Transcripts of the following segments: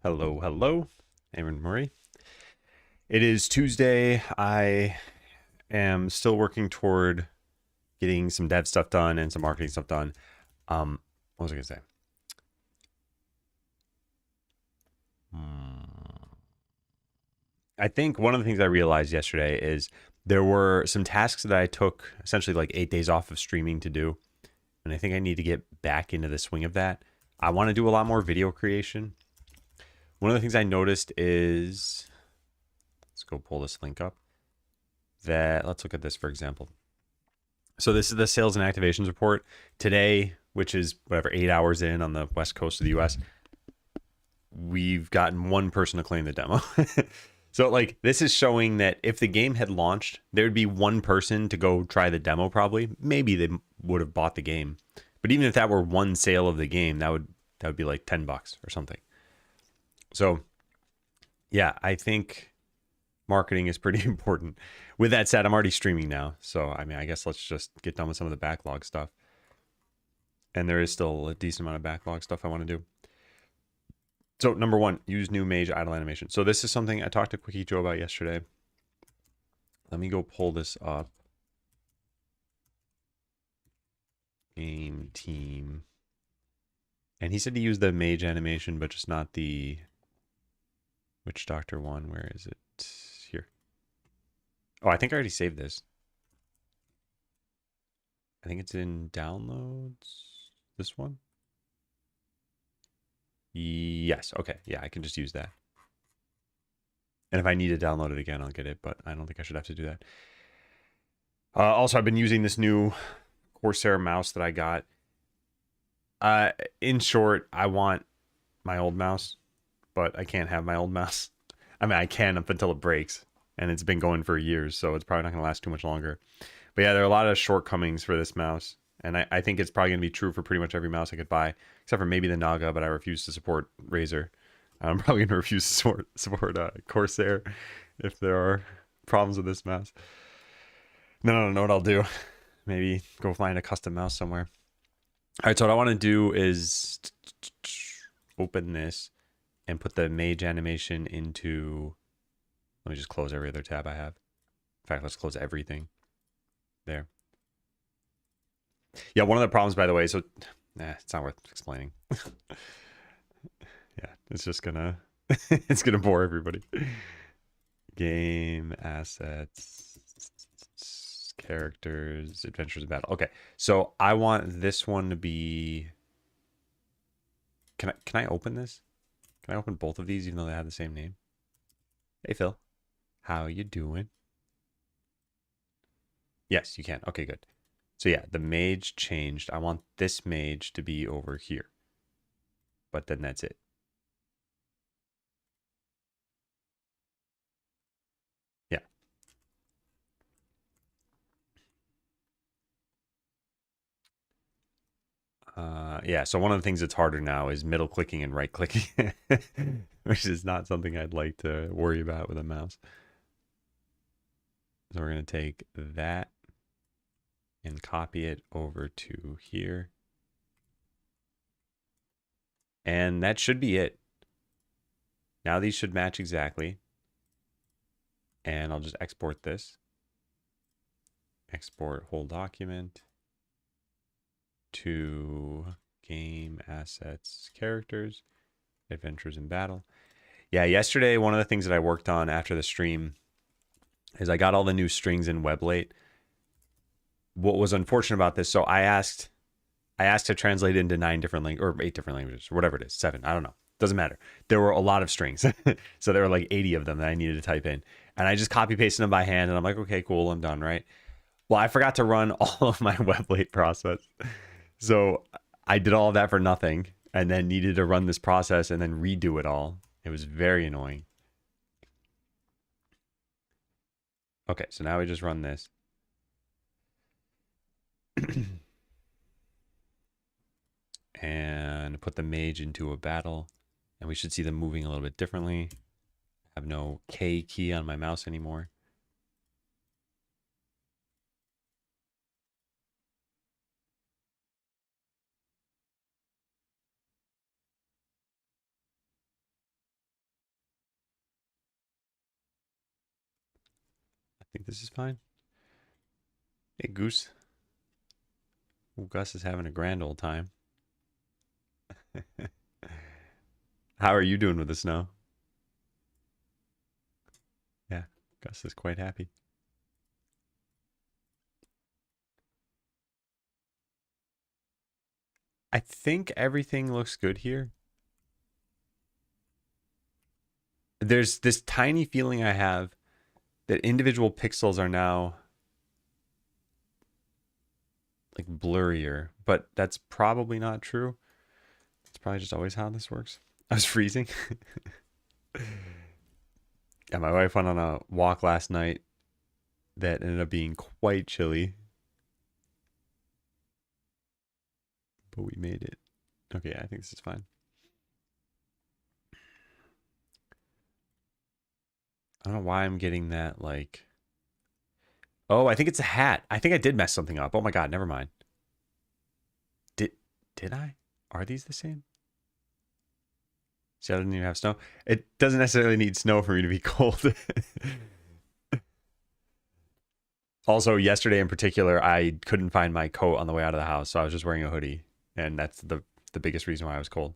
Hello, hello, Aaron Murray. It is Tuesday. I am still working toward getting some dev stuff done and some marketing stuff done. What was I gonna say? I think one of the things I realized yesterday is there were some tasks that I took essentially like 8 days off of streaming to do, and I think I need to get back into the swing of that. I want to do a lot more video creation. One of the things I noticed is, let's go pull this link up. That let's look at this for example. So this is the sales and activations report today, which is whatever 8 hours in on the west coast of the U.S. We've gotten one person to claim the demo. So like this is showing that if the game had launched, there would be one person to go try the demo. Probably, maybe they would have bought the game, but even if that were one sale of the game, that would be like $10 or something. So yeah, I think marketing is pretty important. With that said, I'm already streaming now, so I mean, I guess let's just get done with some of the backlog stuff. And there is still a decent amount of backlog stuff I want to do. So number one, use new mage idle animation. So this is something I talked to Quickie Joe about yesterday. Let me go pull this up. Game team. And he said to use the mage animation, but just not the Witch Doctor one. Where is it? Here. Oh, I think I already saved this. I think it's in downloads. This one? Yes. Okay. Yeah, I can just use that. And if I need to download it again, I'll get it, but I don't think I should have to do that. Also, I've been using this new Corsair mouse that I got. In short, I want my old mouse, but I can't have my old mouse. I mean, I can up until it breaks, and it's been going for years, so it's probably not going to last too much longer. But yeah, there are a lot of shortcomings for this mouse, and I think it's probably going to be true for pretty much every mouse I could buy, except for maybe the Naga, but I refuse to support Razer. I'm probably going to refuse to support Corsair if there are problems with this mouse. No, know what I'll do. Maybe go find a custom mouse somewhere. All right, so what I want to do is open this and put the mage animation into. Let me just close every other tab I have. In fact, let's close everything. There. Yeah, one of the problems, by the way, so it's not worth explaining. Yeah, it's just gonna it's gonna bore everybody. Game assets, characters, adventures in battle. Okay, so I want this one to be. Can I open this? Can I open both of these even though they have the same name? Hey Phil, how you doing? Yes, you can. Okay, good. So yeah, the mage changed. I want this mage to be over here. But then that's it. Yeah. Yeah, so one of the things that's harder now is middle clicking and right clicking, which is not something I'd like to worry about with a mouse. So we're going to take that and copy it over to here. And that should be it. Now these should match exactly. And I'll just export this. Export whole document to game assets characters, adventures in battle. Yeah, yesterday one of the things that I worked on after the stream is I got all the new strings in Weblate. What was unfortunate about this, so I asked to translate it into 9 different languages or 8 different languages or whatever it is, 7, I don't know. Doesn't matter. There were a lot of strings. So there were like 80 of them that I needed to type in. And I just copy pasted them by hand and I'm like, okay, cool, I'm done, right? Well, I forgot to run all of my Weblate process. So I did all of that for nothing and then needed to run this process and then redo it all. It was very annoying. Okay, so now we just run this. And put the mage into a battle. And we should see them moving a little bit differently. I have no K key on my mouse anymore. think this is fine. Hey, Goose. Ooh, Gus is having a grand old time. How are you doing with the snow? Yeah, Gus is quite happy. I think everything looks good here. There's this tiny feeling I have that individual pixels are now like blurrier, but that's probably not true. It's probably just always how this works. I was freezing. Yeah, my wife went on a walk last night that ended up being quite chilly, but we made it. Okay, I think this is fine. I don't know why I'm getting that, like... Oh, I think it's a hat. I think I did mess something up. Oh my god, never mind. Did I? Are these the same? See, I didn't even have snow. It doesn't necessarily need snow for me to be cold. Also, yesterday in particular, I couldn't find my coat on the way out of the house, so I was just wearing a hoodie, and that's the biggest reason why I was cold.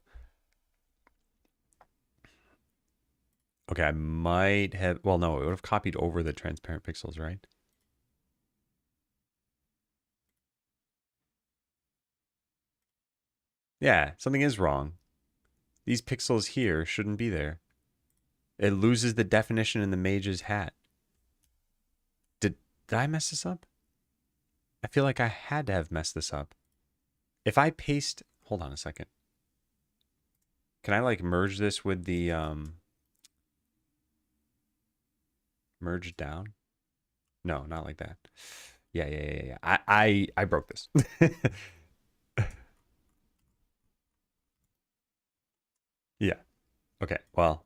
Okay, I might have... Well, no, it would have copied over the transparent pixels, right? Yeah, something is wrong. These pixels here shouldn't be there. It loses the definition in the mage's hat. Did I mess this up? I feel like I had to have messed this up. If I paste... Hold on a second. Can I, like, merge this with the... Merge down? No, not like that. Yeah. I broke this. Yeah. Okay, well...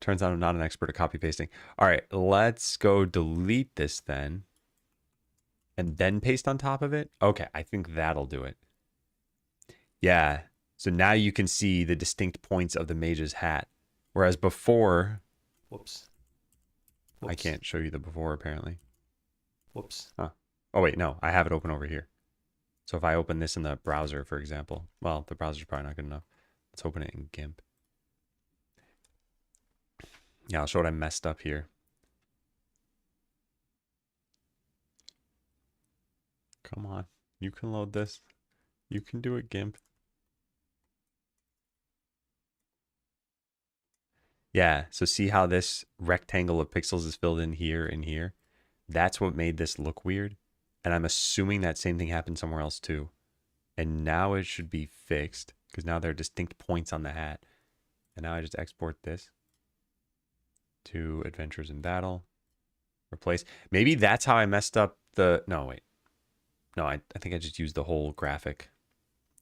Turns out I'm not an expert at copy pasting. All right, let's go delete this then. And then paste on top of it? Okay, I think that'll do it. Yeah, so now you can see the distinct points of the mage's hat. Whereas before... Whoops. I can't show you the before, apparently. Whoops. Huh. Oh, wait, no. I have it open over here. So if I open this in the browser, for example... Well, the browser's probably not good enough. Let's open it in GIMP. Yeah, I'll show what I messed up here. Come on. You can load this. You can do it, GIMP. Yeah, so see how this rectangle of pixels is filled in here and here? That's what made this look weird. And I'm assuming that same thing happened somewhere else too. And now it should be fixed because now there are distinct points on the hat. And now I just export this to Adventures in Battle. Replace. Maybe that's how I messed up the... No, wait. No, I think I just used the whole graphic.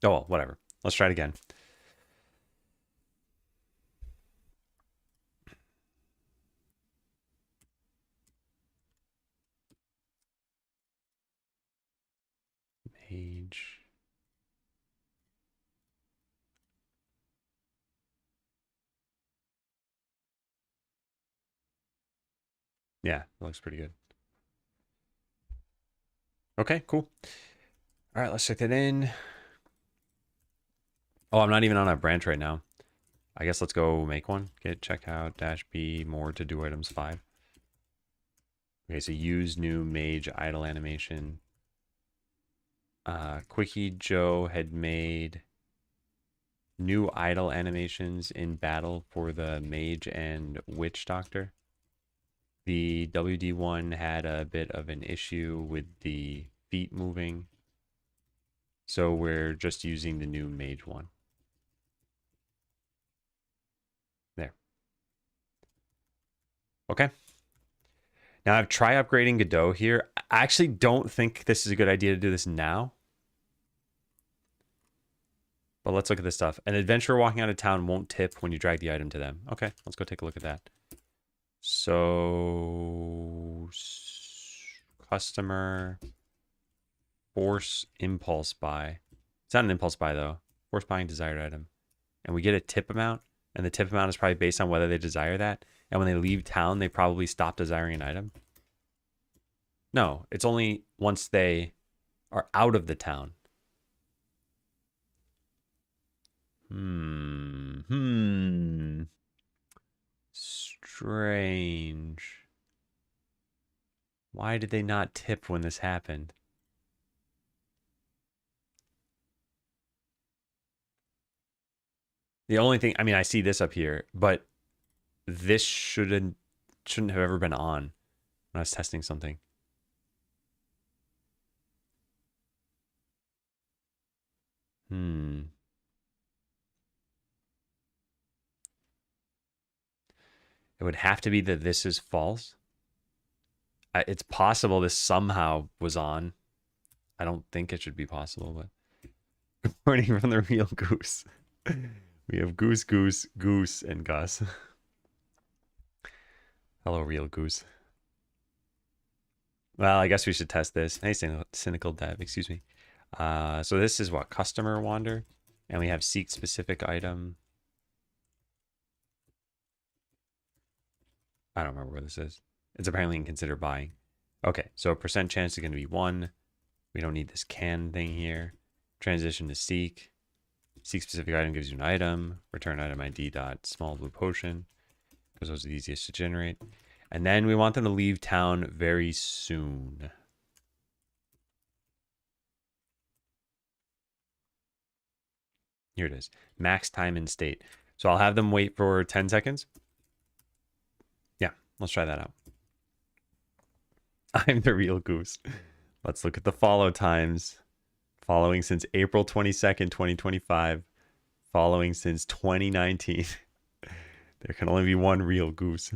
Oh, well, whatever. Let's try it again. Mage. Yeah, it looks pretty good. Okay, cool. All right, let's check that in. Oh, I'm not even on a branch right now. I guess let's go make one. Get checkout dash B more to do items 5. Okay, so use new mage idle animation. Quickie Joe had made new idle animations in battle for the mage and witch doctor. The WD one had a bit of an issue with the feet moving. So we're just using the new mage one. There. Okay. Now I've tried upgrading Godot here. I actually don't think this is a good idea to do this now. But let's look at this stuff. An adventurer walking out of town won't tip when you drag the item to them. Okay, let's go take a look at that. So, customer, force impulse buy. It's not an impulse buy though. Force buying desired item. And we get a tip amount. And the tip amount is probably based on whether they desire that. And when they leave town, they probably stop desiring an item. No, it's only once they are out of the town. Strange. Why did they not tip when this happened? The only thing, I mean, I see this up here, but this shouldn't have ever been on when I was testing something. It would have to be that this is false. It's possible this somehow was on. I don't think it should be possible, but good morning from the real Goose. We have Goose, Goose, Goose, and Gus. Hello, real Goose. Well, I guess we should test this. Hey, cynical dev, excuse me. So this is what? Customer wander. And we have seek specific item. I don't remember where this is. It's apparently in consider buying. Okay, so percent chance is going to be 1. We don't need this can thing here. Transition to seek. Seek specific item gives you an item. Return item ID dot small blue potion, because those are the easiest to generate. And then we want them to leave town very soon. Here it is. Max time in state. So I'll have them wait for 10 seconds. Yeah, let's try that out. I'm the real Goose. Let's look at the follow times. Following since April 22nd, 2025. Following since 2019. There can only be one real Goose.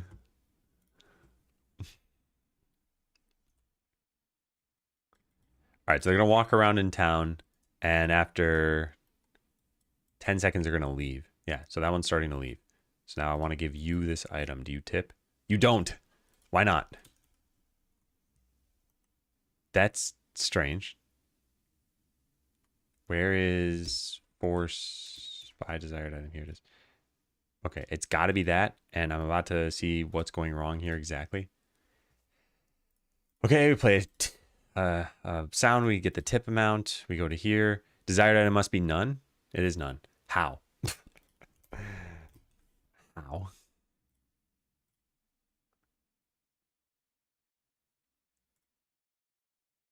All right, so they're going to walk around in town, and after 10 seconds, they're going to leave. Yeah, so that one's starting to leave. So now I want to give you this item. Do you tip? You don't. Why not? That's strange. Where is force buy desired item? Here it is. Okay, it's got to be that, and I'm about to see what's going wrong here exactly. Okay, we play sound. We get the tip amount. We go to here. Desired item must be none. It is none. How? How?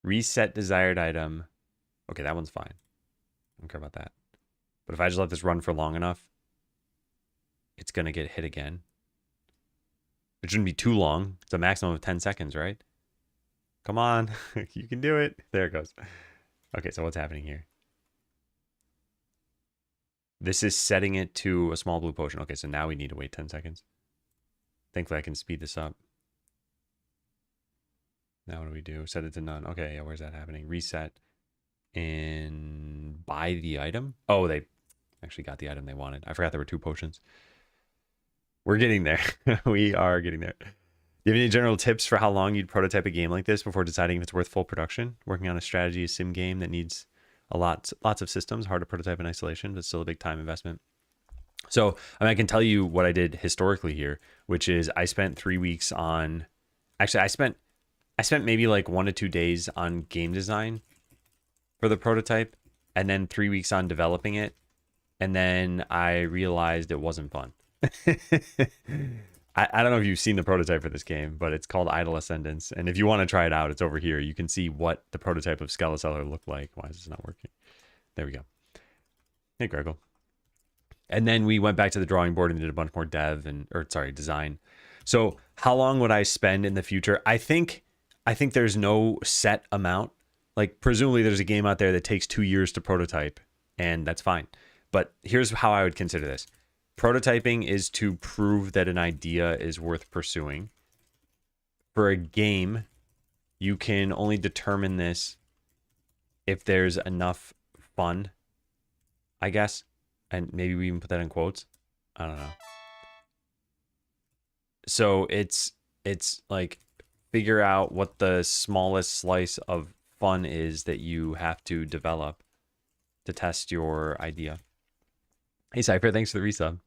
Reset desired item. Okay, that one's fine. I don't care about that. But if I just let this run for long enough, it's going to get hit again. It shouldn't be too long. It's a maximum of 10 seconds, right? Come on. You can do it. There it goes. Okay, so what's happening here? This is setting it to a small blue potion. Okay, so now we need to wait 10 seconds. Thankfully, I can speed this up. Now what do we do? Set it to none. Okay, yeah, where's that happening? Reset and buy the item. Oh, they actually got the item they wanted. I forgot there were 2 potions. We're getting there. We are getting there. Do you have any general tips for how long you'd prototype a game like this before deciding if it's worth full production? Working on a strategy sim game that needs lots of systems, hard to prototype in isolation, but still a big time investment. So I can tell you what I did historically here, which is I spent 3 weeks on. Actually, I spent maybe like 1 to 2 days on game design for the prototype, and then 3 weeks on developing it, and then I realized it wasn't fun. I don't know if you've seen the prototype for this game, but it's called Idle Ascendance. And if you want to try it out, it's over here. You can see what the prototype of Skeleseller looked like. Why is this not working? There we go. Hey, Gregor. And then we went back to the drawing board and did a bunch more design. So how long would I spend in the future? I think there's no set amount. Like, presumably there's a game out there that takes 2 years to prototype, and that's fine. But here's how I would consider this. Prototyping is to prove that an idea is worth pursuing. For a game, you can only determine this if there's enough fun, I guess. And maybe we even put that in quotes. I don't know. So it's like figure out what the smallest slice of fun is that you have to develop to test your idea. Hey, Cypher, thanks for the resub.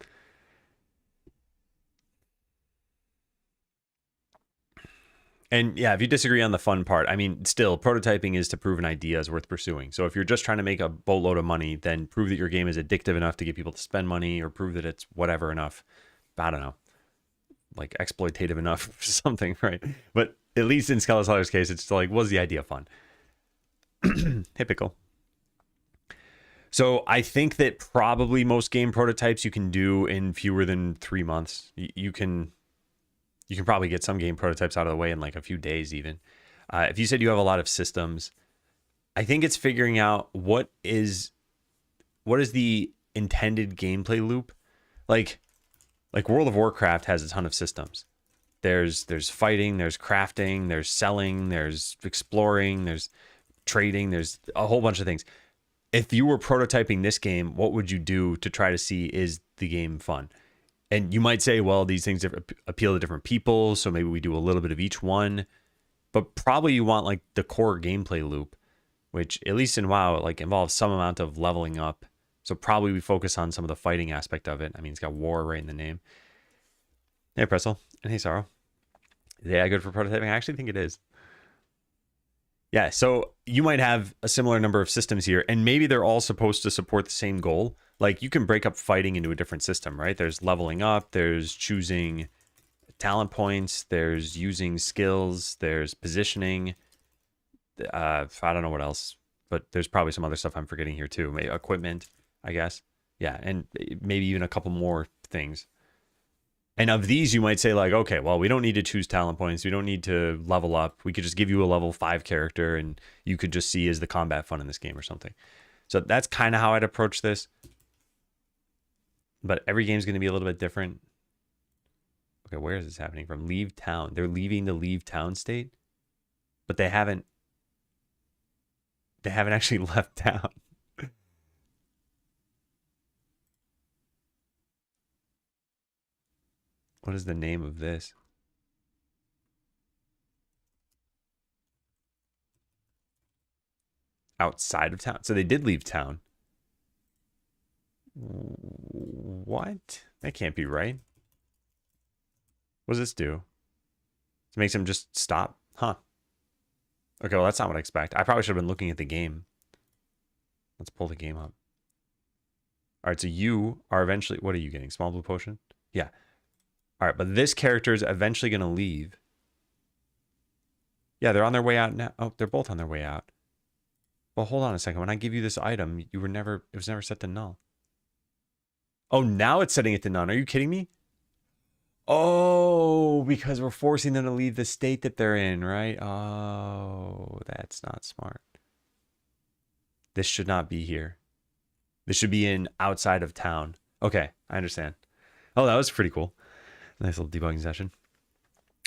And yeah, if you disagree on the fun part, I mean, still, prototyping is to prove an idea is worth pursuing. So if you're just trying to make a boatload of money, then prove that your game is addictive enough to get people to spend money, or prove that it's whatever enough. I don't know, like exploitative enough, something, right? But at least in Skellicellar's case, it's like, was the idea fun? Typical. So I think that probably most game prototypes you can do in fewer than 3 months. You can probably get some game prototypes out of the way in like a few days even. If you said you have a lot of systems, I think it's figuring out what is the intended gameplay loop. Like World of Warcraft has a ton of systems. There's fighting, there's crafting, there's selling, there's exploring, there's trading, there's a whole bunch of things. If you were prototyping this game, what would you do to try to see, is the game fun? And you might say, well, these things appeal to different people, so maybe we do a little bit of each one. But probably you want like the core gameplay loop, which at least in WoW, like involves some amount of leveling up. So probably we focus on some of the fighting aspect of it. I mean, it's got war right in the name. Hey, Pretzel. And hey, Sorrow. Yeah, good for prototyping? I actually think it is. Yeah, so you might have a similar number of systems here, and maybe they're all supposed to support the same goal. Like you can break up fighting into a different system, right? There's leveling up, there's choosing talent points, there's using skills, there's positioning. I don't know what else, but there's probably some other stuff I'm forgetting here too. Maybe equipment, I guess. Yeah, and maybe even a couple more things. And of these, you might say like, okay, well, we don't need to choose talent points. We don't need to level up. We could just give you a level 5 character and you could just see, is the combat fun in this game or something. So that's kind of how I'd approach this. But every game's going to be a little bit different. Okay, where is this happening from? Leave town. They're leaving the leave town state, but they haven't actually left town. What is the name of this? Outside of town. So they did leave town. What? That can't be right. What does this do? It makes him just stop? Huh. Okay, well, that's not what I expect. I probably should have been looking at the game. Let's pull the game up. All right, so you are eventually... What are you getting? Small blue potion? Yeah. All right, but this character is eventually going to leave. Yeah, they're on their way out now. Oh, they're both on their way out. Well, hold on a second. When I give you this item, it was never set to null. Oh, now it's setting it to none. Are you kidding me? Oh, because we're forcing them to leave the state that they're in, right? Oh, that's not smart. This should not be here. This should be in outside of town. Okay, I understand. Oh, that was pretty cool. Nice little debugging session.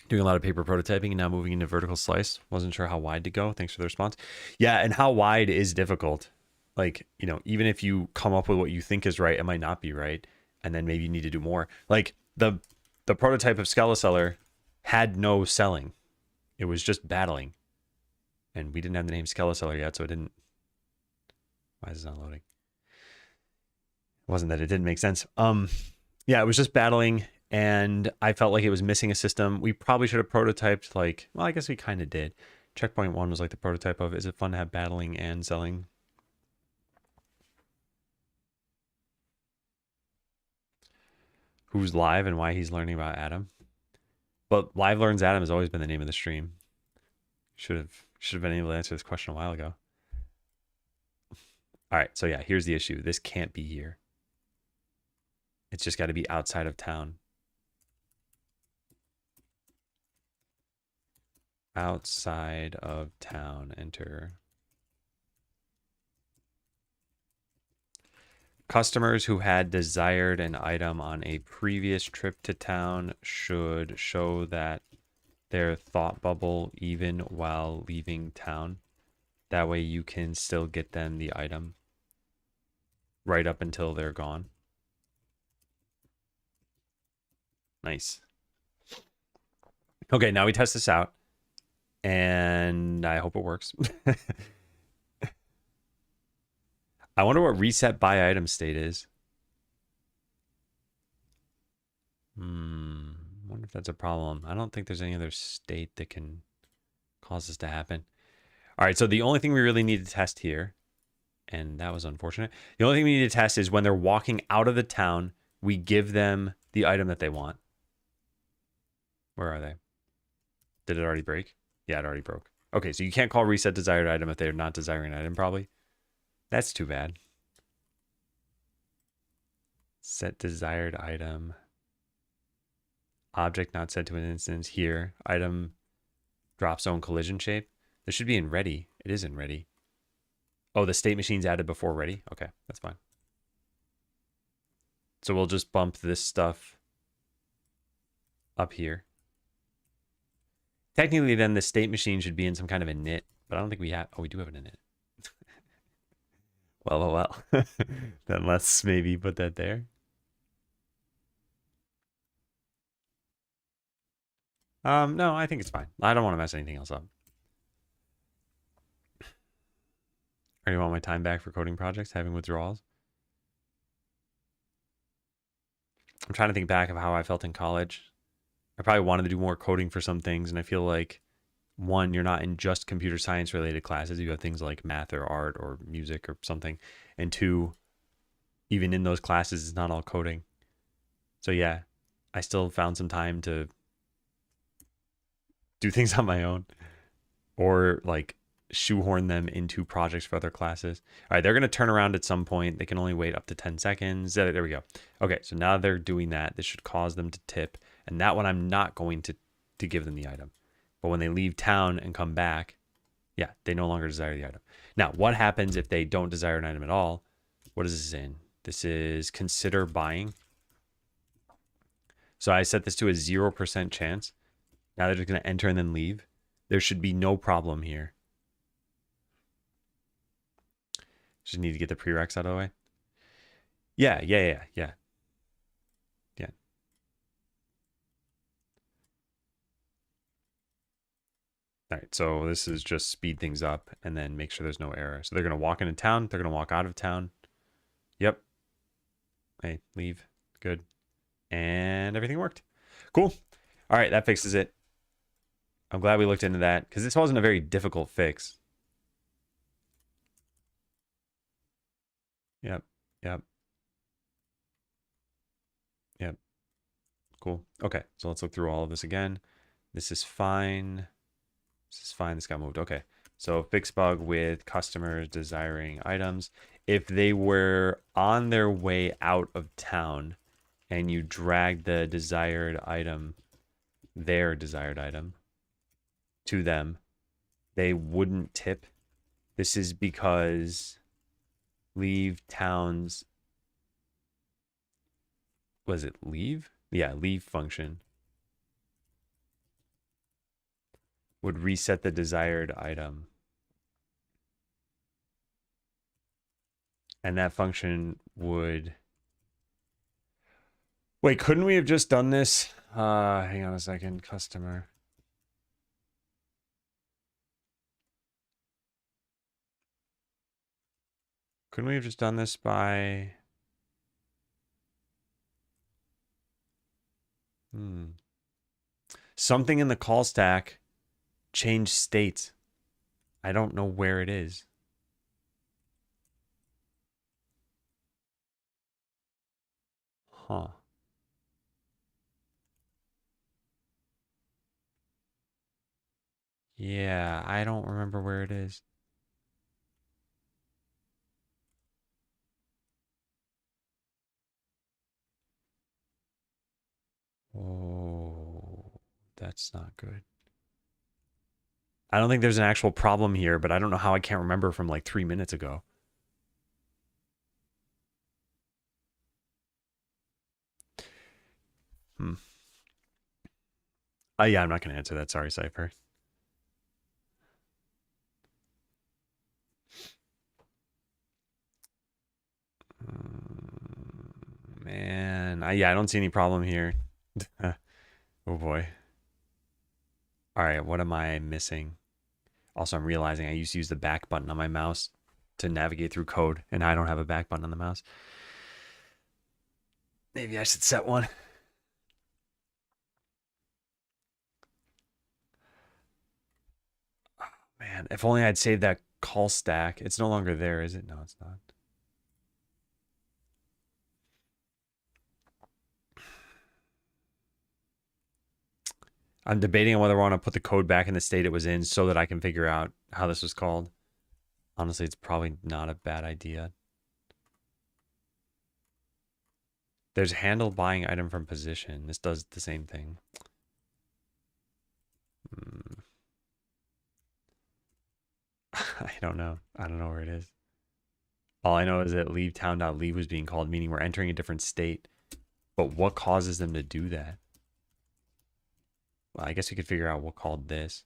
Doing a lot of paper prototyping and now moving into vertical slice. Wasn't sure how wide to go. Thanks for the response. Yeah, and how wide is difficult. Like, you know, even if you come up with what you think is right, it might not be right. And then maybe you need to do more. Like the prototype of Skelliceller had no selling. It was just battling. And we didn't have the name Skelliceller yet, so it didn't... Why is it not loading? It wasn't that it didn't make sense. Yeah, it was just battling, and I felt like it was missing a system. We probably should have prototyped like... Well, I guess we kind of did. Checkpoint 1 was like the prototype of, is it fun to have battling and selling? Who's live and why he's learning about Adam. But Live Learns Adam has always been the name of the stream. Should have been able to answer this question a while ago. All right, so yeah, here's the issue. This can't be here. It's just got to be outside of town. Outside of town, enter. Customers who had desired an item on a previous trip to town should show that their thought bubble even while leaving town. That way you can still get them the item right up until they're gone. Nice. Okay, now we test this out. And I hope it works. I wonder what reset by item state is. Wonder if that's a problem. I don't think there's any other state that can cause this to happen. All right, so the only thing we really need to test here, and that was unfortunate. The only thing we need to test is when they're walking out of the town, we give them the item that they want. Where are they? Did it already break? Yeah, it already broke. Okay, so you can't call reset desired item if they're not desiring an item, probably. That's too bad. Set desired item. Object not set to an instance here. Item drop zone collision shape. This should be in ready. It is in ready. Oh, the state machine's added before ready? Okay, that's fine. So we'll just bump this stuff up here. Technically, then the state machine should be in some kind of init, but I don't think we have. Oh, we do have an init. Well. Then let's maybe put that there. No, I think it's fine. I don't want to mess anything else up. Or do you want my time back for coding projects, having withdrawals? I'm trying to think back of how I felt in college. I probably wanted to do more coding for some things, and I feel like, one, you're not in just computer science related classes. You have things like math or art or music or something. And two, even in those classes, it's not all coding. So yeah, I still found some time to do things on my own or like shoehorn them into projects for other classes. All right, they're going to turn around at some point. They can only wait up to 10 seconds. There we go. Okay, so now they're doing that. This should cause them to tip. And that one, I'm not going to give them the item. But when they leave town and come back, yeah, they no longer desire the item. Now, what happens if they don't desire an item at all? What is this in? This is consider buying. So I set this to a 0% chance. Now they're just going to enter and then leave. There should be no problem here. Just need to get the prereqs out of the way. Yeah. All right, so this is just speed things up and then make sure there's no error. So they're going to walk into town. They're going to walk out of town. Yep. Hey, leave. Good. And everything worked. Cool. All right, that fixes it. I'm glad we looked into that because this wasn't a very difficult fix. Yep. Cool. Okay, so let's look through all of this again. This is fine. This got moved. Okay, so fix bug with customers desiring items. If they were on their way out of town and you drag the desired item, their desired item, to them, they wouldn't tip. This is because leave towns, was it leave? Yeah, leave function would reset the desired item. And that function would... Wait, couldn't we have just done this? Hang on a second, customer. Couldn't we have just done this by... Something in the call stack changed state. I don't know where it is. Huh. Yeah, I don't remember where it is. Oh, that's not good. I don't think there's an actual problem here, but I don't know how I can't remember from like 3 minutes ago. Yeah, I'm not going to answer that. Sorry, Cypher. Man, yeah, I don't see any problem here. Oh boy. All right, what am I missing? Also, I'm realizing I used to use the back button on my mouse to navigate through code, and I don't have a back button on the mouse. Maybe I should set one. man, if only I'd saved that call stack. It's no longer there, is it? No, it's not. I'm debating on whether I want to put the code back in the state it was in so that I can figure out how this was called. Honestly, it's probably not a bad idea. There's handle buying item from position. This does the same thing. I don't know. I don't know where it is. All I know is that leave town.leave was being called, meaning we're entering a different state. But what causes them to do that? Well, I guess we could figure out what called this.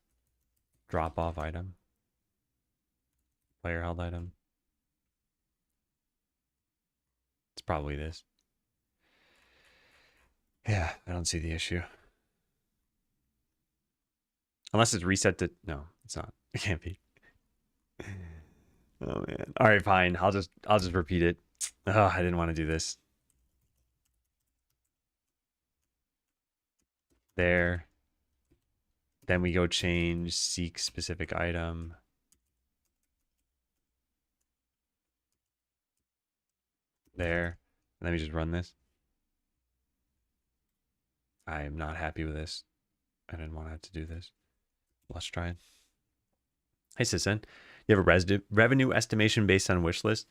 Drop off item. Player held item. It's probably this. Yeah, I don't see the issue. Unless it's reset to... No, it's not. It can't be. Oh man. All right, fine. I'll just repeat it. Oh, I didn't want to do this. There. Then we go change seek specific item. There. Let me just run this. I am not happy with this. I didn't want to have to do this. Let's try it. Hey, Sisson. You have a revenue estimation based on wish list?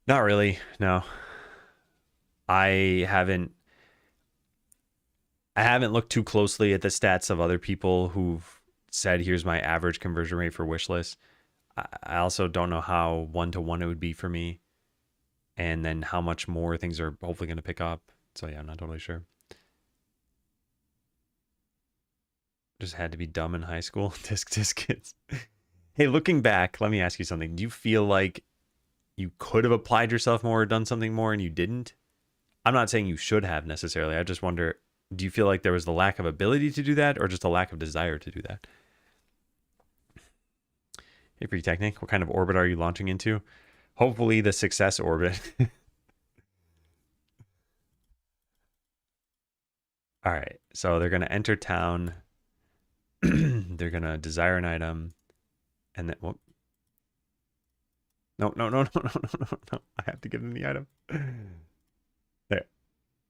Not really, no. I haven't looked too closely at the stats of other people who've said, here's my average conversion rate for wish list. I also don't know how one-to-one it would be for me. And then how much more things are hopefully going to pick up. So yeah, I'm not totally sure. Just had to be dumb in high school. Disc kids. Hey, looking back, let me ask you something. Do you feel like you could have applied yourself more or done something more and you didn't? I'm not saying you should have necessarily. I just wonder, do you feel like there was the lack of ability to do that or just a lack of desire to do that? Hey, Free Technic, what kind of orbit are you launching into? Hopefully the success orbit. All right, so they're going to enter town. They're going to desire an item. And then, whoop. No. I have to give them the item. There.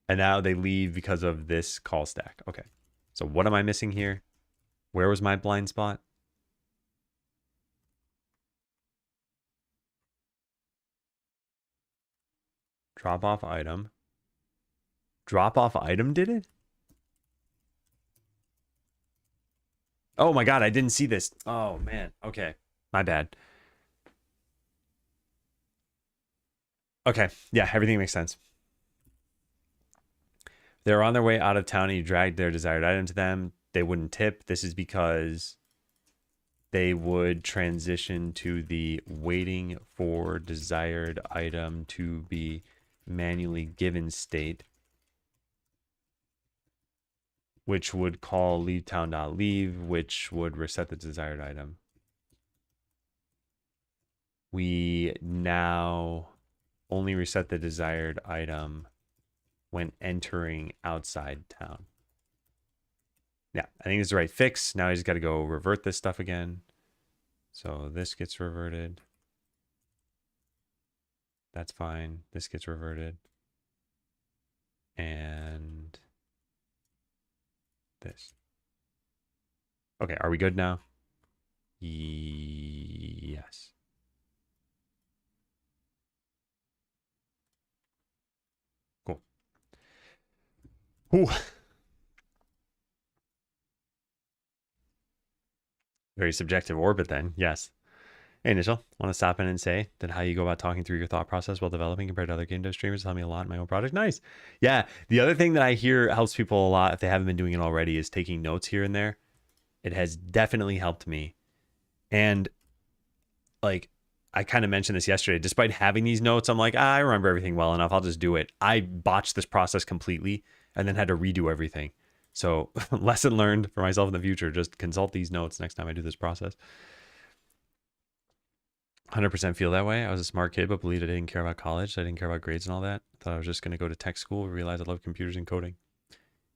And now they leave because of this call stack. Okay. So what am I missing here? Where was my blind spot? Drop off item. Drop off item did it? Oh my God, I didn't see this. Oh man. Okay. My bad. Okay. Yeah, everything makes sense. They're on their way out of town and you dragged their desired item to them. They wouldn't tip. This is because they would transition to the waiting for desired item to be manually given state, which would call leave town.leave, which would reset the desired item. We now only reset the desired item when entering outside town. Yeah, I think it's the right fix. Now I just got to go revert this stuff again. So this gets reverted. That's fine. This gets reverted. And this. Okay, are we good now? Yes. Cool. Ooh. Very subjective orbit then. Yes. Hey, Initial, want to stop in and say that how you go about talking through your thought process while developing compared to other game dev streamers helped me a lot in my own project. Nice. Yeah. The other thing that I hear helps people a lot if they haven't been doing it already is taking notes here and there. It has definitely helped me. And like, I kind of mentioned this yesterday, despite having these notes, I'm like, I remember everything well enough. I'll just do it. I botched this process completely and then had to redo everything. So lesson learned for myself in the future, just consult these notes next time I do this process. 100% feel that way. I was a smart kid, but believed I didn't care about college. I didn't care about grades and all that. Thought I was just going to go to tech school. Realized I love computers and coding.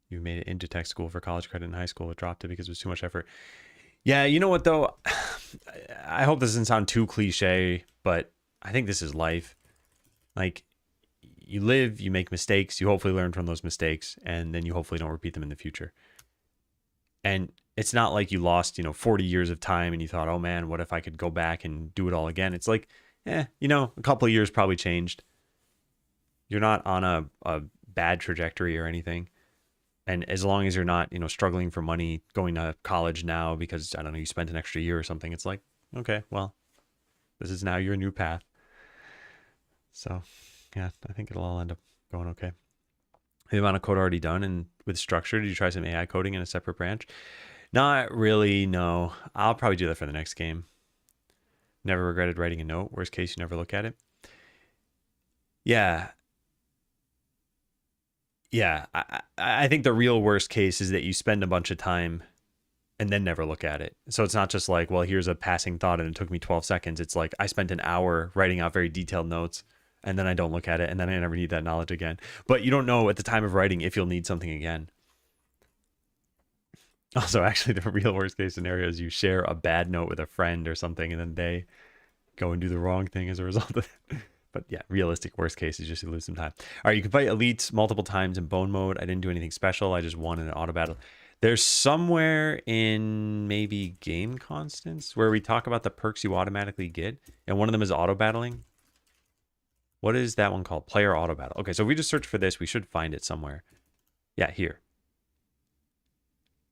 You made it into tech school for college credit in high school, but dropped it because it was too much effort. Yeah, you know what though? I hope this doesn't sound too cliche, but I think this is life. Like, you live, you make mistakes, you hopefully learn from those mistakes, and then you hopefully don't repeat them in the future. And it's not like you lost, 40 years of time and you thought, oh man, what if I could go back and do it all again? It's like, a couple of years probably changed. You're not on a bad trajectory or anything. And as long as you're not, struggling for money, going to college now because, I don't know, you spent an extra year or something, it's like, okay, well, this is now your new path. So, yeah, I think it'll all end up going okay. The amount of code already done, and with structure, did you try some AI coding in a separate branch? Not really, no. I'll probably do that for the next game. Never regretted writing a note. Worst case, you never look at it. Yeah. Yeah. I think the real worst case is that you spend a bunch of time and then never look at it. So it's not just like, well, here's a passing thought and it took me 12 seconds. It's like I spent an hour writing out very detailed notes and then I don't look at it and then I never need that knowledge again. But you don't know at the time of writing if you'll need something again. Also, actually, the real worst case scenario is you share a bad note with a friend or something and then they go and do the wrong thing as a result of it. But yeah, realistic worst case is just you lose some time. All right, you can fight elites multiple times in bone mode. I didn't do anything special. I just won in an auto battle. There's somewhere in maybe game constants where we talk about the perks you automatically get. And one of them is auto battling. What is that one called? Player auto battle. Okay, so if we just search for this, we should find it somewhere. Yeah, here.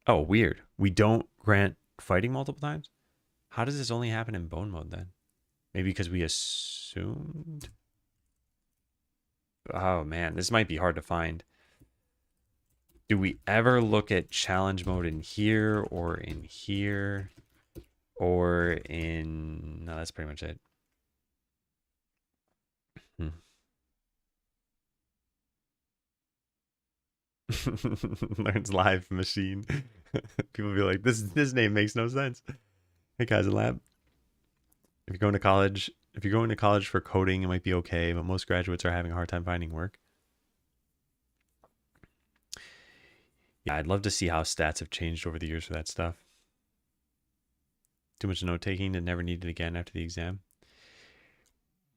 Oh, weird. We don't grant fighting multiple times? How does this only happen in bone mode then? Maybe because we assumed? Oh man, this might be hard to find. Do we ever look at challenge mode in here or in here or in... No, that's pretty much it. Learns live machine. People be like, this name makes no sense. Hey guys in lab. If you're going to college for coding, it might be okay, but most graduates are having a hard time finding work. Yeah, I'd love to see how stats have changed over the years for that stuff. Too much note taking and never need it again after the exam.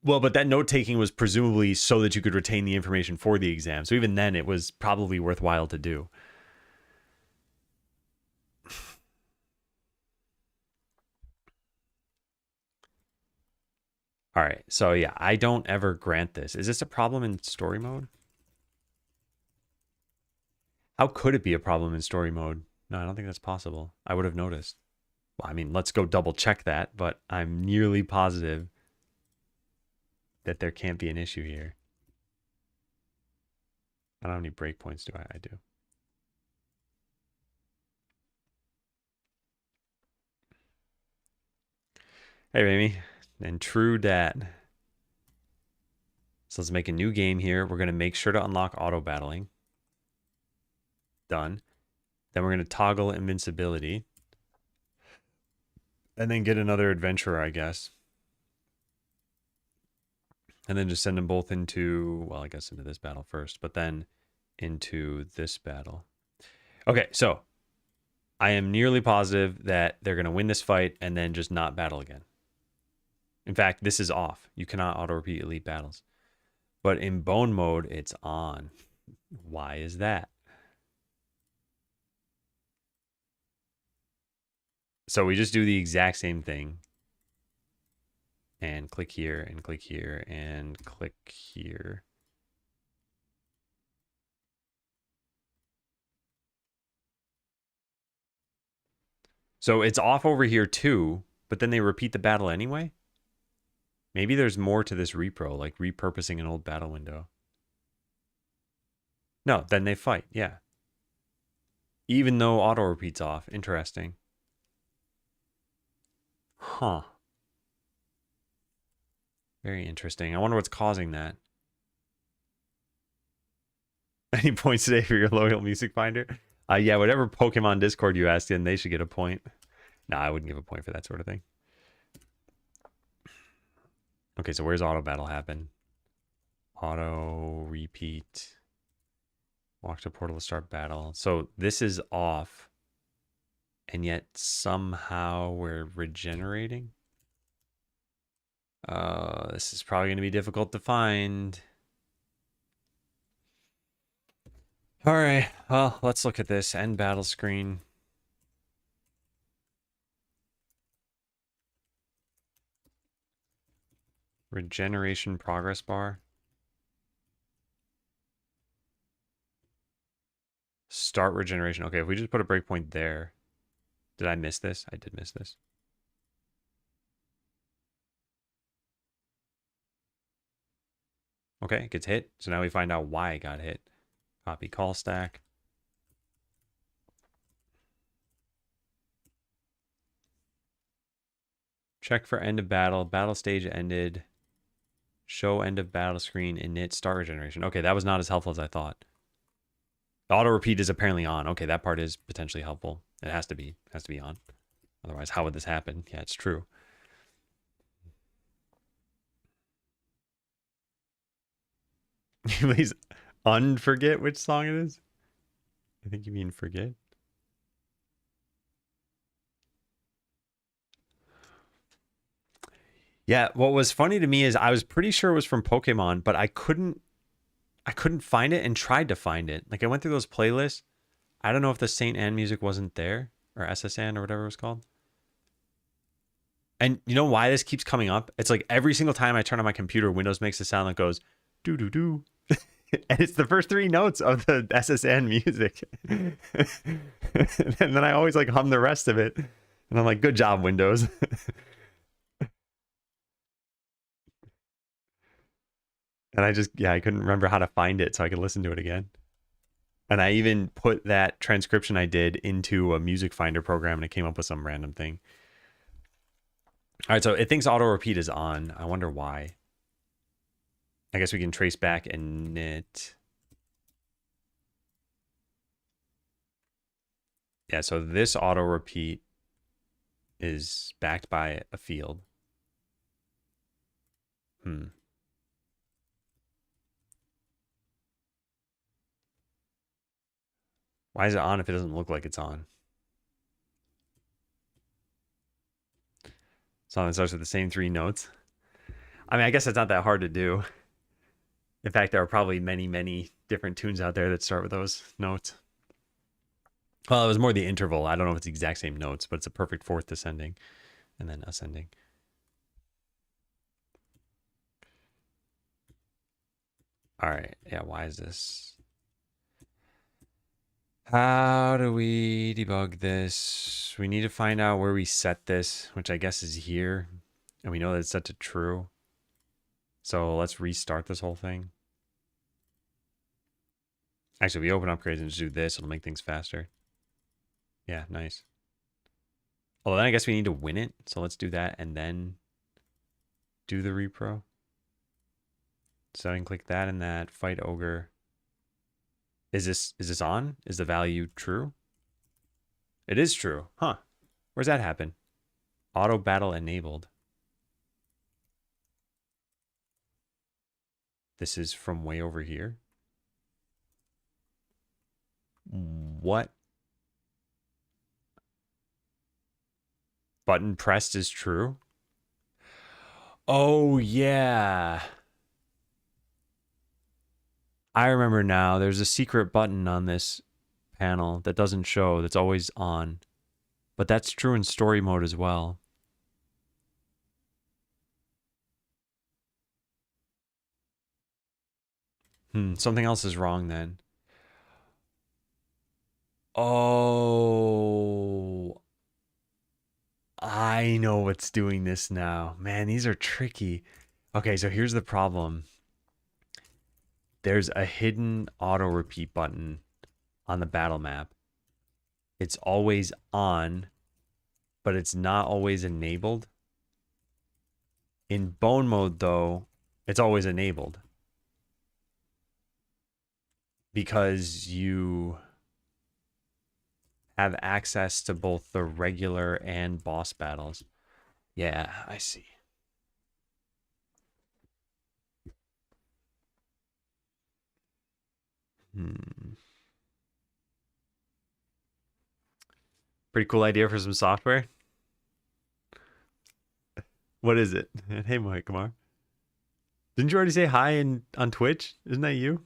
Well, but that note taking was presumably so that you could retain the information for the exam. So even then, it was probably worthwhile to do. All right. So yeah, I don't ever grant this. Is this a problem in story mode? How could it be a problem in story mode? No, I don't think that's possible. I would have noticed. Well, I mean, let's go double check that, but I'm nearly positive that there can't be an issue here. I don't have any breakpoints, do I? I do. Hey, Amy. And true dat. So let's make a new game here. We're going to make sure to unlock auto battling. Done. Then we're going to toggle invincibility. And then get another adventurer, I guess. And then just send them both into, well, I guess into this battle first, but then into this battle. Okay, so I am nearly positive that they're going to win this fight and then just not battle again. In fact, this is off. You cannot auto-repeat elite battles. But in bone mode, it's on. Why is that? So we just do the exact same thing. And click here, and click here, and click here. So it's off over here too, but then they repeat the battle anyway? Maybe there's more to this repro, like repurposing an old battle window. No, then they fight, yeah. Even though auto repeats off. Interesting. Huh. Very interesting. I wonder what's causing that. Any points today for your loyal music finder? Yeah, whatever Pokemon Discord you asked in, they should get a point. No, I wouldn't give a point for that sort of thing. Okay, so where's auto battle happen? Auto repeat. Walk to portal to start battle. So this is off. and yet somehow we're regenerating. This is probably going to be difficult to find. All right, well, let's look at this end battle screen. Regeneration progress bar. Start regeneration. Okay, if we just put a breakpoint there. Did I miss this? I did miss this. Okay, it gets hit. So now we find out why it got hit. Copy call stack. Check for end of battle. Battle stage ended. Show end of battle screen. Init start regeneration. Okay, that was not as helpful as I thought. The auto repeat is apparently on. Okay, that part is potentially helpful. It has to be. It has to be on. Otherwise, how would this happen? Yeah, it's true. Please unforget which song it is. I think you mean forget. Yeah, what was funny to me is I was pretty sure it was from Pokemon, but I couldn't find it and tried to find it. Like I went through those playlists. I don't know if the Saint Anne music wasn't there or SSN or whatever it was called. And you know why this keeps coming up? It's like every single time I turn on my computer, Windows makes a sound that goes doo doo doo. And it's the first three notes of the SSN music. And then I always like hum the rest of it. And I'm like, good job, Windows. And I couldn't remember how to find it so I could listen to it again. And I even put that transcription I did into a music finder program and it came up with some random thing. All right, so it thinks auto repeat is on. I wonder why. I guess we can trace back init. Yeah, so this auto repeat is backed by a field. Why is it on if it doesn't look like it's on? Song that starts with the same three notes. I mean, I guess it's not that hard to do. In fact, there are probably many, many different tunes out there that start with those notes. Well, it was more the interval. I don't know if it's the exact same notes, but it's a perfect fourth descending and then ascending. All right. Yeah, why is this? How do we debug this? We need to find out where we set this, which I guess is here. And we know that it's set to true. So let's restart this whole thing. Actually, we open upgrades and just do this. It'll make things faster. Yeah, nice. Well, then I guess we need to win it. So let's do that and then do the repro. So I can click that and that. Fight ogre. Is this on? Is the value true? It is true. Huh. Where's that happen? Auto battle enabled. This is from way over here. What? Button pressed is true? Oh, yeah. I remember now. There's a secret button on this panel that doesn't show, that's always on. But that's true in story mode as well. Something else is wrong then. Oh, I know what's doing this now. Man, these are tricky. Okay, so here's the problem. There's a hidden auto repeat button on the battle map. It's always on, but it's not always enabled. In bone mode, though, it's always enabled. Because you have access to both the regular and boss battles. Yeah, I see. Pretty cool idea for some software. What is it? Hey, Mike Kamar. Didn't you already say hi on Twitch? Isn't that you?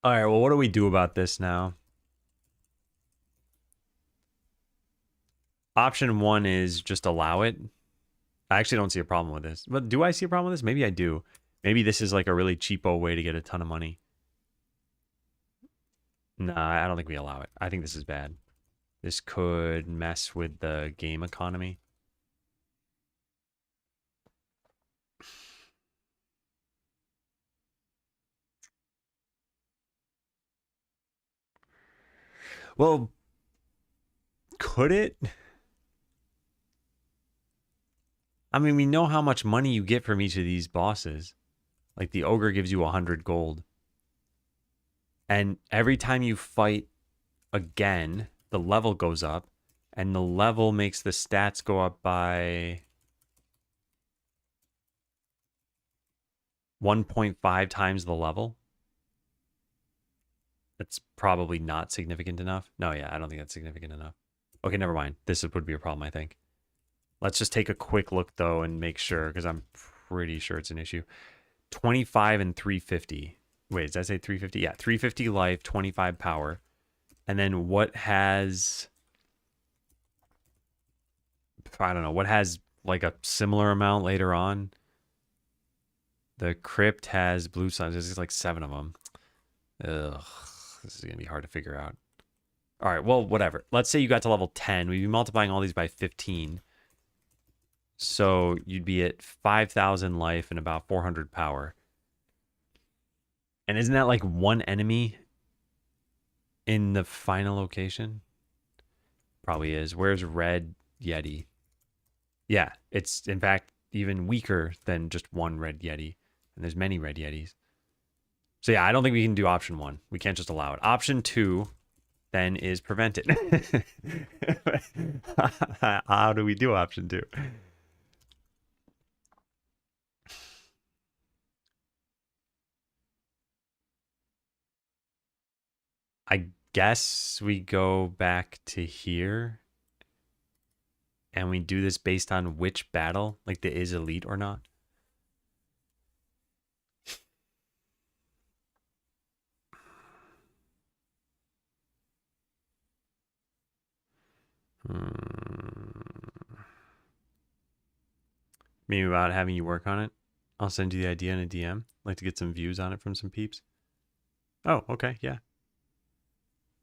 All right, well, what do we do about this now? Option one is just allow it. I actually don't see a problem with this. But do I see a problem with this? Maybe I do. Maybe this is like a really cheapo way to get a ton of money. Nah, I don't think we allow it. I think this is bad. This could mess with the game economy. Well, could it? I mean, we know how much money you get from each of these bosses. Like the ogre gives you 100 gold. And every time you fight again, the level goes up. And the level makes the stats go up by 1.5 times the level. That's probably not significant enough. No, yeah, I don't think that's significant enough. Okay, never mind. This would be a problem, I think. Let's just take a quick look, though, and make sure, because I'm pretty sure it's an issue. 25 and 350. Wait, did I say 350? Yeah, 350 life, 25 power. And then what has... I don't know. What has, like, a similar amount later on? The crypt has blue suns. There's like 7 of them. Ugh. This is going to be hard to figure out. All right, well, whatever. Let's say you got to level 10. We'd be multiplying all these by 15. So you'd be at 5,000 life and about 400 power. And isn't that like one enemy in the final location? Probably is. Where's Red Yeti? Yeah, it's in fact even weaker than just one Red Yeti. And there's many Red Yetis. So yeah, I don't think we can do option one. We can't just allow it. Option two then is prevent it. How do we do option two? I guess we go back to here and we do this based on which battle, like the is elite or not. Maybe about having you work on it. I'll send you the idea in a DM. I'd like to get some views on it from some peeps. Oh, okay, yeah.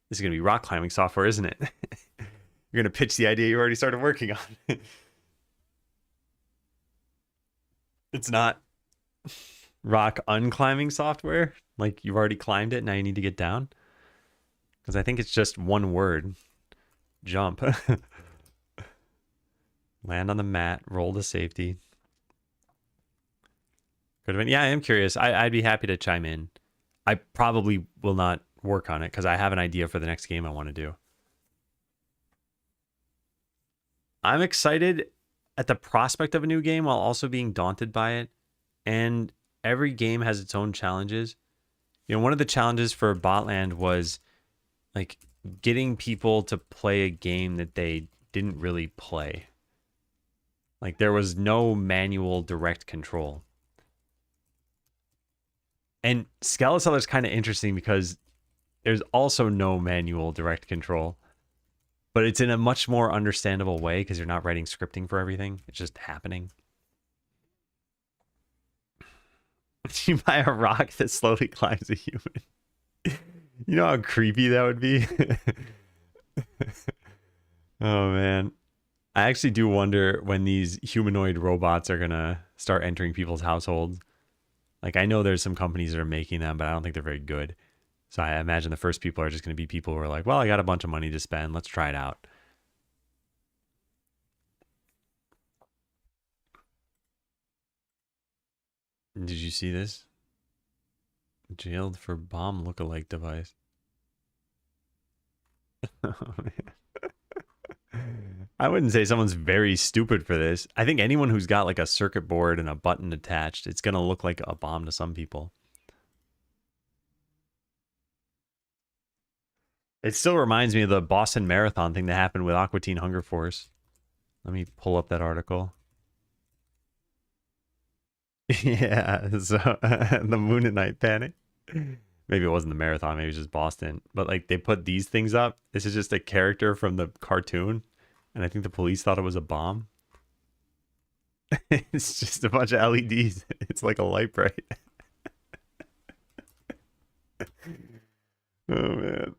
This is going to be rock climbing software, isn't it? You're going to pitch the idea you already started working on. It's not rock unclimbing software. Like you've already climbed it, now you need to get down. Because I think it's just one word. Jump. Land on the mat, roll to safety. Could have been. Yeah, I am curious. I'd be happy to chime in. I probably will not work on it because I have an idea for the next game I want to do. I'm excited at the prospect of a new game while also being daunted by it. And every game has its own challenges. You know, one of the challenges for Botland was like getting people to play a game that they didn't really play. Like there was no manual direct control. And Skeleseller is kind of interesting because there's also no manual direct control. But it's in a much more understandable way because you're not writing scripting for everything. It's just happening. You buy a rock that slowly climbs a human. You know how creepy that would be? Oh, man. I actually do wonder when these humanoid robots are going to start entering people's households. Like, I know there's some companies that are making them, but I don't think they're very good. So I imagine the first people are just going to be people who are like, well, I got a bunch of money to spend. Let's try it out. Did you see this? Jailed for bomb lookalike device. Oh, man. I wouldn't say someone's very stupid for this. I think anyone who's got like a circuit board and a button attached, it's going to look like a bomb to some people. It still reminds me of the Boston Marathon thing that happened with Aqua Teen Hunger Force. Let me pull up that article. Yeah, so the Moon and Night Panic. Maybe it wasn't the marathon, maybe it was just Boston. But like they put these things up. This is just a character from the cartoon. And I think the police thought it was a bomb. It's just a bunch of LEDs. It's like a light bright. Oh man.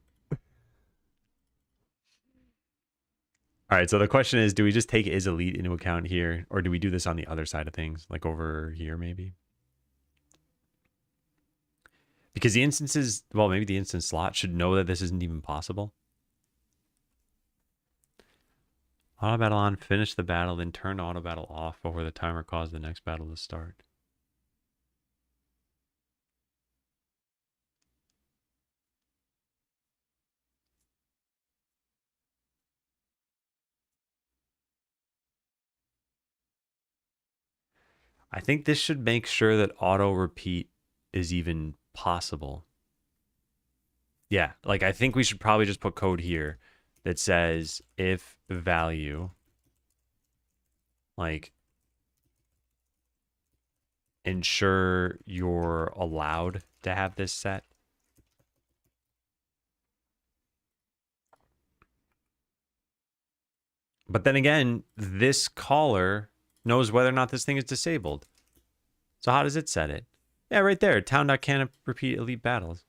All right, so the question is, do we just take is elite into account here, or do we do this on the other side of things, like over here maybe? Because the instances, well, maybe the instance slot should know that this isn't even possible. Auto battle on, finish the battle, then turn auto battle off before the timer causes the next battle to start. I think this should make sure that auto repeat is even possible. Yeah, like I think we should probably just put code here that says if value, like ensure you're allowed to have this set. But then again, this caller knows whether or not this thing is disabled. So how does it set it? Yeah, right there. Town.can repeat elite battles.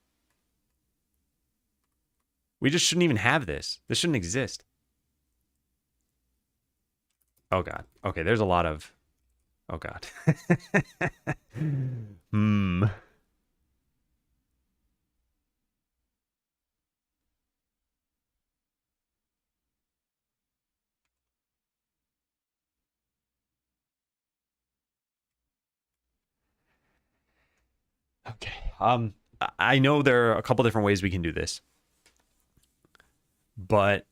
We just shouldn't even have this. This shouldn't exist. Oh, God. Okay, there's a lot of... Oh, God. Hmm. Okay. I know there are a couple different ways we can do this. But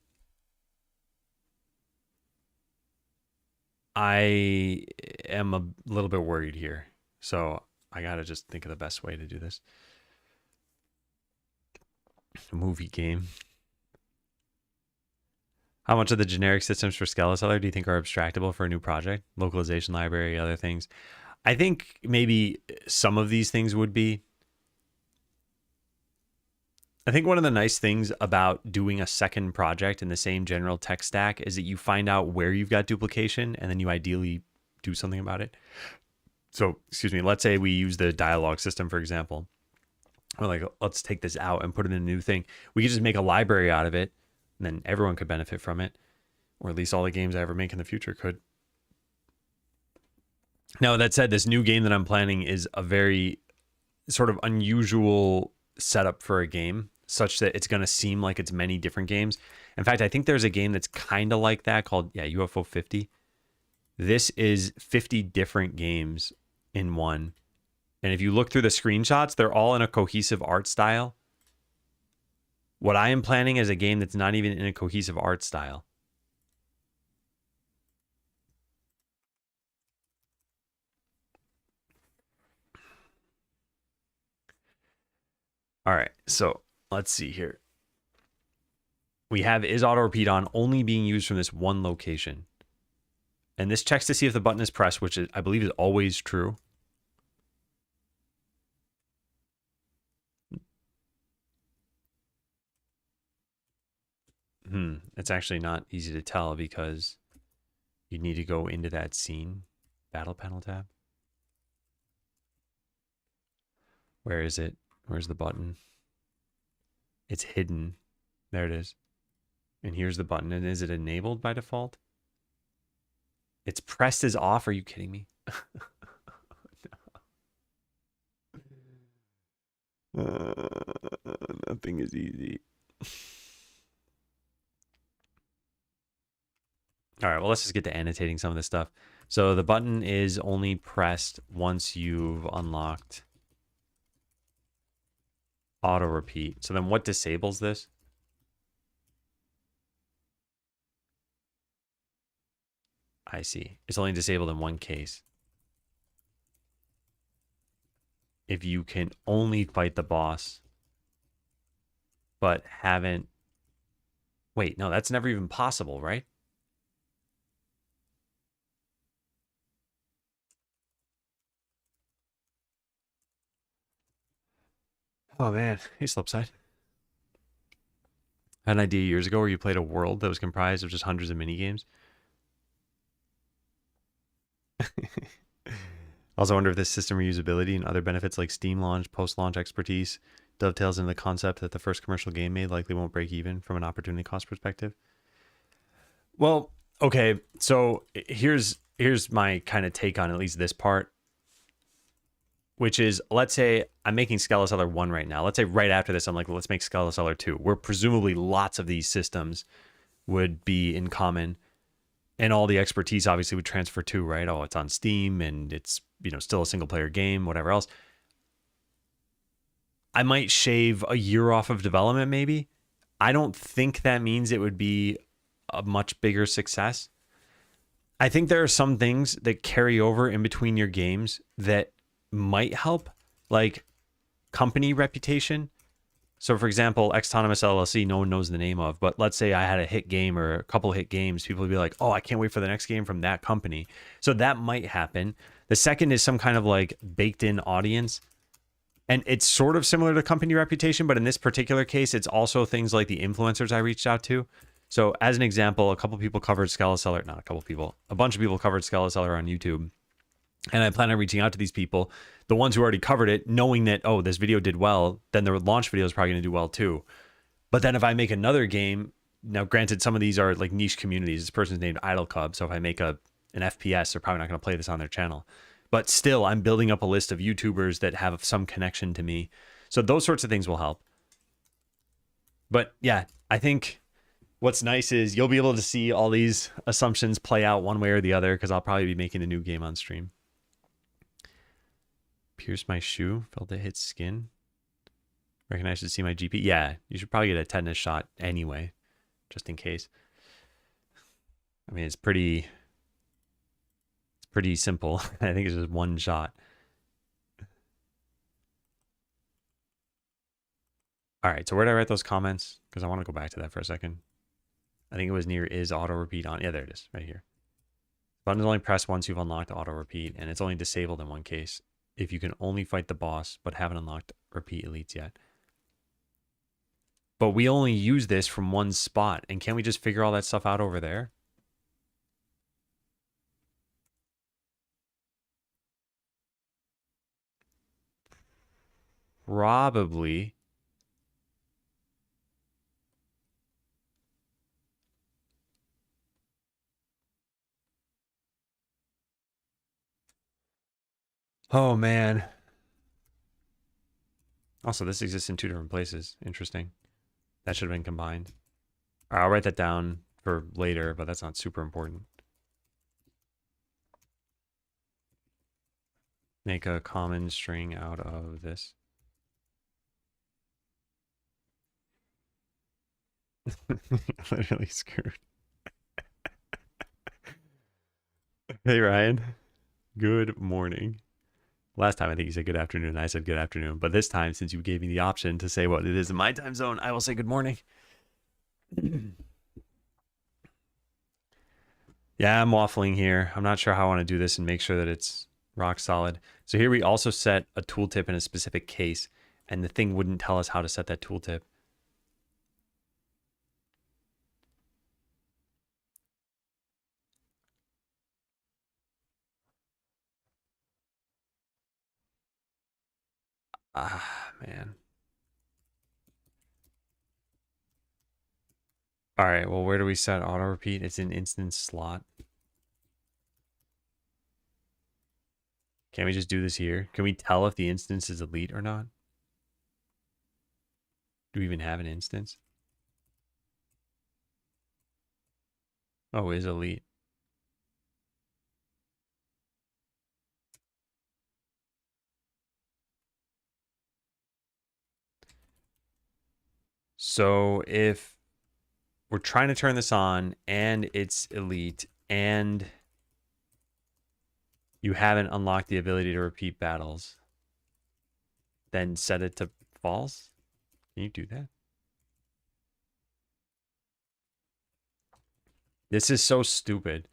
I am a little bit worried here. So I got to just think of the best way to do this. A movie game. How much of the generic systems for Skeleseller do you think are abstractable for a new project? Localization library, other things. I think maybe some of these things would be. I think one of the nice things about doing a second project in the same general tech stack is that you find out where you've got duplication and then you ideally do something about it. So, excuse me, let's say we use the dialogue system, for example. We're like, let's take this out and put it in a new thing. We could just make a library out of it, and then everyone could benefit from it, or at least all the games I ever make in the future could. Now, that said, this new game that I'm planning is a very sort of unusual setup for a game, such that it's going to seem like it's many different games. In fact, I think there's a game that's kind of like that called, UFO 50. This is 50 different games in one. And if you look through the screenshots, they're all in a cohesive art style. What I am planning is a game that's not even in a cohesive art style. All right, so let's see here. We have is auto repeat on only being used from this one location. And this checks to see if the button is pressed, which I believe is always true. It's actually not easy to tell because you need to go into that scene. Battle panel tab. Where is it? Where's the button? It's hidden. There it is. And here's the button. And is it enabled by default? It's pressed as off. Are you kidding me? Nothing is easy. All right, well, let's just get to annotating some of this stuff. So the button is only pressed once you've unlocked auto repeat. So then what disables this? I see. It's only disabled in one case. If you can only fight the boss, but haven't Wait, no, that's never even possible, right? Oh man, hey Slopside. I had an idea years ago where you played a world that was comprised of just hundreds of mini games. Also wonder if this system reusability and other benefits like Steam launch, post-launch expertise dovetails into the concept that the first commercial game made likely won't break even from an opportunity cost perspective. Well, okay, so here's my kind of take on at least this part, which is, let's say I'm making Skelliseller 1 right now. Let's say right after this, I'm like, let's make Skelliseller 2, where presumably lots of these systems would be in common. And all the expertise obviously would transfer to, right? Oh, it's on Steam and it's, still a single player game, whatever else. I might shave a year off of development, maybe. I don't think that means it would be a much bigger success. I think there are some things that carry over in between your games that might help, like company reputation. So, for example, Xtonomous LLC, no one knows the name of, but let's say I had a hit game or a couple hit games, people would be like, oh, I can't wait for the next game from that company. So that might happen. The second is some kind of like baked in audience. And it's sort of similar to company reputation, but in this particular case, it's also things like the influencers I reached out to. So as an example, a couple people covered Skelliseller, not a couple people, a bunch of people covered Skelliseller on YouTube. And I plan on reaching out to these people, the ones who already covered it, knowing that, oh, this video did well, then the launch video is probably going to do well too. But then if I make another game, now granted, some of these are like niche communities. This person's named Idle Cub. So if I make an FPS, they're probably not going to play this on their channel. But still, I'm building up a list of YouTubers that have some connection to me. So those sorts of things will help. But yeah, I think what's nice is you'll be able to see all these assumptions play out one way or the other, because I'll probably be making a new game on stream. Pierce my shoe, felt it hit skin. Reckon I should see my GP. Yeah, you should probably get a tetanus shot anyway, just in case. I mean, it's pretty simple. I think it's just one shot. All right, so where did I write those comments? Because I want to go back to that for a second. I think it was near is auto repeat on. Yeah, there it is, right here. Button is only pressed once you've unlocked auto repeat, and it's only disabled in one case if you can only fight the boss but haven't unlocked repeat elites yet. But we only use this from one spot, and can't we just figure all that stuff out over there? Probably. Oh, man. Also, this exists in 2 different places. Interesting. That should have been combined. All right, I'll write that down for later, but that's not super important. Make a common string out of this. Literally screwed. Hey, Ryan. Good morning. Last time I think you said good afternoon. I said good afternoon. But this time, since you gave me the option to say what it is in my time zone, I will say good morning. Yeah, I'm waffling here. I'm not sure how I want to do this and make sure that it's rock solid. So here we also set a tooltip in a specific case, and the thing wouldn't tell us how to set that tooltip. Ah, man. All right, well, where do we set auto repeat? It's in instance slot. Can we just do this here? Can we tell if the instance is elite or not? Do we even have an instance? Oh, it is elite. So if we're trying to turn this on and it's elite and you haven't unlocked the ability to repeat battles, then set it to false. Can you do that? This is so stupid.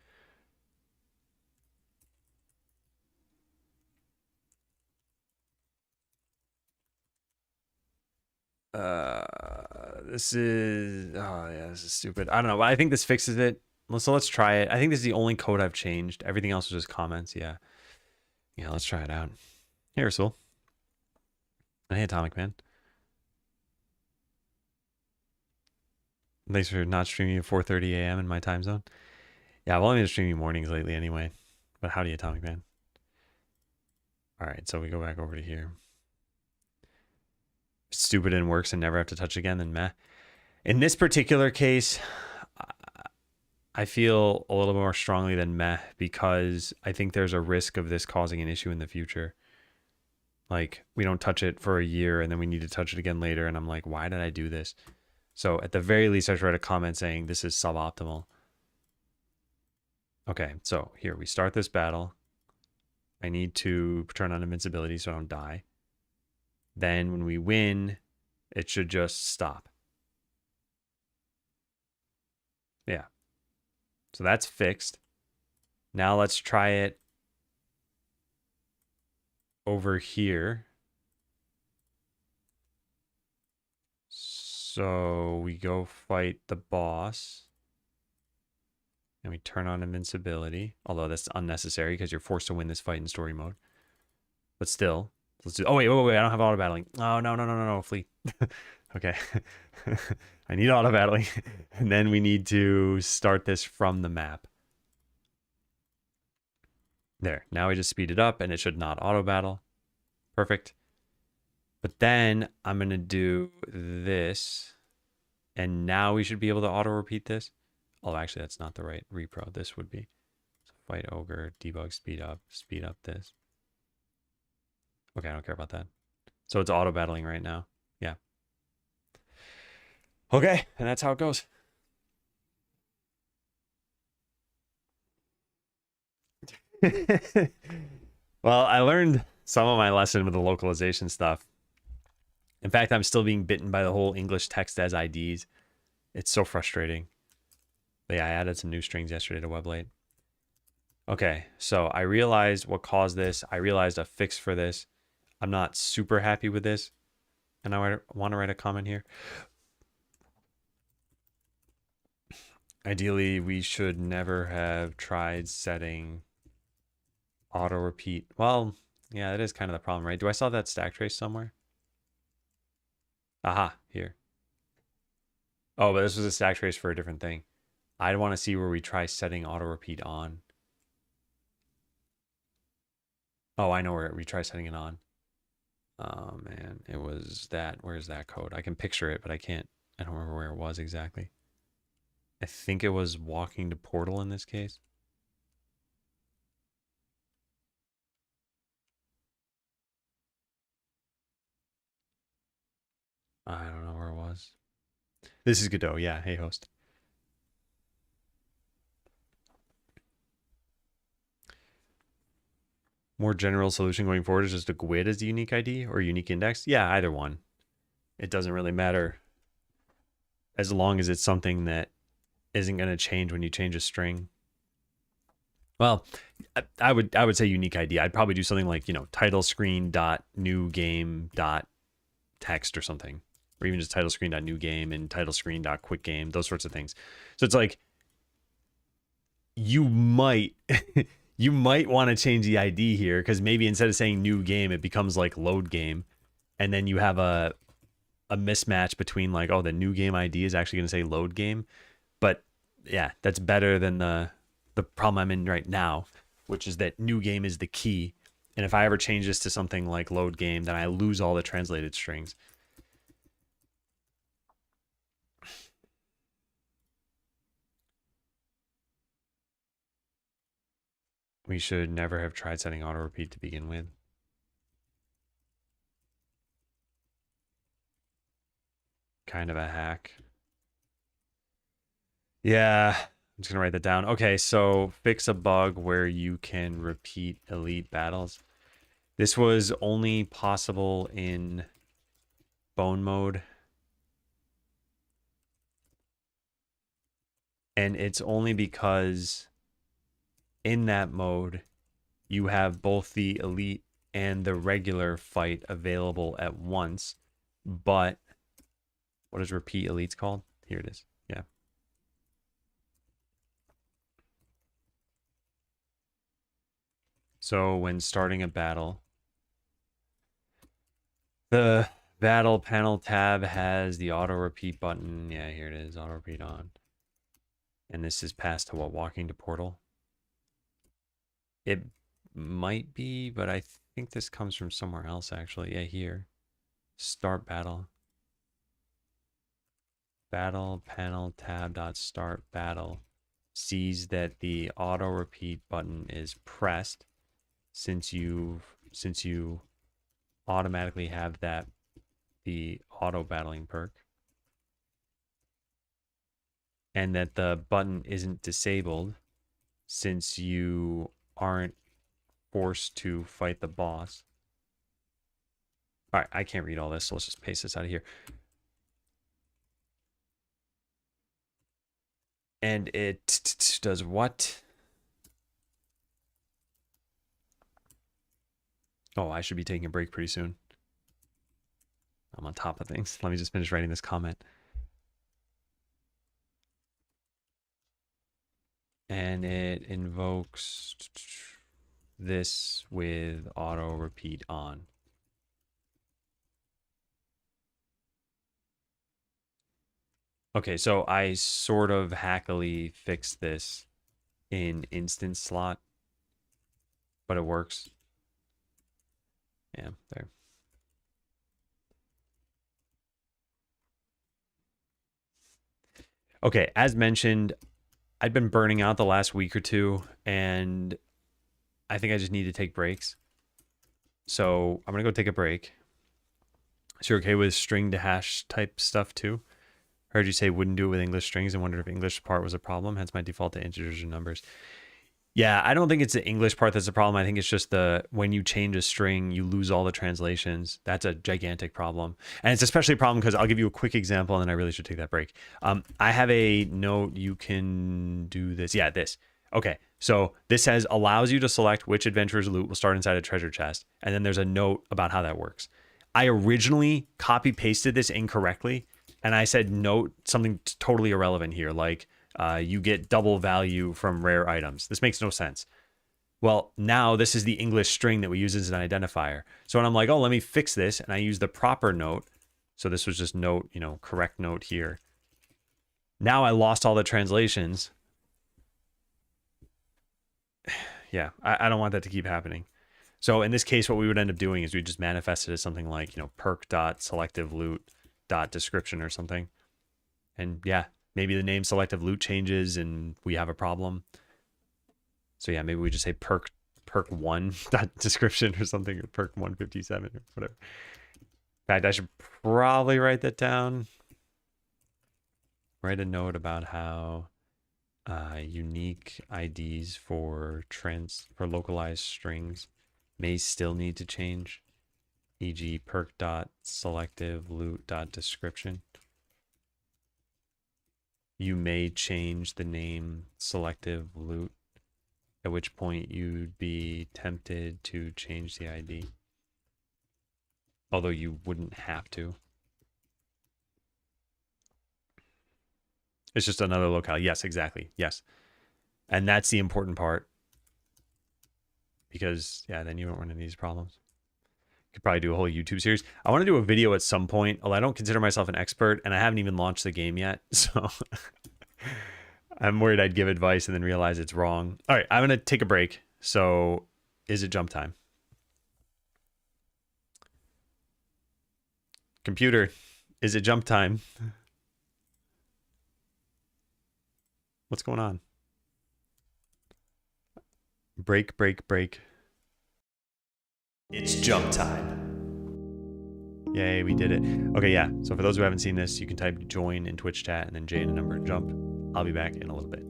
This is, oh yeah, this is stupid. I don't know. I think this fixes it. So let's try it. I think this is the only code I've changed. Everything else was just comments. Yeah. Yeah, let's try it out. Hey, Rasul. Hey, Atomic Man. Thanks for not streaming at 4:30 a.m. in my time zone. Yeah, I've only been streaming mornings lately anyway. But howdy, Atomic Man. All right, so we go back over to here. Stupid and works and never have to touch again, then meh. In this particular case, I feel a little more strongly than meh because I think there's a risk of this causing an issue in the future. Like, we don't touch it for a year and then we need to touch it again later. And I'm like, why did I do this? So at the very least, I should write a comment saying this is suboptimal. Okay, so here we start this battle. I need to turn on invincibility so I don't die. Then when we win, it should just stop. Yeah. So that's fixed. Now let's try it over here. So we go fight the boss. And we turn on invincibility. Although that's unnecessary because you're forced to win this fight in story mode. But still. Let's do. Oh, wait. I don't have auto battling. Oh, no. Flee. Okay. I need auto battling. And then we need to start this from the map. There. Now we just speed it up and it should not auto battle. Perfect. But then I'm going to do this. And now we should be able to auto repeat this. Oh, actually, that's not the right repro. This would be. So fight ogre, debug, speed up this. Okay, I don't care about that. So it's auto battling right now. Yeah. Okay, and that's how it goes. Well, I learned some of my lesson with the localization stuff. In fact, I'm still being bitten by the whole English text as IDs. It's so frustrating. But yeah, I added some new strings yesterday to Weblate. Okay, so I realized what caused this. I realized a fix for this. I'm not super happy with this. And I want to write a comment here. Ideally, we should never have tried setting auto repeat. Well, yeah, that is kind of the problem, right? Do I still have that stack trace somewhere? Aha, here. Oh, but this was a stack trace for a different thing. I'd want to see where we try setting auto repeat on. Oh, I know where we try setting it on. Oh man, it was that. Where's that code? I can picture it, but I can't. I don't remember where it was exactly. I think it was walking to portal in this case. I don't know where it was. This is Godot. Yeah. Hey, host. More general solution going forward is just a GUID as the unique ID or unique index. Yeah, either one. It doesn't really matter as long as it's something that isn't going to change when you change a string. Well, I would say unique ID. I'd probably do something like, you know, title screen dot new game dot text or something, or even just title screen dot new game and title screen dot quick game, those sorts of things. So it's like you might you might want to change the ID here because maybe instead of saying new game, it becomes like load game, and then you have a mismatch between like, oh, the new game ID is actually going to say load game. But yeah, that's better than the problem I'm in right now, which is that new game is the key. And if I ever change this to something like load game, then I lose all the translated strings. We should never have tried setting auto repeat to begin with. Kind of a hack. Yeah, I'm just gonna write that down. Okay, so fix a bug where you can repeat elite battles. This was only possible in bone mode. And it's only because in that mode, you have both the elite and the regular fight available at once. But what is repeat elites called? Here it is. Yeah. So when starting a battle, the battle panel tab has the auto repeat button. Yeah, here it is, auto repeat on. And this is passed to what, walking to portal? It might be, but I think this comes from somewhere else actually. Yeah, here. Start battle. Battle panel tab dot start battle sees that the auto repeat button is pressed since you automatically have that the auto battling perk, and that the button isn't disabled since you aren't forced to fight the boss. All right, I can't read all this, so let's just paste this out of here. And it does what? Oh, I should be taking a break pretty soon. I'm on top of things. Let me just finish writing this comment. And it invokes this with auto repeat on. Okay, so I sort of hackily fixed this in instance slot, but it works. Yeah, there. Okay, as mentioned, I'd been burning out the last week or two, and I think I just need to take breaks. So I'm gonna go take a break. So you're okay with string to hash type stuff too? Heard you say wouldn't do it with English strings and wondered if English part was a problem, hence my default to integers and numbers. Yeah, I don't think it's the English part that's a problem. I think it's just when you change a string, you lose all the translations. That's a gigantic problem. And it's especially a problem because I'll give you a quick example and then I really should take that break. I have a note, you can do this. Yeah, this. Okay, so this says allows you to select which adventurer's loot will start inside a treasure chest. And then there's a note about how that works. I originally copy pasted this incorrectly and I said note something totally irrelevant here, like you get double value from rare items. This makes no sense. Well, now this is the English string that we use as an identifier. So when I'm like, oh, let me fix this, and I use the proper note. So this was just note, correct note here. Now I lost all the translations. Yeah, I don't want that to keep happening. So in this case, what we would end up doing is we just manifest it as something like, perk.selectiveloot.description or something. And yeah, maybe the name selective loot changes and we have a problem. So yeah, maybe we just say perk 1 description or something, or perk 157 or whatever. In fact, I should probably write that down. Write a note about how unique IDs for localized strings may still need to change, e.g. perk.selectiveloot.description. You may change the name selective loot, at which point you'd be tempted to change the ID. Although you wouldn't have to. It's just another locale. Yes, exactly. Yes. And that's the important part. Because, yeah, then you won't run into these problems. Could probably do a whole YouTube series. I want to do a video at some point, although I don't consider myself an expert, and I haven't even launched the game yet. So I'm worried I'd give advice and then realize it's wrong. All right, I'm going to take a break. So is it jump time? Computer, is it jump time? What's going on? Break, break, break. It's jump time. Yay, we did it. Okay, yeah. So for those who haven't seen this, you can type join in Twitch chat and then J and a number jump. I'll be back in a little bit.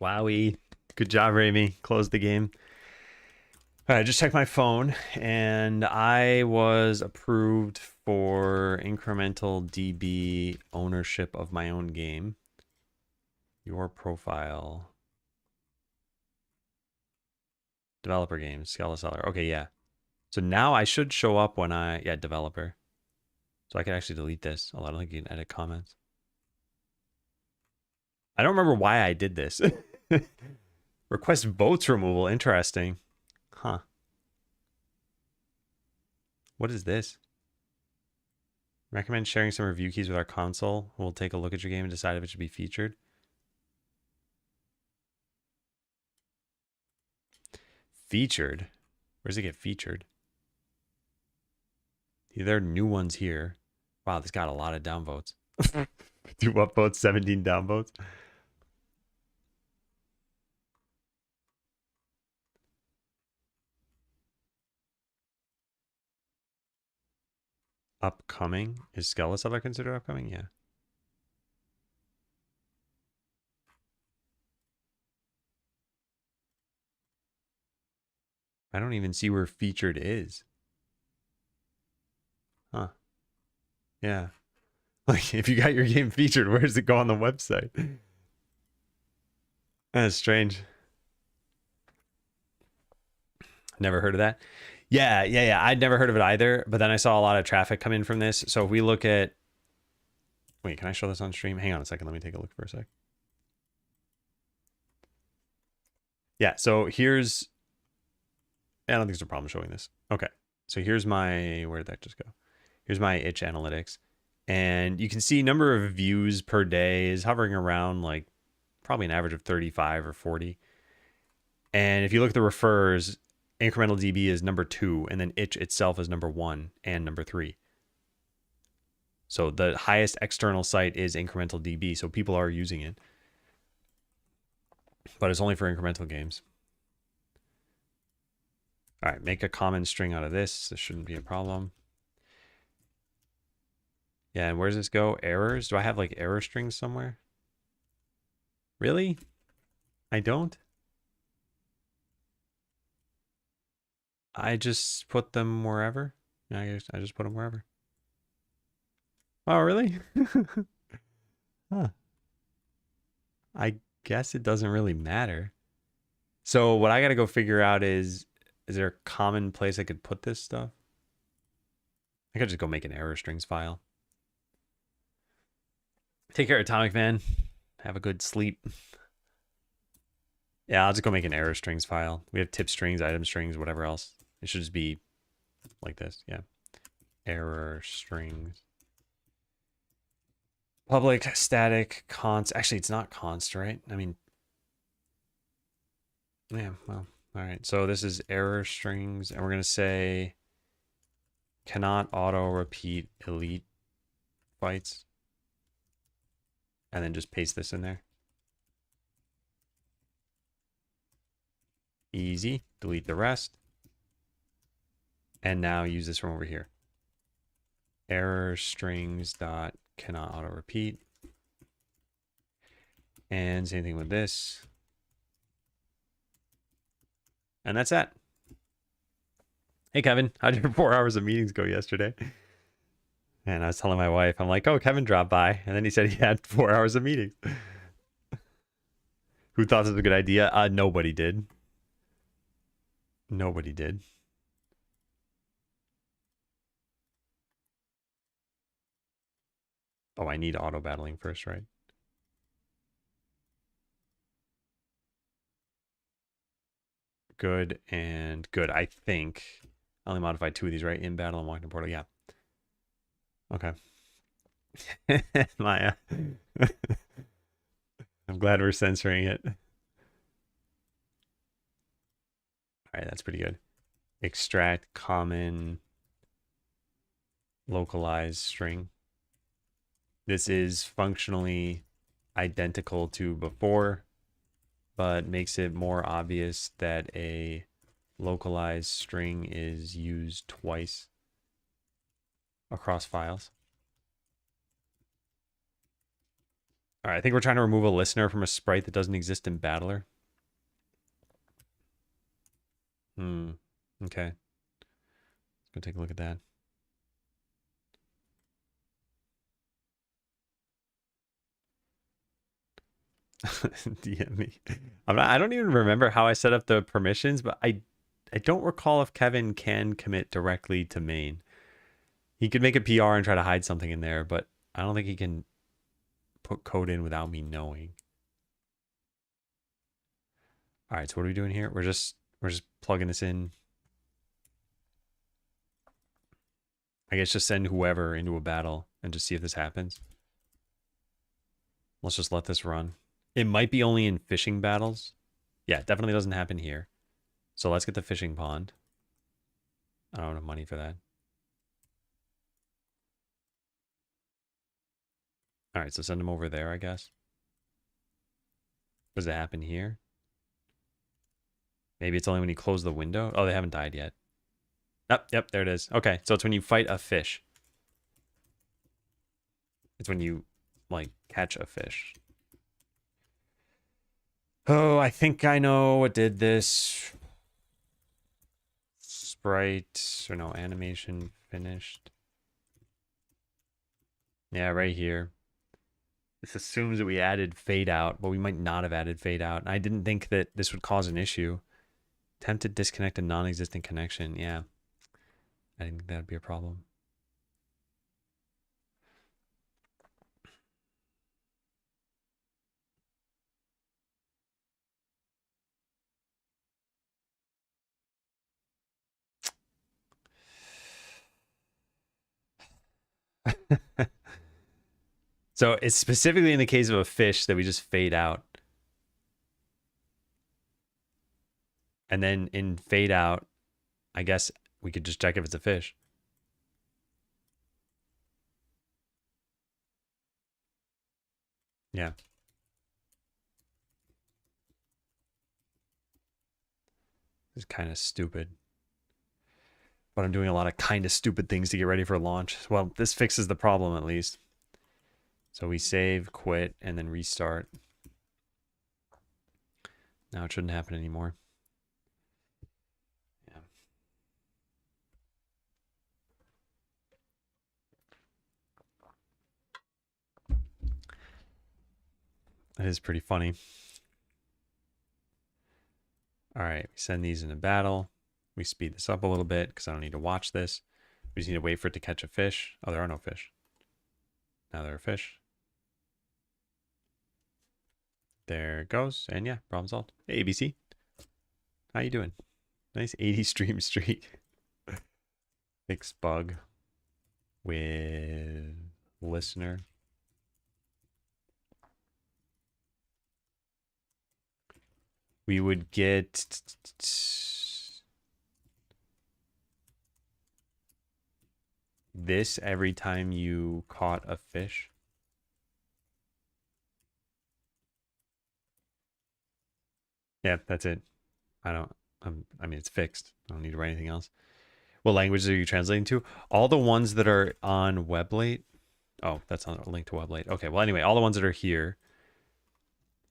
Wowie. Good job, Ramy. Close the game. All right, just checked my phone, and I was approved for incremental DB ownership of my own game. Your profile. Developer games, Scala Seller. Okay, yeah. So now I should show up when yeah, developer. So I can actually delete this. I don't think you can edit comments. I don't remember why I did this. Request votes removal. Interesting. Huh. What is this? Recommend sharing some review keys with our console. We'll take a look at your game and decide if it should be featured. Featured? Where does it get featured? There are new ones here. Wow, this got a lot of downvotes. 2 upvotes, 17 downvotes. Upcoming? Is Scala Seller considered upcoming? Yeah. I don't even see where featured is. Huh. Yeah. Like, if you got your game featured, where does it go on the website? That's strange. Never heard of that. Yeah. I'd never heard of it either, but then I saw a lot of traffic come in from this. So if we look at... Wait, can I show this on stream? Hang on a second. Let me take a look for a sec. Yeah, so here's... I don't think there's a problem showing this. Okay, so here's my... Where did that just go? Here's my itch analytics. And you can see number of views per day is hovering around like probably an average of 35 or 40. And if you look at the refers, incremental DB is number 2, and then itch itself is number 1 and number 3. So the highest external site is incremental DB, so people are using it. But it's only for incremental games. All right, make a common string out of this. This shouldn't be a problem. Yeah, and where does this go? Errors? Do I have like error strings somewhere? Really? I don't? I just put them wherever? I just put them wherever. Oh, really? Huh. I guess it doesn't really matter. So what I got to go figure out is there a common place I could put this stuff? I could just go make an error strings file. Take care, Atomic Man. Have a good sleep. Yeah, I'll just go make an error strings file. We have tip strings, item strings, whatever else. It should just be like this. Yeah. Error strings. Public, static, const. Actually, it's not const, right? I mean, yeah, well, all right. So this is error strings, and we're going to say cannot auto repeat elite bytes. And then just paste this in there. Easy. Delete the rest. And now use this from over here. Error strings dot cannot auto repeat. And same thing with this. And that's that. Hey, Kevin, how did your 4 hours of meetings go yesterday? And I was telling my wife, I'm like, oh, Kevin dropped by. And then he said he had 4 hours of meetings. Who thought this was a good idea? Nobody did. Nobody did. Oh, I need auto battling first, right? Good and good. I think I only modified 2 of these, right? In battle and walking portal. Yeah. Okay. Maya. I'm glad we're censoring it. All right, that's pretty good. Extract common localized string. This is functionally identical to before, but makes it more obvious that a localized string is used twice across files. All right, I think we're trying to remove a listener from a sprite that doesn't exist in Battler. Okay. Let's go take a look at that. DM me. I don't even remember how I set up the permissions, but I don't recall if Kevin can commit directly to main. He could make a PR and try to hide something in there, but I don't think he can put code in without me knowing. All right, so what are we doing here? We're just plugging this in. I guess just send whoever into a battle and just see if this happens. Let's just let this run. It might be only in fishing battles. Yeah, it definitely doesn't happen here. So let's get the fishing pond. I don't have money for that. All right, so send them over there, I guess. Does it happen here? Maybe it's only when you close the window. Oh, they haven't died yet. Yep, there it is. Okay, so it's when you fight a fish. It's when you, like, catch a fish. Oh, I think I know what did this. Sprite, or no, animation finished. Yeah, right here. This assumes that we added fade out, but we might not have added fade out. And I didn't think that this would cause an issue. Attempt to disconnect a non-existent connection. Yeah. I didn't think that would be a problem. So it's specifically in the case of a fish that we just fade out. And then in fade out, I guess we could just check if it's a fish. Yeah. It's kind of stupid. But I'm doing a lot of kind of stupid things to get ready for launch. Well, this fixes the problem at least. So we save, quit, and then restart. Now it shouldn't happen anymore. Yeah. That is pretty funny. All right, we send these into battle. We speed this up a little bit because I don't need to watch this. We just need to wait for it to catch a fish. Oh, there are no fish. Now there are fish. There it goes. And yeah, problem solved. Hey, ABC. How you doing? Nice 80 stream streak. Fix bug with listener. We would get this every time you caught a fish. Yeah, that's it. I mean, it's fixed. I don't need to write anything else. What languages are you translating to? All the ones that are on Weblate. Oh, that's on a link to Weblate. Okay, well, anyway, all the ones that are here.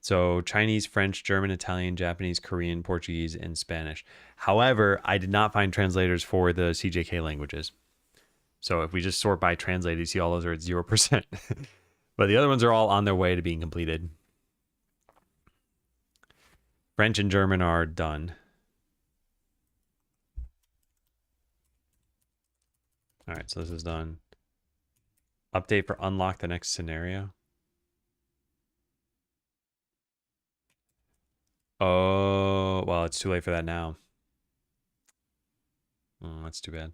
So Chinese, French, German, Italian, Japanese, Korean, Portuguese, and Spanish. However, I did not find translators for the CJK languages. So if we just sort by translated, you see all those are at 0%. But the other ones are all on their way to being completed. French and German are done. All right, so this is done. Update for unlock the next scenario. Oh, well, it's too late for that now. Oh, that's too bad.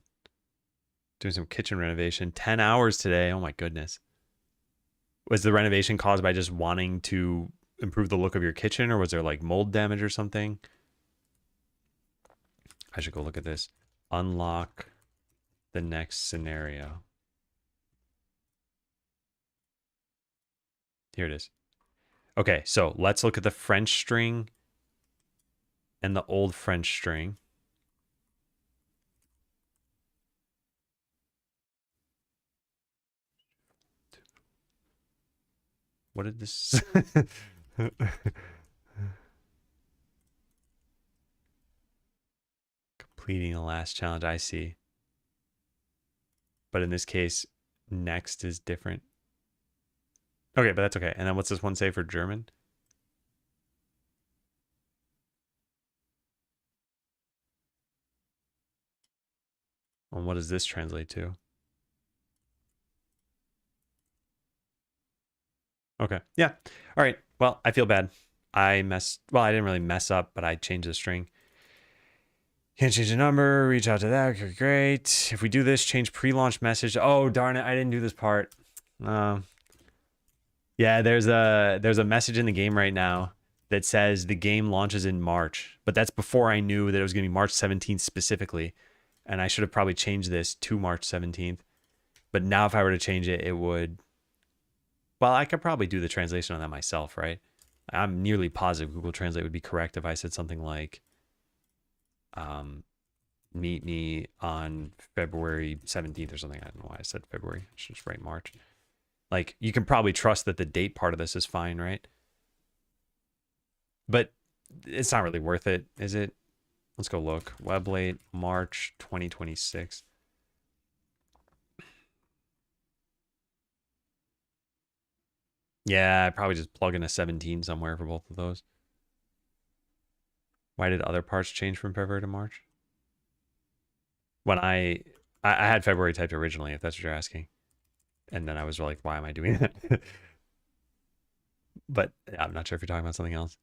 Doing some kitchen renovation. 10 hours today. Oh my goodness. Was the renovation caused by just wanting to improve the look of your kitchen, or was there like mold damage or something? I should go look at this. Unlock the next scenario. Here it is. Okay, so let's look at the French string and the old French string. What did this? Completing the last challenge, I see. But in this case, next is different. Okay, but that's okay. And then what's this one say for German? And what does this translate to? Okay. Yeah. All right. Well, I feel bad. I didn't really mess up, but I changed the string. Can't change the number. Reach out to that. Okay, great. If we do this, change pre-launch message. Oh, darn it. I didn't do this part. Yeah, there's a message in the game right now that says the game launches in March, but that's before I knew that it was going to be March 17th specifically. And I should have probably changed this to March 17th. But now if I were to change it, it would... Well, I could probably do the translation on that myself, right? I'm nearly positive Google Translate would be correct if I said something like, meet me on February 17th or something. I don't know why I said February. I should just write March. Like, you can probably trust that the date part of this is fine, right? But it's not really worth it, is it? Let's go look. Weblate, March 2026. Yeah, I probably just plug in a 17 somewhere for both of those. Why did other parts change from February to March? When I had February typed originally, if that's what you're asking. And then I was like, why am I doing that? But I'm not sure if you're talking about something else.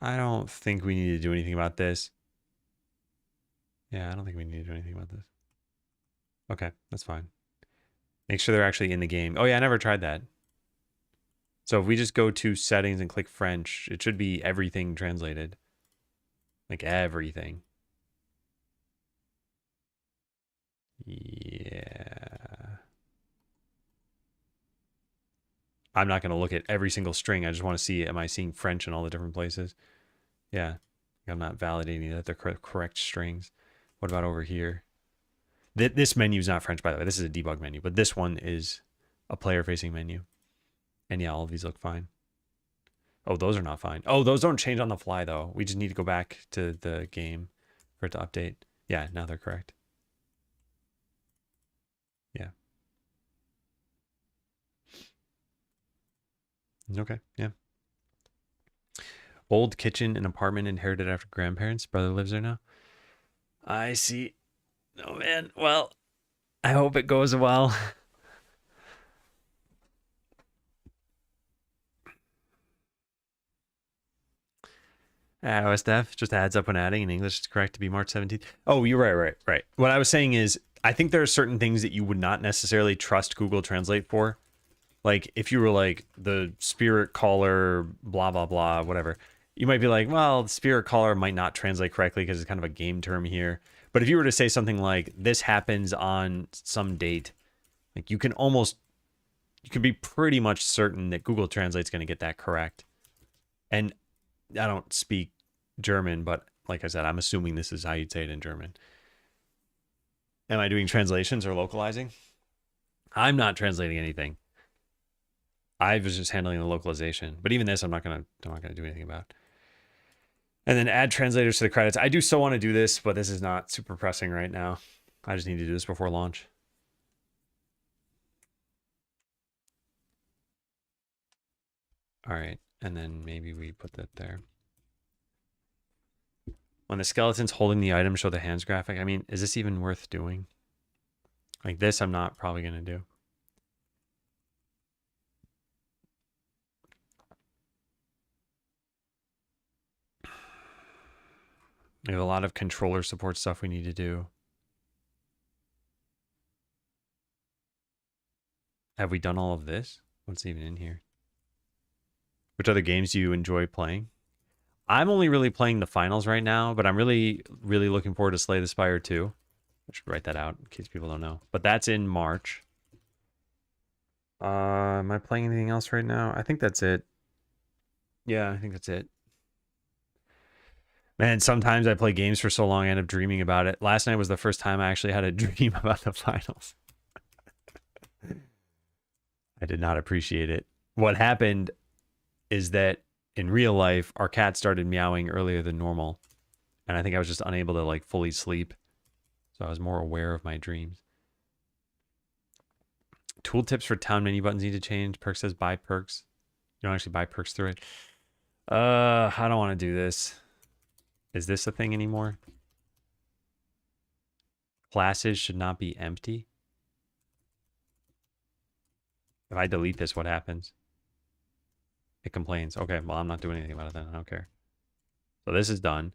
I don't think we need to do anything about this. Yeah, I don't think we need to do anything about this. Okay, that's fine. Make sure they're actually in the game. Oh yeah, I never tried that. So if we just go to settings and click French, it should be everything translated. Like everything. Yeah. I'm not going to look at every single string. I just want to see, am I seeing French in all the different places? Yeah. I'm not validating that they're correct strings. What about over here? This menu is not French, by the way. This is a debug menu, but this one is a player-facing menu. And yeah, all of these look fine. Oh, those are not fine. Oh, those don't change on the fly, though. We just need to go back to the game for it to update. Yeah, now they're correct. Yeah. Okay, yeah. Old kitchen and apartment inherited after grandparents. Brother lives there now. I see. Oh, man. Well, I hope it goes well. OSDF just adds up when adding in English. It's correct to be March 17th. Oh, you're right. What I was saying is, I think there are certain things that you would not necessarily trust Google Translate for. Like, if you were like the spirit caller, blah, blah, blah, whatever, you might be like, well, the spirit caller might not translate correctly because it's kind of a game term here. But if you were to say something like, this happens on some date, like you can be pretty much certain that Google Translate's going to get that correct. And I don't speak German, but like I said, I'm assuming this is how you'd say it in German. Am I doing translations or localizing? I'm not translating anything. I was just handling the localization. But even this, I'm not gonna do anything about. And then add translators to the credits. I do still want to do this, but this is not super pressing right now. I just need to do this before launch. All right, and then maybe we put that there. When the skeleton's holding the item, show the hands graphic. I mean, is this even worth doing? Like this, I'm not probably gonna do. We have a lot of controller support stuff we need to do. Have we done all of this? What's even in here? Which other games do you enjoy playing? I'm only really playing the finals right now, but I'm really, really looking forward to Slay the Spire 2. I should write that out in case people don't know. But that's in March. Am I playing anything else right now? I think that's it. Yeah, I think that's it. Man, sometimes I play games for so long, I end up dreaming about it. Last night was the first time I actually had a dream about the finals. I did not appreciate it. What happened is that in real life, our cat started meowing earlier than normal. And I think I was just unable to like fully sleep. So I was more aware of my dreams. Tooltips for town menu buttons need to change. Perk says buy perks. You don't actually buy perks through it. I don't want to do this. Is this a thing anymore? Classes should not be empty. If I delete this, what happens? It complains. Okay, well, I'm not doing anything about it then. I don't care. So this is done.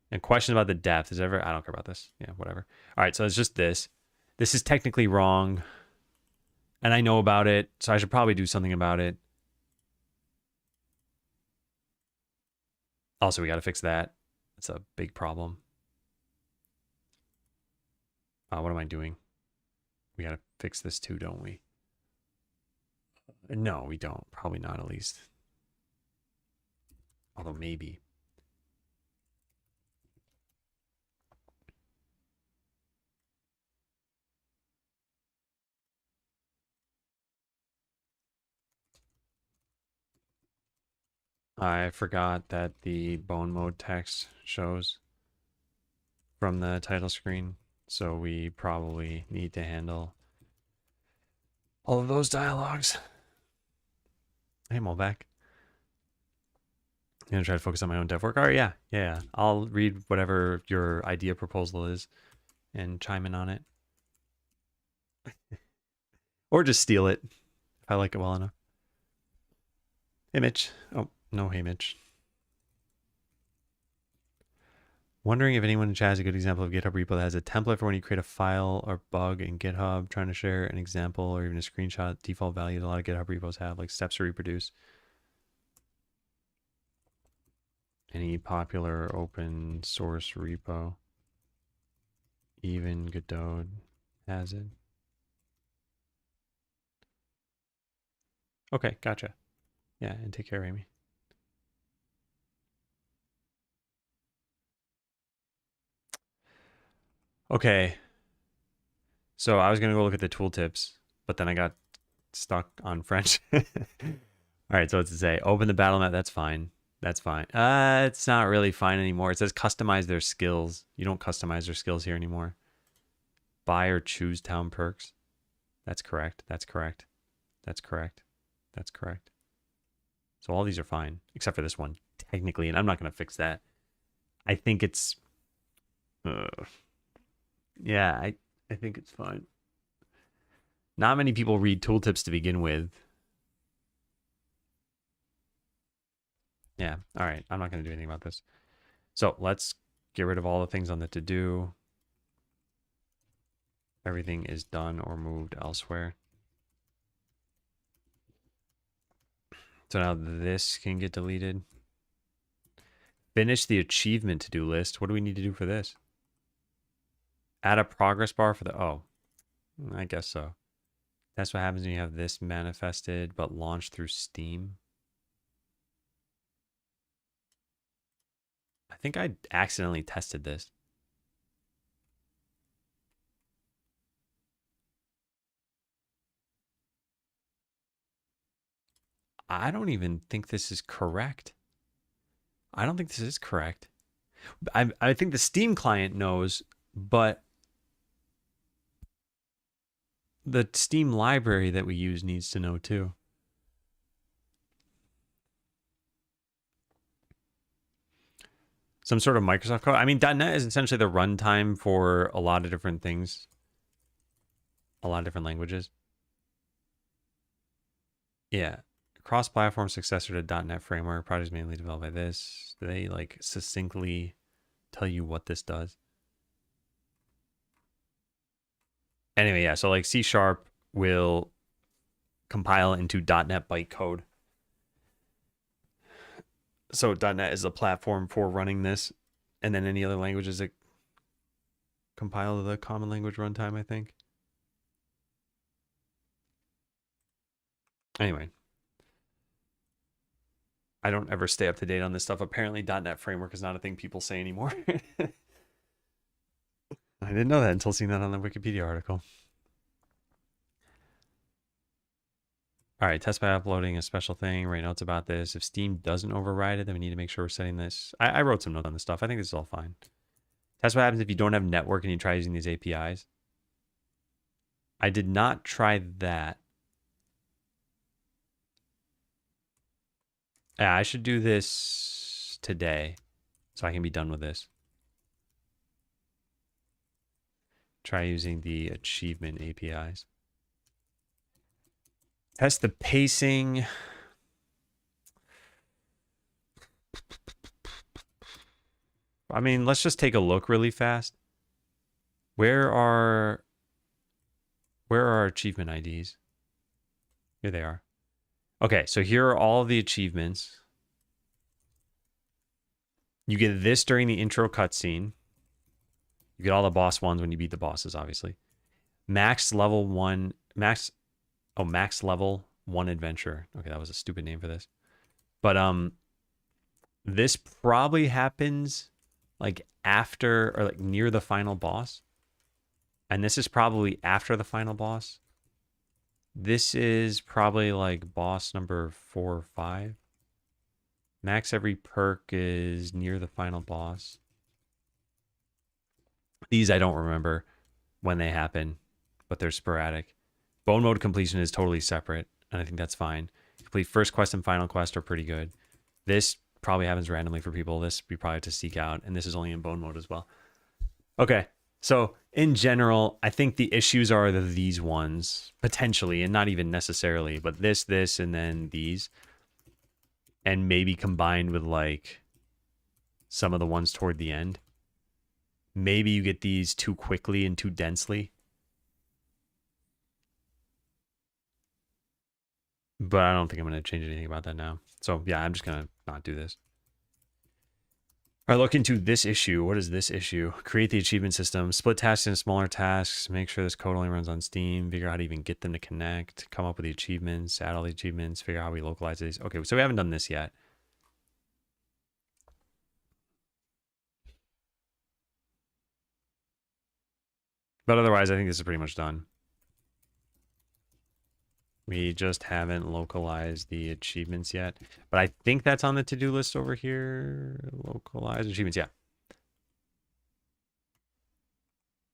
And question about the depth is ever... I don't care about this. Yeah, whatever. All right, so it's just this. This is technically wrong. And I know about it, so I should probably do something about it. Also, we got to fix that. It's a big problem. What am I doing? We got to fix this too, don't we? No, we don't. Probably not, at least. Although maybe. I forgot that the bone mode text shows from the title screen. So we probably need to handle all of those dialogues. Hey, Molbeck. I'm going to try to focus on my own dev work. All right, yeah. I'll read whatever your idea proposal is and chime in on it. Or just steal it if I like it well enough. Hey, Mitch. Oh, no, hey, Mitch. Wondering if anyone in chat has a good example of GitHub repo that has a template for when you create a file or bug in GitHub, trying to share an example or even a screenshot default value that a lot of GitHub repos have, like steps to reproduce. Any popular open source repo, even Godot has it. Okay, gotcha. Yeah, and take care, Amy. Okay. So I was going to go look at the tooltips, but then I got stuck on French. All right, so what's it say? Open the battle map. That's fine. That's fine. It's not really fine anymore. It says customize their skills. You don't customize their skills here anymore. Buy or choose town perks. That's correct. That's correct. That's correct. That's correct. So all these are fine, except for this one, technically, and I'm not going to fix that. I think it's... yeah, I think it's fine. Not many people read tooltips to begin with. Yeah, all right. I'm not going to do anything about this. So let's get rid of all the things on the to-do. Everything is done or moved elsewhere. So now this can get deleted. Finish the achievement to-do list. What do we need to do for this? Add a progress bar for the... Oh, I guess so. That's what happens when you have this manifested but launched through Steam. I think I accidentally tested this. I don't even think this is correct. I don't think this is correct. I think the Steam client knows, but the Steam library that we use needs to know too. Some sort of Microsoft code. I mean, .NET is essentially the runtime for a lot of different things. A lot of different languages. Yeah. Cross-platform successor to .NET Framework. Projects mainly developed by this. Do they like succinctly tell you what this does? Anyway, yeah. So like C# will compile into .NET bytecode. So .NET is a platform for running this, and then any other languages that compile to the common language runtime, I think. Anyway. I don't ever stay up to date on this stuff. Apparently .NET Framework is not a thing people say anymore. I didn't know that until seeing that on the Wikipedia article. All right, test by uploading a special thing. Write notes about this. If Steam doesn't override it, then we need to make sure we're setting this. I wrote some notes on this stuff. I think this is all fine. Test what happens if you don't have network and you try using these APIs. I did not try that. Yeah, I should do this today so I can be done with this. Try using the achievement APIs. Test the pacing. I mean, let's just take a look really fast. Where are our achievement IDs? Here they are. Okay, so here are all of the achievements. You get this during the intro cutscene. You get all the boss ones when you beat the bosses, obviously. Max level 1 adventure. Okay, that was a stupid name for this. But this probably happens like after or like near the final boss. And this is probably after the final boss. This is probably like boss number 4 or 5. Max every perk is near the final boss. These I don't remember when they happen, but they're sporadic. Bone mode completion is totally separate, and I think that's fine. Complete first quest and final quest are pretty good. This probably happens randomly for people. This we probably have to seek out, and this is only in bone mode as well. Okay, so in general, I think the issues are these ones, potentially, and not even necessarily, but this, and then these. And maybe combined with like some of the ones toward the end. Maybe you get these too quickly and too densely. But I don't think I'm going to change anything about that now. So yeah, I'm just going to not do this. All right, look into this issue. What is this issue? Create the achievement system. Split tasks into smaller tasks. Make sure this code only runs on Steam. Figure out how to even get them to connect. Come up with the achievements. Add all the achievements. Figure out how we localize these. Okay, so we haven't done this yet. But otherwise, I think this is pretty much done. We just haven't localized the achievements yet. But I think that's on the to-do list over here. Localize achievements, yeah.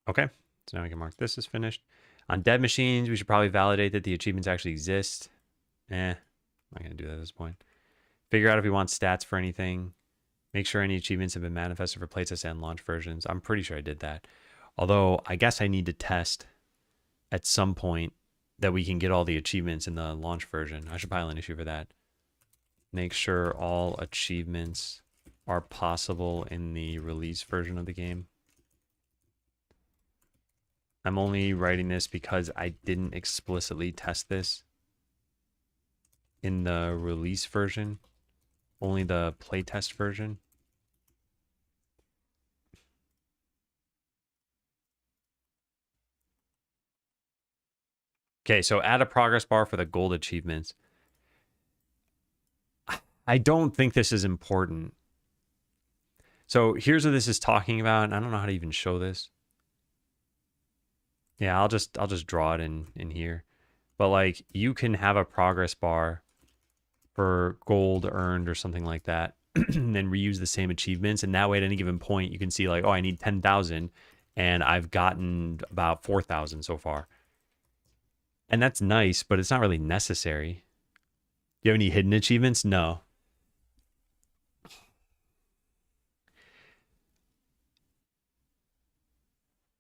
Okay, so now we can mark this as finished. On dead machines, we should probably validate that the achievements actually exist. I'm not going to do that at this point. Figure out if we want stats for anything. Make sure any achievements have been manifested for playtest and launch versions. I'm pretty sure I did that. Although, I guess I need to test at some point that we can get all the achievements in the launch version. I should pile an issue for that. Make sure all achievements are possible in the release version of the game. I'm only writing this because I didn't explicitly test this in the release version, only the playtest version. Okay, so add a progress bar for the gold achievements. I don't think this is important. So here's what this is talking about, and I don't know how to even show this. Yeah, I'll just draw it in here. But like you can have a progress bar for gold earned or something like that, and then reuse the same achievements, and that way at any given point you can see like, oh, I need 10,000 and I've gotten about 4,000 so far. And that's nice, but it's not really necessary. Do you have any hidden achievements? No.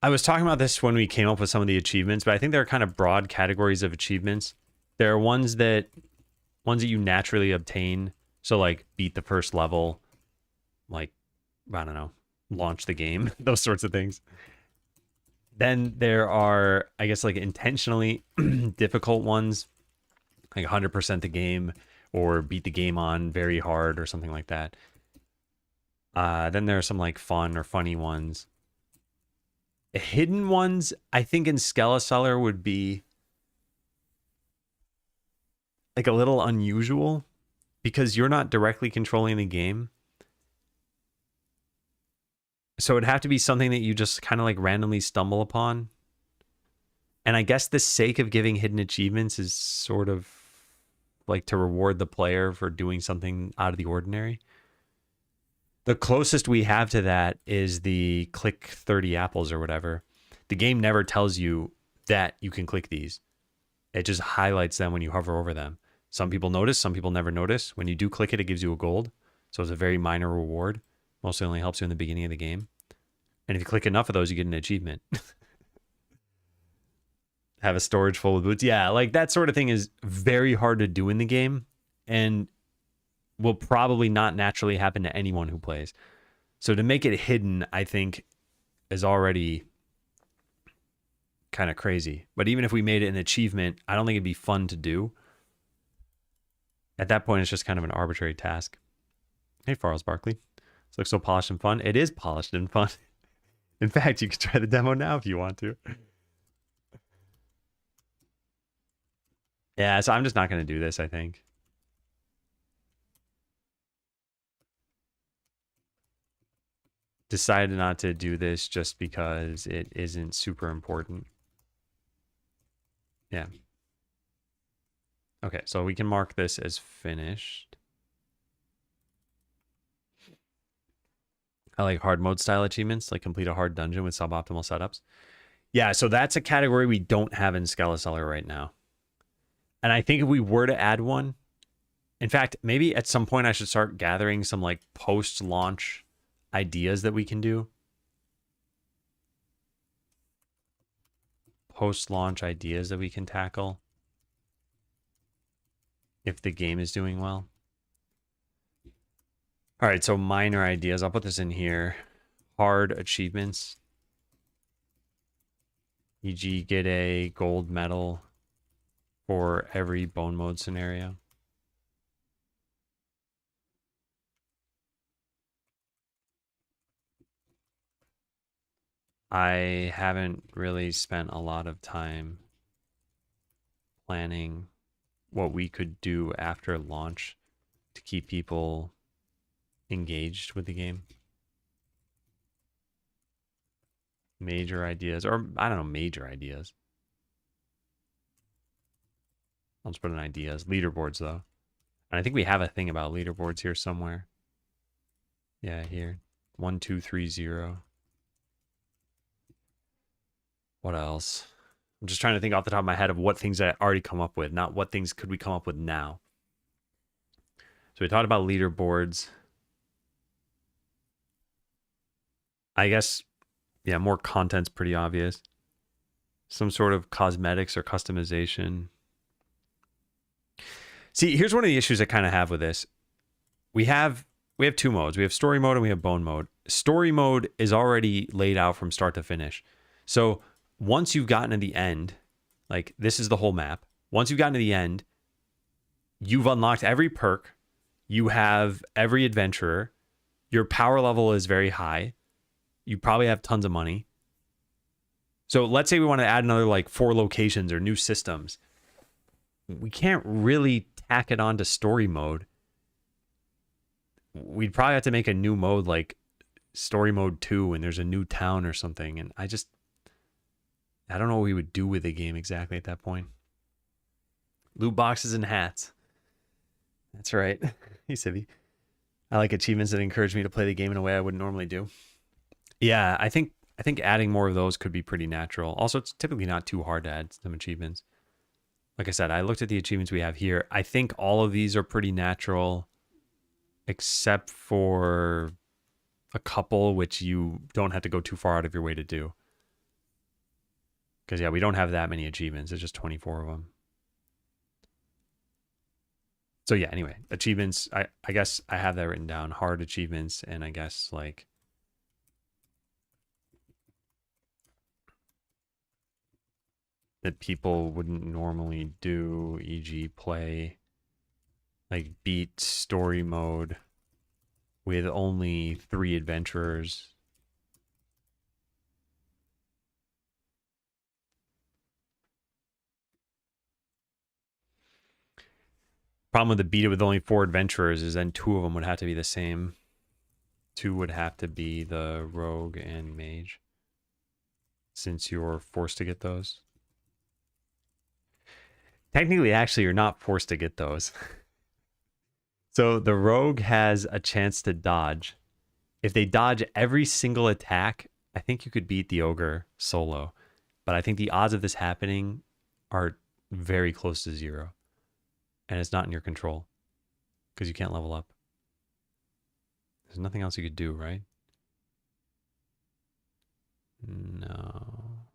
I was talking about this when we came up with some of the achievements, but I think there are kind of broad categories of achievements. There are ones that you naturally obtain. So like beat the first level, like, I don't know, launch the game, those sorts of things. Then there are, I guess, like intentionally difficult ones, like 100% the game or beat the game on very hard or something like that. Then there are some like fun or funny ones. Hidden ones, I think in Skeleseller would be like a little unusual. because you're not directly controlling the game. So it'd have to be something that you just kind of like randomly stumble upon. And I guess the sake of giving hidden achievements is sort of like to reward the player for doing something out of the ordinary. The closest we have to that is the click 30 apples or whatever. The game never tells you that you can click these. It just highlights them when you hover over them. Some people notice, some people never notice. When you do click it, it gives you a gold. So it's a very minor reward. Mostly only helps you in the beginning of the game. And if you click enough of those, you get an achievement. Have a storage full of boots. Yeah, like that sort of thing is very hard to do in the game and will probably not naturally happen to anyone who plays. So to make it hidden, I think, is already kind of crazy. But even if we made it an achievement, I don't think it'd be fun to do. At that point, it's just kind of an arbitrary task. Hey, Farles Barkley. This looks so polished and fun. It is polished and fun. In fact, you can try the demo now if you want to. Yeah, so I'm just not going to do this, I think. Decided not to do this just because it isn't super important. Yeah. Okay, so we can mark this as finished. I like hard mode style achievements, like complete a hard dungeon with suboptimal setups. Yeah, so that's a category we don't have in Skelliseller right now. And I think if we were to add one, in fact, maybe at some point I should start gathering some like post-launch ideas that we can do. Post-launch ideas that we can tackle if the game is doing well. All right, so minor ideas. I'll put this in here. Hard achievements. E.g. get a gold medal for every bone mode scenario. I haven't really spent a lot of time planning what we could do after launch to keep people engaged with the game. Major ideas, or I don't know, major ideas. I'll just put in ideas. Leaderboards, though. And I think we have a thing about leaderboards here somewhere. Yeah, here. 1, 2, 3, 0. What else? I'm just trying to think off the top of my head of what things I already come up with, not what things could we come up with now. So we talked about leaderboards. I guess, yeah, more content's pretty obvious. Some sort of cosmetics or customization. See, here's one of the issues I kind of have with this. We have two modes. We have story mode and we have bone mode. Story mode is already laid out from start to finish. So once you've gotten to the end, like this is the whole map. Once you've gotten to the end, you've unlocked every perk. You have every adventurer. Your power level is very high. You probably have tons of money. So let's say we want to add another like 4 locations or new systems. We can't really tack it on to story mode. We'd probably have to make a new mode like story mode 2 and there's a new town or something. And I don't know what we would do with the game exactly at that point. Loot boxes and hats. That's right. Hey, Civi. I like achievements that encourage me to play the game in a way I wouldn't normally do. Yeah, I think adding more of those could be pretty natural. Also, it's typically not too hard to add some achievements. Like I said, I looked at the achievements we have here. I think all of these are pretty natural, except for a couple which you don't have to go too far out of your way to do. Because, yeah, we don't have that many achievements. It's just 24 of them. So, yeah, anyway, achievements. I guess I have that written down. Hard achievements, and I guess, like, that people wouldn't normally do, e.g. play, like, beat story mode with only 3 adventurers. Problem with the beat it with only 4 adventurers is then 2 of them would have to be the same. 2 would have to be the rogue and mage, since you're forced to get those. Technically, actually, you're not forced to get those. So the rogue has a chance to dodge. If they dodge every single attack, I think you could beat the ogre solo. But I think the odds of this happening are very close to 0. And it's not in your control, because you can't level up. There's nothing else you could do, right? No.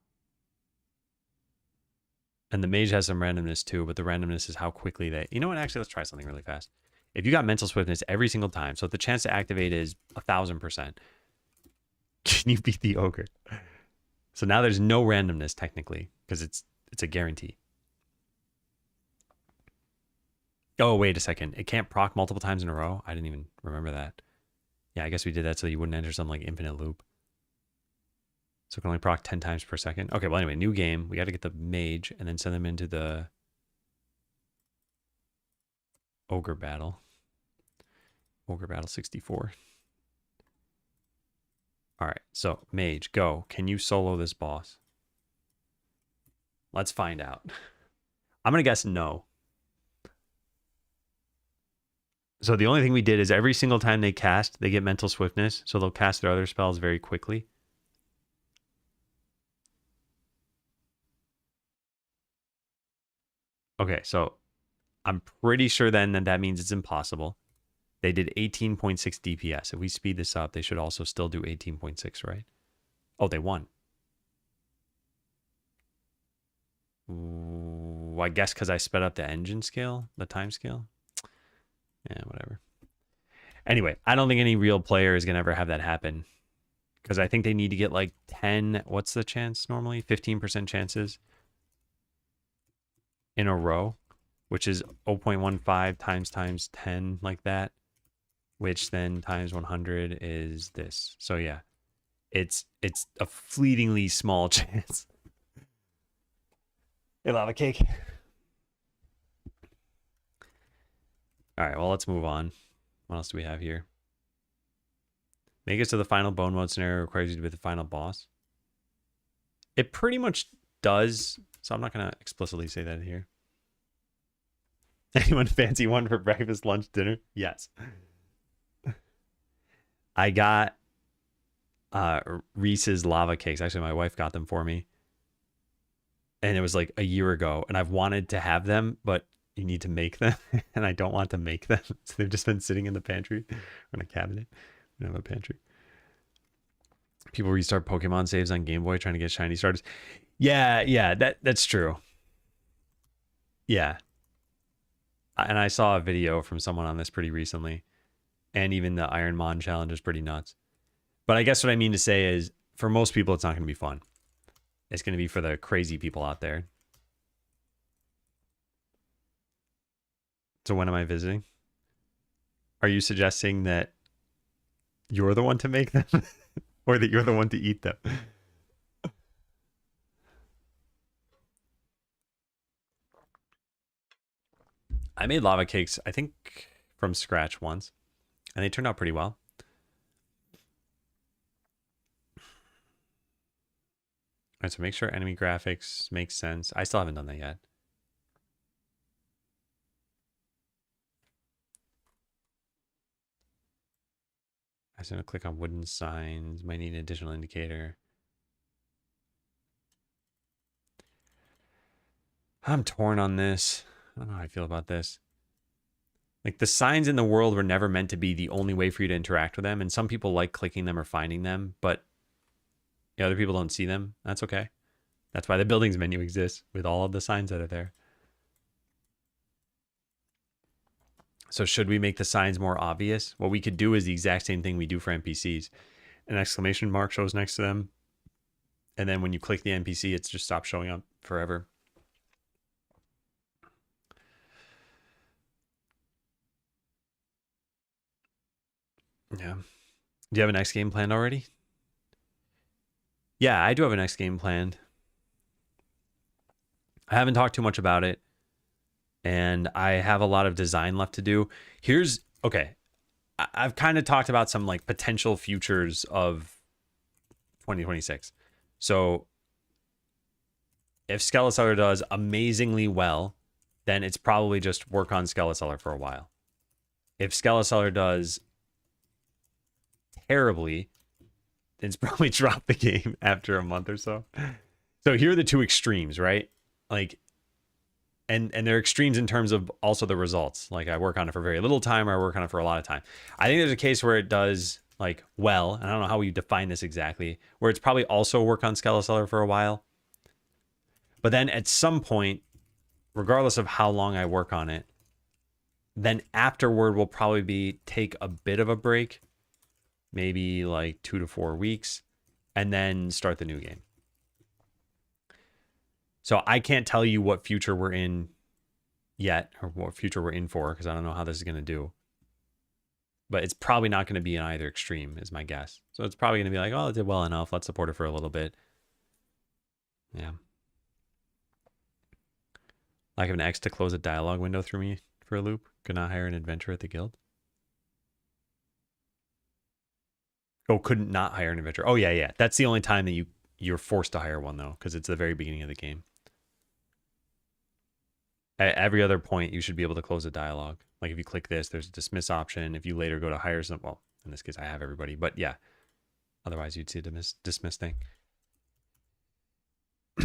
And the mage has some randomness too, but the randomness is how quickly they... You know what? Actually, let's try something really fast. If you got mental swiftness every single time, so if the chance to activate is 1,000%, can you beat the ogre? So now there's no randomness technically, because it's a guarantee. Oh, wait a second. It can't proc multiple times in a row? I didn't even remember that. Yeah, I guess we did that so you wouldn't enter some like infinite loop. So it can only proc 10 times per second. Okay, well anyway, new game. We got to get the mage and then send them into the ogre battle. Ogre battle 64. All right, so mage, go. Can you solo this boss? Let's find out. I'm going to guess no. So the only thing we did is every single time they cast, they get mental swiftness. So they'll cast their other spells very quickly. Okay, so I'm pretty sure then that means it's impossible. They did 18.6 DPS. If we speed this up, they should also still do 18.6, right? Oh, they won. Ooh, I guess because I sped up the engine scale, the time scale. Yeah, whatever. Anyway, I don't think any real player is going to ever have that happen. Because I think they need to get like 10... What's the chance normally? 15% chances in a row, which is 0.15 times 10 like that, which then times 100 is this. So yeah, it's a fleetingly small chance. Hey, lava cake. All right, well, let's move on. What else do we have here? Make it to the final bone mode scenario requires you to be the final boss. It pretty much does, so I'm not going to explicitly say that here. Anyone fancy one for breakfast, lunch, dinner? Yes. I got Reese's lava cakes. Actually, my wife got them for me. And it was like a year ago. And I've wanted to have them, but you need to make them. And I don't want to make them. So they've just been sitting in the pantry or in a cabinet. We don't have a pantry. People restart Pokemon saves on Game Boy trying to get shiny starters. Yeah, that's true. Yeah. And I saw a video from someone on this pretty recently. And even the Ironmon challenge is pretty nuts. But I guess what I mean to say is, for most people, it's not going to be fun. It's going to be for the crazy people out there. So when am I visiting? Are you suggesting that you're the one to make them? Or that you're the one to eat them? I made lava cakes, I think, from scratch once. And they turned out pretty well. All right, so make sure enemy graphics make sense. I still haven't done that yet. I was going to click on wooden signs. Might need an additional indicator. I'm torn on this. I don't know how I feel about this. Like, the signs in the world were never meant to be the only way for you to interact with them. And some people like clicking them or finding them, but other people don't see them. That's okay. That's why the buildings menu exists with all of the signs that are there. So should we make the signs more obvious? What we could do is the exact same thing we do for NPCs. An exclamation mark shows next to them. And then when you click the NPC, it's just stops showing up forever. Yeah. Do you have a next game planned already? Yeah, I do have a next game planned. I haven't talked too much about it. and I have a lot of design left to do. Here's okay. I've kind of talked about some like potential futures of 2026. So if Skeleseller does amazingly well, then it's probably just work on Skeleseller for a while. If Skeleseller does terribly, then it's probably drop the game after a month or so. So here are the two extremes, right? Like, and they're extremes in terms of also the results. Like I work on it for very little time or I work on it for a lot of time. I think there's a case where it does like well, and I don't know how we define this exactly, where it's probably also work on Skeleseller for a while. But then at some point, regardless of how long I work on it, then afterward will probably be take a bit of a break, maybe like 2 to 4 weeks, and then start the new game. So I can't tell you what future we're in yet, or what future we're in for, because I don't know how this is going to do. But it's probably not going to be in either extreme, is my guess. So it's probably going to be like, oh, it did well enough. Let's support it for a little bit. Yeah. Lack of an X to close a dialogue window through me for a loop. Could not hire an adventurer at the guild. Oh, couldn't not hire an adventurer. Oh, yeah. That's the only time that you're forced to hire one, though, because it's the very beginning of the game. At every other point, you should be able to close a dialogue. Like if you click this, there's a dismiss option. If you later go to hire some, well, in this case, I have everybody, but yeah. Otherwise, you'd see a dismiss thing.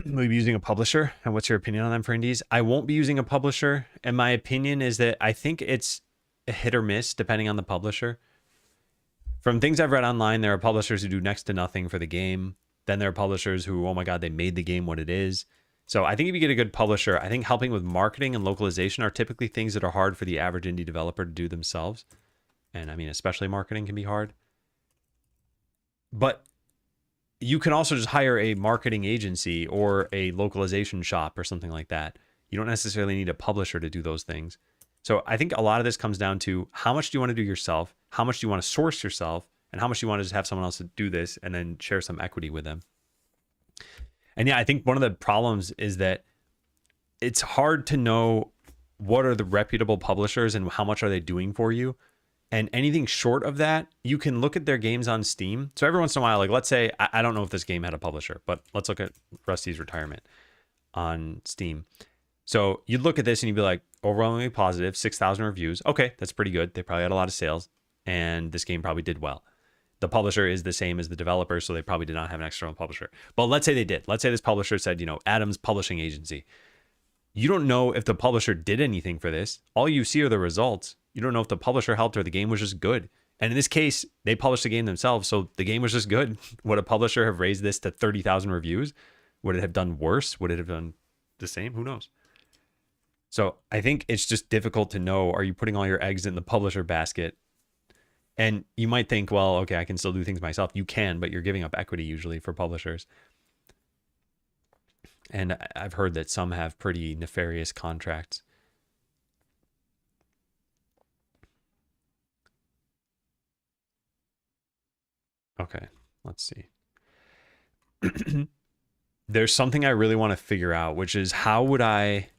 Will you be using a publisher? And what's your opinion on them for indies? I won't be using a publisher. And my opinion is that I think it's a hit or miss depending on the publisher. From things I've read online, there are publishers who do next to nothing for the game. Then there are publishers who, oh my God, they made the game what it is. So I think if you get a good publisher, I think helping with marketing and localization are typically things that are hard for the average indie developer to do themselves. And I mean, especially marketing can be hard. But you can also just hire a marketing agency or a localization shop or something like that. You don't necessarily need a publisher to do those things. So I think a lot of this comes down to how much do you want to do yourself? How much do you want to source yourself? And how much do you want to just have someone else to do this and then share some equity with them? And yeah, I think one of the problems is that it's hard to know what are the reputable publishers and how much are they doing for you. And anything short of that, you can look at their games on Steam. So every once in a while, like let's say, I don't know if this game had a publisher, but let's look at Rusty's Retirement on Steam. So you'd look at this and you'd be like, overwhelmingly positive, 6,000 reviews. Okay, that's pretty good. They probably had a lot of sales and this game probably did well. The publisher is the same as the developer, so they probably did not have an external publisher. But let's say they did. Let's say this publisher said, you know, Adam's Publishing Agency. You don't know if the publisher did anything for this. All you see are the results. You don't know if the publisher helped or the game was just good. And in this case, they published the game themselves, so the game was just good. Would a publisher have raised this to 30,000 reviews? Would it have done worse? Would it have done the same? Who knows? So I think it's just difficult to know, are you putting all your eggs in the publisher basket? And you might think, well, okay, I can still do things myself. You can, but you're giving up equity usually for publishers. And I've heard that some have pretty nefarious contracts. Okay, let's see. There's something I really want to figure out, which is how would I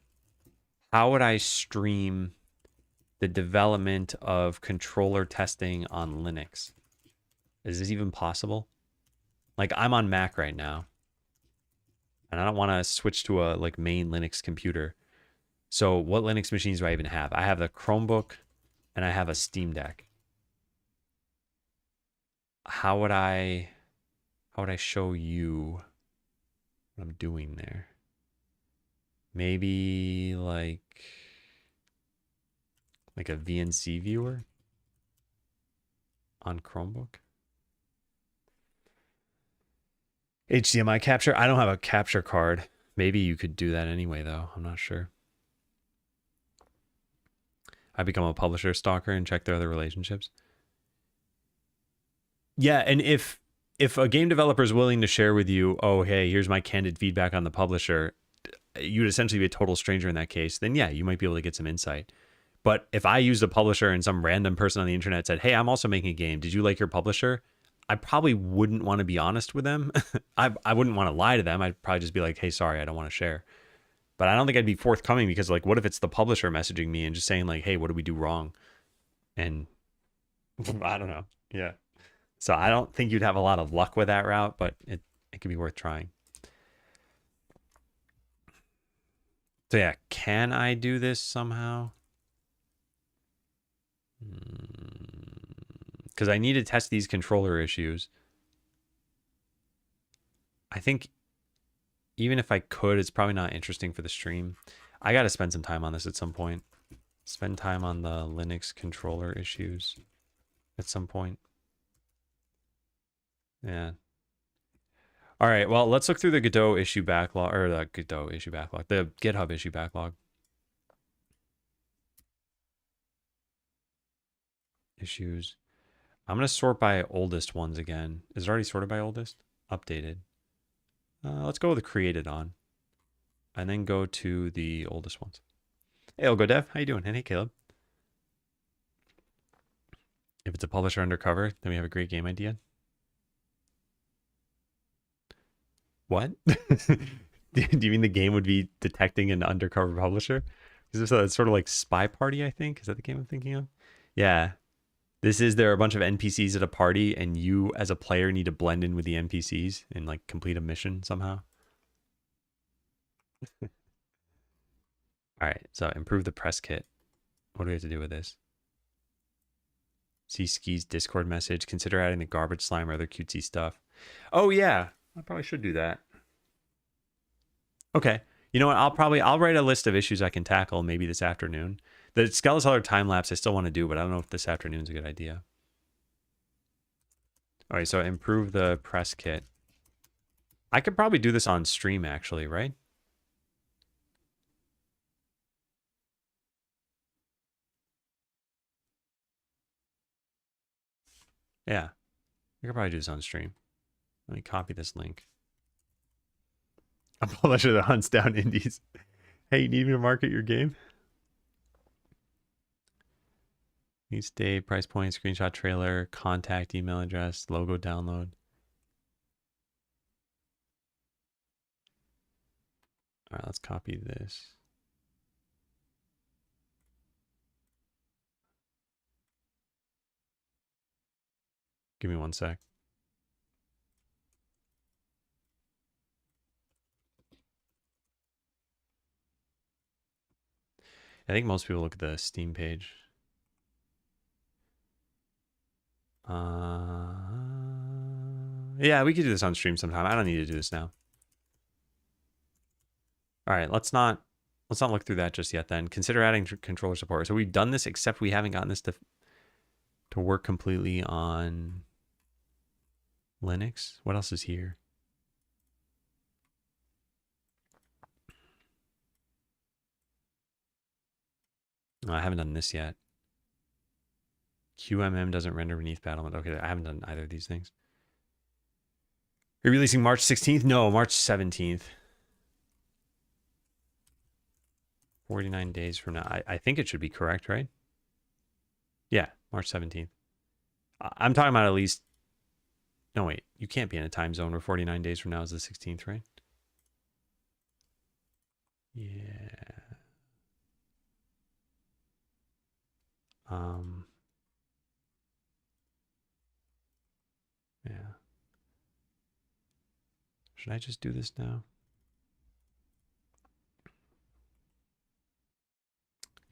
stream the development of controller testing on Linux? Is this even possible? Like I'm on Mac right now and I don't want to switch to a like main Linux computer. So what Linux machines do I even have? I have the Chromebook and I have a Steam Deck. How would I show you what I'm doing there? Maybe like a VNC viewer on Chromebook. HDMI capture. I don't have a capture card. Maybe you could do that anyway, though. I'm not sure. I become a publisher stalker and check their other relationships. Yeah, and if a game developer is willing to share with you, oh, hey, here's my candid feedback on the publisher, you'd essentially be a total stranger in that case, then yeah, you might be able to get some insight. But if I used a publisher and some random person on the internet said, hey, I'm also making a game, did you like your publisher? I probably wouldn't want to be honest with them. I wouldn't want to lie to them. I'd probably just be like, hey, sorry, I don't want to share. But I don't think I'd be forthcoming because like, what if it's the publisher messaging me and just saying like, hey, what did we do wrong? And I don't know. Yeah. So I don't think you'd have a lot of luck with that route, but it could be worth trying. So yeah, can I do this somehow? Because I need to test these controller issues. I think even if I could, it's probably not interesting for the stream. I got to spend some time on this at some point. Spend time on the Linux controller issues at some point. Yeah. All right. Well, let's look through the Godot issue backlog, or the Godot issue backlog, the GitHub issue backlog. Issues. I'm going to sort by oldest ones again. Is it already sorted by oldest? Updated. Let's go with the created on. And then go to the oldest ones. Hey, Dev. How you doing? And hey, Caleb. If it's a publisher undercover, then we have a great game idea. What? Do you mean the game would be detecting an undercover publisher? Because it's sort of like Spy Party, I think. Is that the game I'm thinking of? Yeah. There are a bunch of NPCs at a party, and you as a player need to blend in with the NPCs and like complete a mission somehow. All right, so improve the press kit. What do we have to do with this? See Ski's Discord message. Consider adding the garbage slime or other cutesy stuff. Oh yeah, I probably should do that. Okay, you know what? I'll write a list of issues I can tackle maybe this afternoon. The Skeletor time lapse I still want to do, but I don't know if this afternoon's a good idea. All right, so improve the press kit. I could probably do this on stream actually, right? Yeah, I could probably do this on stream. Let me copy this link. A publisher that hunts down indies. Hey, you need me to market your game? Each day, price point, screenshot trailer, contact, email address, logo download. All right, let's copy this. Give me one sec. I think most people look at the Steam page. Yeah, we could do this on stream sometime. I don't need to do this now. All right, let's not look through that just yet then. Consider adding controller support. So we've done this, except we haven't gotten this to work completely on Linux. What else is here? Oh, I haven't done this yet. QMM doesn't render beneath Battlement. Okay, I haven't done either of these things. Are you releasing March 16th? No, March 17th. 49 days from now. I think it should be correct, right? Yeah, March 17th. I'm talking about at least... No, wait. You can't be in a time zone where 49 days from now is the 16th, right? Yeah. Yeah. Should I just do this now?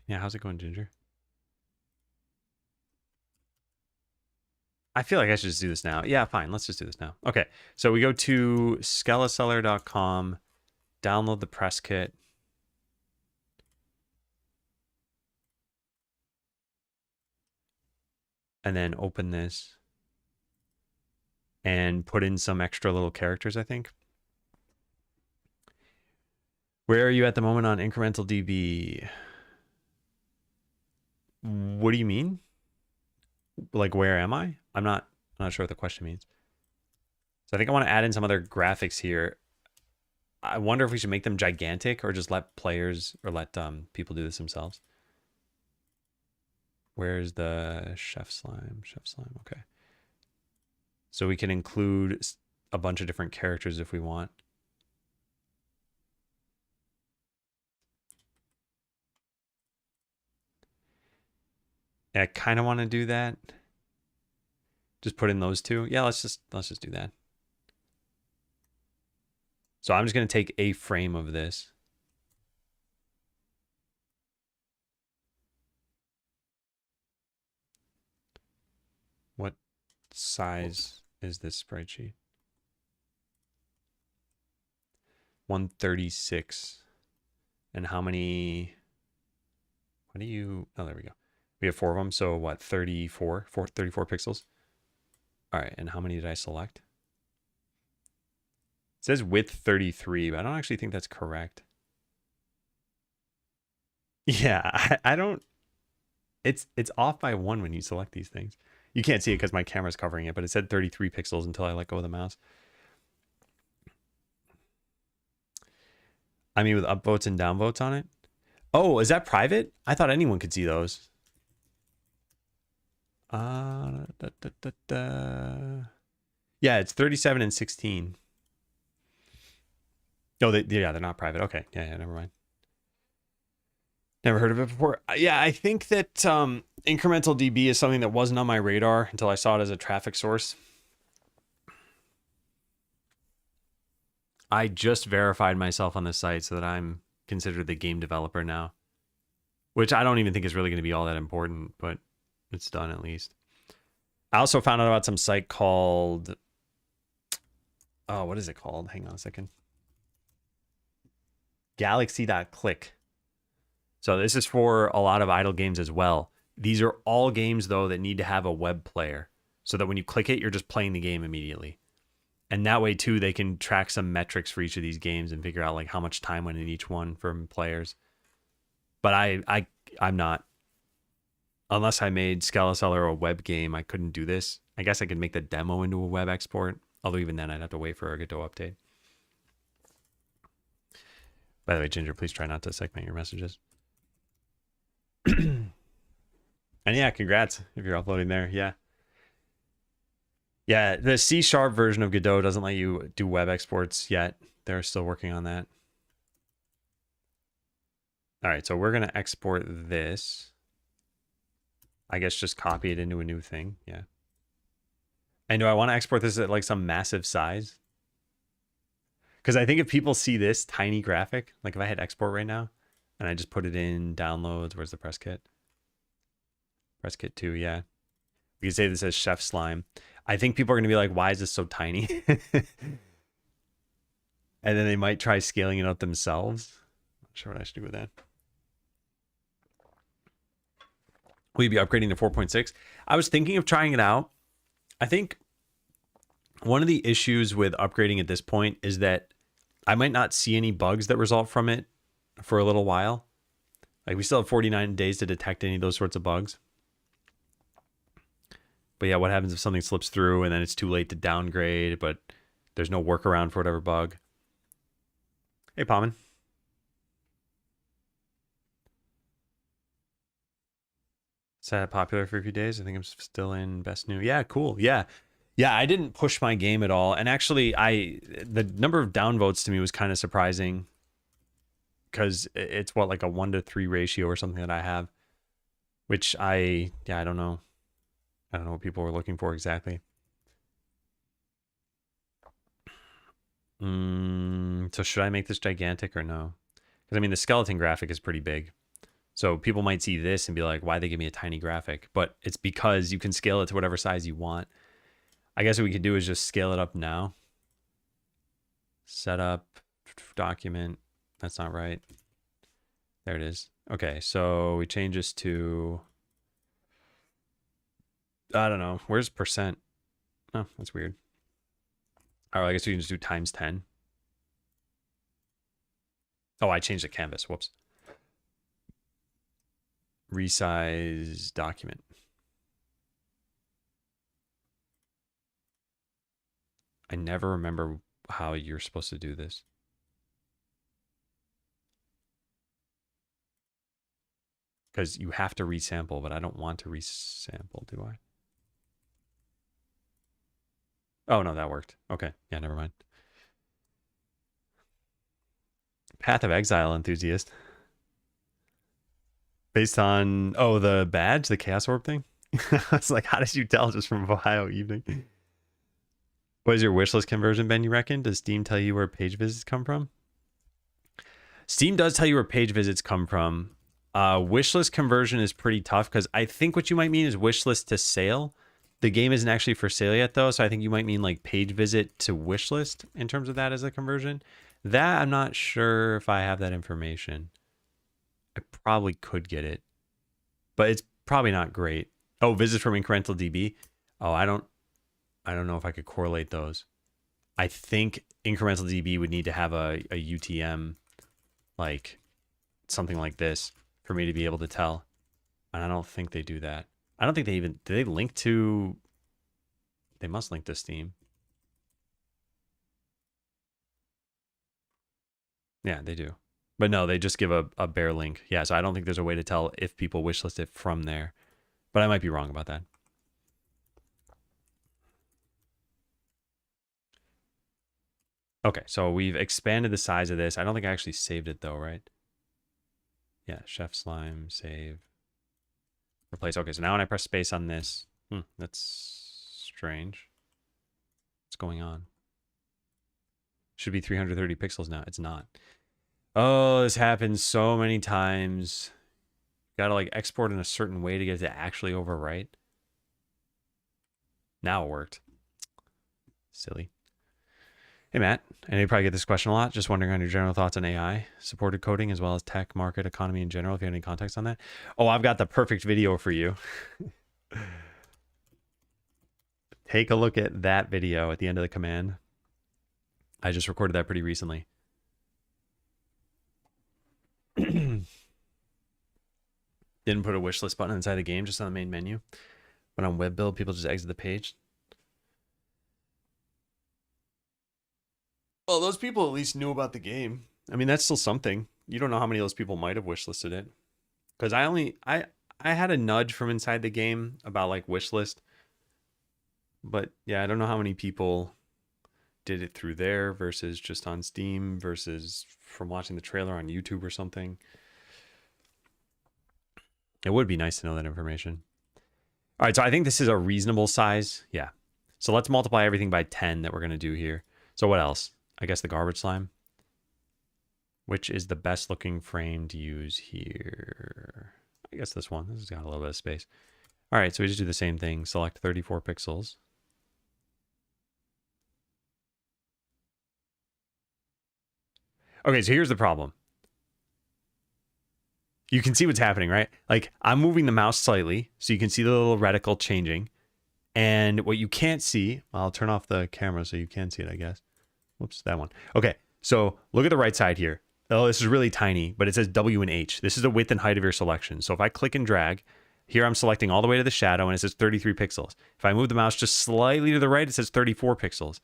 Yeah, how's it going, Ginger? I feel like I should just do this now. Yeah, fine. Let's just do this now. Okay, so we go to skeleseller.com, download the press kit. And then open this and put in some extra little characters, I think. Where are you at the moment on incremental DB? What do you mean? Like, where am I? I'm not sure what the question means. So I think I want to add in some other graphics here. I wonder if we should make them gigantic or just let players or let people do this themselves. Where's the chef slime? Chef slime, okay. So we can include a bunch of different characters if we want. I kind of want to do that. Just put in those two. Yeah, let's just do that. So I'm just going to take a frame of this. What size is this spreadsheet? 136. And how many? What do you? Oh, there we go. We have 4 of them. So what? 34 pixels. All right. And how many did I select? It says width 33, but I don't actually think that's correct. Yeah, I don't. It's off by 1 when you select these things. You can't see it because my camera's covering it, but it said 33 pixels until I let go of the mouse. I mean, with upvotes and downvotes on it. Oh, is that private? I thought anyone could see those. Yeah, it's 37 and 16. No, they're not private. Okay, yeah, never mind. Never heard of it before. Yeah, I think that incremental DB is something that wasn't on my radar until I saw it as a traffic source. I just verified myself on the site so that I'm considered the game developer now, which I don't even think is really going to be all that important, but it's done at least. I also found out about some site called, oh, what is it called? Hang on a second. Galaxy.click. So this is for a lot of idle games as well. These are all games, though, that need to have a web player so that when you click it, you're just playing the game immediately. And that way, too, they can track some metrics for each of these games and figure out like how much time went in each one from players. But I'm not. Unless I made Skeleseller a web game, I couldn't do this. I guess I could make the demo into a web export. Although even then, I'd have to wait for a Godot update. By the way, Ginger, please try not to segment your messages. And yeah, congrats if you're uploading there. Yeah. Yeah, the C# version of Godot doesn't let you do web exports yet. They're still working on that. All right, so we're going to export this. I guess just copy it into a new thing. Yeah. And do I want to export this at like some massive size? Because I think if people see this tiny graphic, like if I hit export right now, and I just put it in downloads, where's the press kit? Press kit 2, yeah. We can say this as Chef Slime. I think people are going to be like, why is this so tiny? And then they might try scaling it up themselves. Not sure what I should do with that. Will you be upgrading to 4.6? I was thinking of trying it out. I think one of the issues with upgrading at this point is that I might not see any bugs that result from it for a little while. Like we still have 49 days to detect any of those sorts of bugs. But yeah, what happens if something slips through and then it's too late to downgrade, but there's no workaround for whatever bug? Hey, Paman. Is that popular for a few days? I think I'm still in best new. Yeah, cool. Yeah. Yeah, I didn't push my game at all. And actually, the number of downvotes to me was kind of surprising because it's what, like a 1-to-3 ratio or something that I have, which I don't know. I don't know what people were looking for exactly. So should I make this gigantic or no? Because I mean, the skeleton graphic is pretty big. So people might see this and be like, why they give me a tiny graphic? But it's because you can scale it to whatever size you want. I guess what we could do is just scale it up now. Setup, document. That's not right. There it is. Okay, so we change this to, I don't know. Where's percent? Oh, that's weird. All right, I guess we can just do times 10. Oh, I changed the canvas. Whoops. Resize document. I never remember how you're supposed to do this. Because you have to resample, but I don't want to resample, do I? Oh, no, that worked. Okay. Yeah, never mind. Path of Exile enthusiast. Based on, oh, the badge, the Chaos Orb thing? I was like, how did you tell just from Ohio evening? What is your wishlist conversion, Ben, you reckon? Does Steam tell you where page visits come from? Steam does tell you where page visits come from. Wishlist conversion is pretty tough because I think what you might mean is wishlist to sale. The game isn't actually for sale yet, though, so I think you might mean like page visit to wishlist in terms of that as a conversion. That, I'm not sure if I have that information. I probably could get it, but it's probably not great. Oh, visits from incremental DB. Oh, I don't know if I could correlate those. I think incremental DB would need to have a UTM, like something like this, for me to be able to tell. And I don't think they do that. I don't think they even, do they link to, they must link to Steam. Yeah, they do. But no, they just give a bare link. Yeah, so I don't think there's a way to tell if people wishlist it from there. But I might be wrong about that. Okay, so we've expanded the size of this. I don't think I actually saved it though, right? Yeah, Chef Slime, save, replace. Okay, so now when I press space on this, that's strange. What's going on? Should be 330 pixels now. It's not. Oh, this happens so many times. Gotta like export in a certain way to get it to actually overwrite. Now it worked. Silly. Hey, Matt. I know you probably get this question a lot. Just wondering on your general thoughts on AI, supported coding, as well as tech, market, economy in general, if you have any context on that. Oh, I've got the perfect video for you. Take a look at that video at the end of the command. I just recorded that pretty recently. Didn't put a wish list button inside the game, just on the main menu. But on web build, people just exit the page. Well, those people at least knew about the game. I mean, that's still something. You don't know how many of those people might have wishlisted it. Because I had a nudge from inside the game about like wishlist. But yeah, I don't know how many people did it through there versus just on Steam versus from watching the trailer on YouTube or something. It would be nice to know that information. All right, so I think this is a reasonable size. Yeah. So let's multiply everything by 10 that we're going to do here. So what else? I guess the garbage slime. Which is the best looking frame to use here? I guess this one. This has got a little bit of space. All right, so we just do the same thing. Select 34 pixels. Okay, so here's the problem. You can see what's happening, right? Like I'm moving the mouse slightly so you can see the little reticle changing. And what you can't see, I'll turn off the camera so you can see it, I guess. Whoops, that one. Okay, so look at the right side here. Oh, this is really tiny, but it says W and H. This is the width and height of your selection. So if I click and drag, here I'm selecting all the way to the shadow and it says 33 pixels. If I move the mouse just slightly to the right, it says 34 pixels.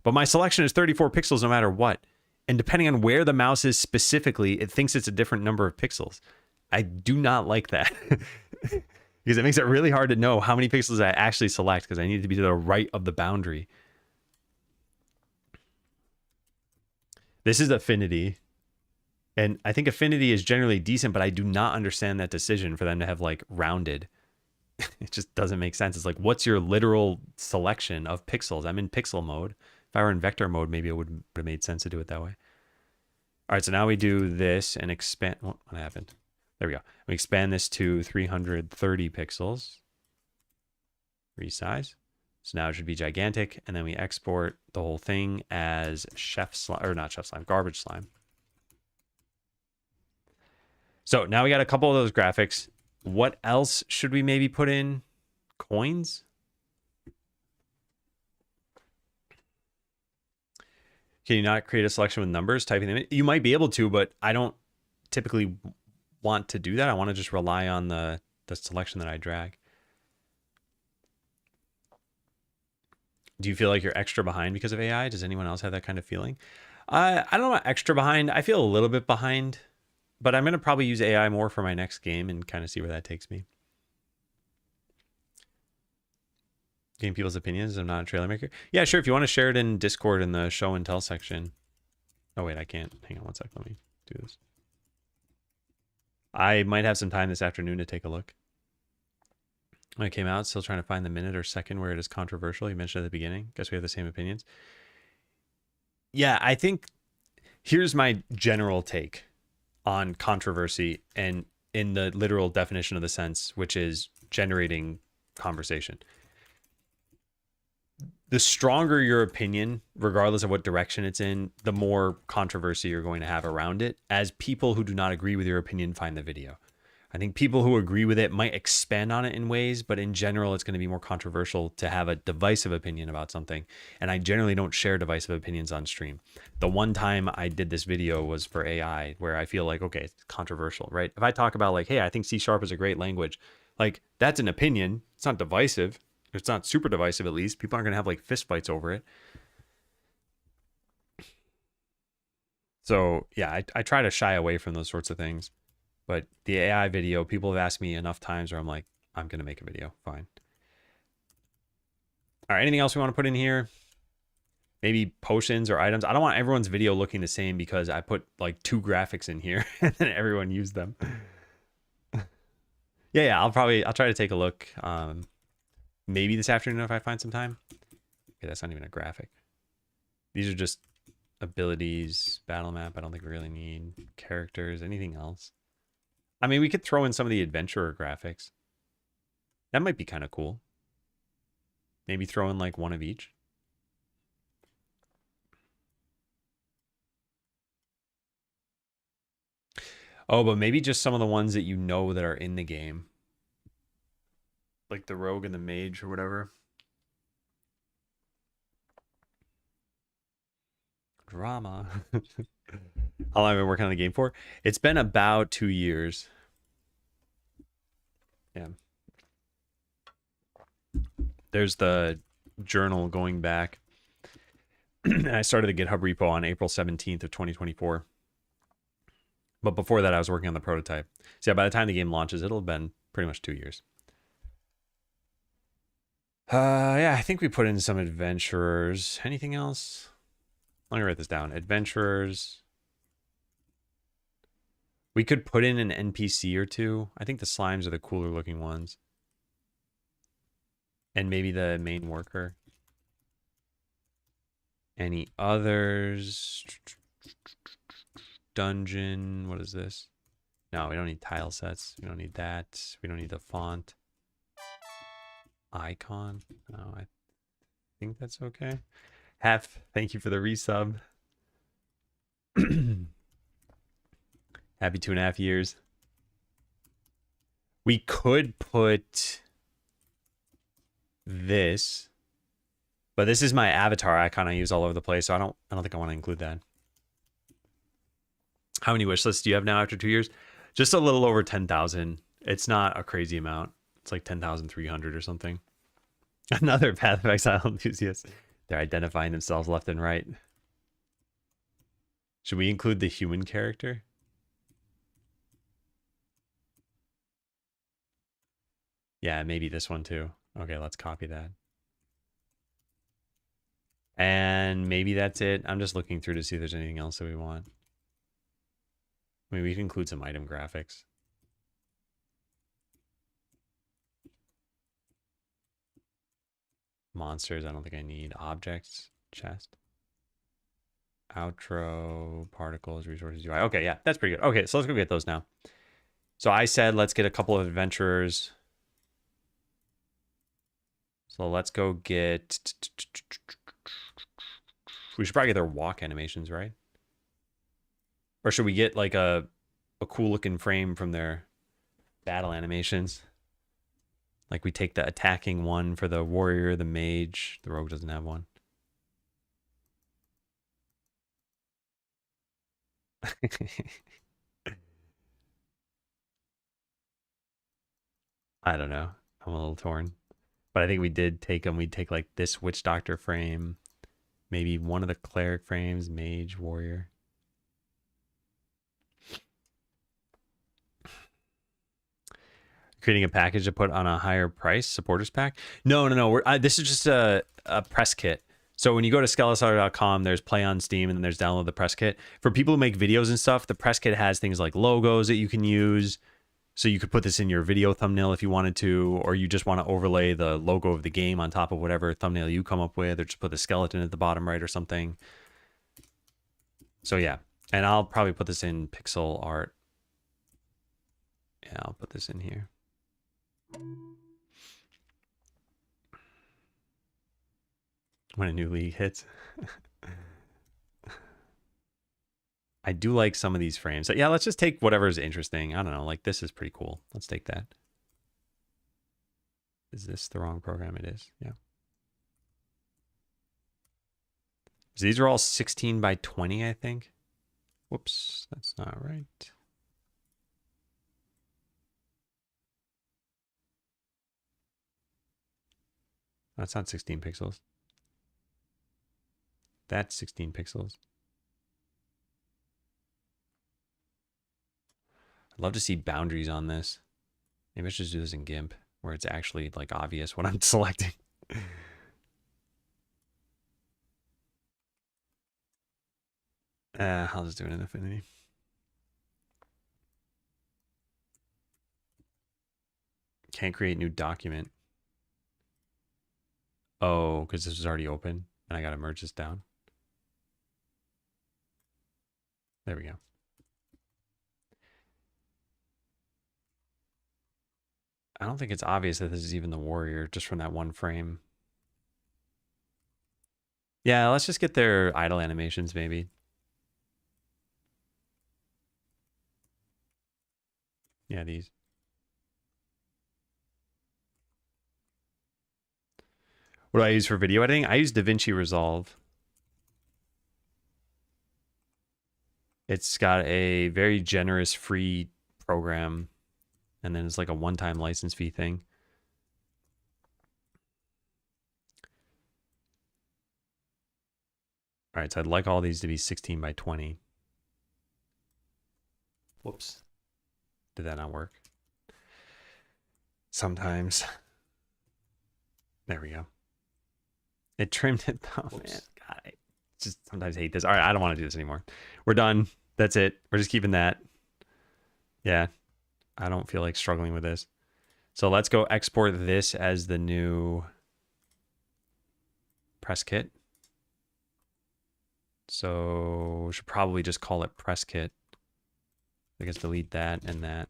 But my selection is 34 pixels no matter what. And depending on where the mouse is specifically, it thinks it's a different number of pixels. I do not like that because it makes it really hard to know how many pixels I actually select because I need to be to the right of the boundary. This is affinity. And I think affinity is generally decent, but I do not understand that decision for them to have like rounded. It just doesn't make sense. It's like, what's your literal selection of pixels? I'm in pixel mode. If I were in vector mode, maybe it would have made sense to do it that way. All right, so now we do this and expand. What happened? There we go. We expand this to 330 pixels. Resize. So now it should be gigantic. And then we export the whole thing as chef slime, or not chef slime, garbage slime. So now we got a couple of those graphics. What else should we maybe put in? Coins? Can you not create a selection with numbers, typing them in? You might be able to, but I don't typically want to do that. I want to just rely on the selection that I drag. Do you feel like you're extra behind because of AI? Does anyone else have that kind of feeling? I don't know about extra behind. I feel a little bit behind, but I'm going to probably use AI more for my next game and kind of see where that takes me. Getting people's opinions. I'm not a trailer maker. Yeah, sure. If you want to share it in Discord in the show and tell section. Oh, wait, I can't. Hang on one sec. Let me do this. I might have some time this afternoon to take a look. When it came out, still trying to find the minute or second where it is controversial. You mentioned at the beginning. Guess we have the same opinions. Yeah, I think here's my general take on controversy and in the literal definition of the sense, which is generating conversation. The stronger your opinion, regardless of what direction it's in, the more controversy you're going to have around it as people who do not agree with your opinion find the video. I think people who agree with it might expand on it in ways, but in general, it's going to be more controversial to have a divisive opinion about something. And I generally don't share divisive opinions on stream. The one time I did this video was for AI, where I feel like, okay, it's controversial, right? If I talk about like, hey, I think C# is a great language, like that's an opinion. It's not divisive. It's not super divisive, at least. People aren't going to have like fist fights over it. So yeah, I try to shy away from those sorts of things. But the AI video, people have asked me enough times where I'm like, I'm going to make a video. Fine. All right. Anything else we want to put in here? Maybe potions or items. I don't want everyone's video looking the same because I put like 2 graphics in here and then everyone used them. Yeah. I'll try to take a look. Maybe this afternoon if I find some time. Okay, that's not even a graphic. These are just abilities, battle map. I don't think we really need characters, anything else. I mean, we could throw in some of the adventurer graphics. That might be kind of cool. Maybe throw in like one of each. Oh, but maybe just some of the ones that you know that are in the game. Like the rogue and the mage or whatever. Drama. How long have I been working on the game for? It's been about 2 years. Yeah. There's the journal going back. I started the GitHub repo on April 17th of 2024. But before that, I was working on the prototype. So yeah, by the time the game launches, it'll have been pretty much 2 years. Yeah, I think we put in some adventurers. Anything else? Let me write this down. Adventurers. We could put in an NPC or two. I think the slimes are the cooler looking ones. And maybe the main worker. Any others? Dungeon. What is this? No, we don't need tile sets. We don't need that. We don't need the font. Icon. No, I think that's okay. Hef, thank you for the resub. Happy 2.5 years. We could put this, but this is my avatar icon I use all over the place, so I don't think I want to include that. How many wish lists do you have now after 2 years? Just a little over 10,000. It's not a crazy amount. It's like 10,300 or something. Another Path of Exile enthusiast. They're identifying themselves left and right. Should we include the human character? Yeah, maybe this one too. Okay, let's copy that. And maybe that's it. I'm just looking through to see if there's anything else that we want. I mean, we can include some item graphics. Monsters, I don't think I need. Objects, chest. Outro, particles, resources, UI. Okay, yeah, that's pretty good. Okay, so let's go get those now. So I said let's get a couple of adventurers. So let's go get... We should probably get their walk animations, right? Or should we get like a cool looking frame from their battle animations? Like we take the attacking one for the warrior, the mage. The rogue doesn't have one. I don't know. I'm a little torn. But I think we did take them. We'd take like this witch doctor frame. Maybe one of the cleric frames, mage, warrior. Creating a package to put on a higher price supporters pack. No. This is just a press kit. So when you go to skeleseller.com, there's play on Steam and then there's download the press kit. For people who make videos and stuff, the press kit has things like logos that you can use. So you could put this in your video thumbnail if you wanted to, or you just want to overlay the logo of the game on top of whatever thumbnail you come up with, or just put the skeleton at the bottom right or something. So yeah, and I'll probably put this in pixel art. Yeah, I'll put this in here. When a new league hits. I do like some of these frames. So yeah, let's just take whatever is interesting. I don't know, like this is pretty cool. Let's take that. Is this the wrong program? It is, yeah. So these are all 16 by 20, I think. Whoops, that's not right. That's not 16 pixels. That's 16 pixels. I'd love to see boundaries on this. Maybe I should just do this in GIMP, where it's actually like obvious what I'm selecting. I'll just do it in Affinity. Can't create new document. Oh, because this was already open, and I got to merge this down. There we go. I don't think it's obvious that this is even the warrior just from that one frame. Yeah, let's just get their idle animations maybe. Yeah, these. What do I use for video editing? I use DaVinci Resolve. It's got a very generous free program, and then it's like a one-time license fee thing. All right, so I'd like all these to be 16 by 20. Whoops. Did that not work? Sometimes. There we go. It trimmed it though, man. God, I just sometimes hate this. All right, I don't want to do this anymore. We're done. That's it. We're just keeping that. Yeah, I don't feel like struggling with this. So let's go export this as the new press kit. So we should probably just call it press kit. I guess delete that and that.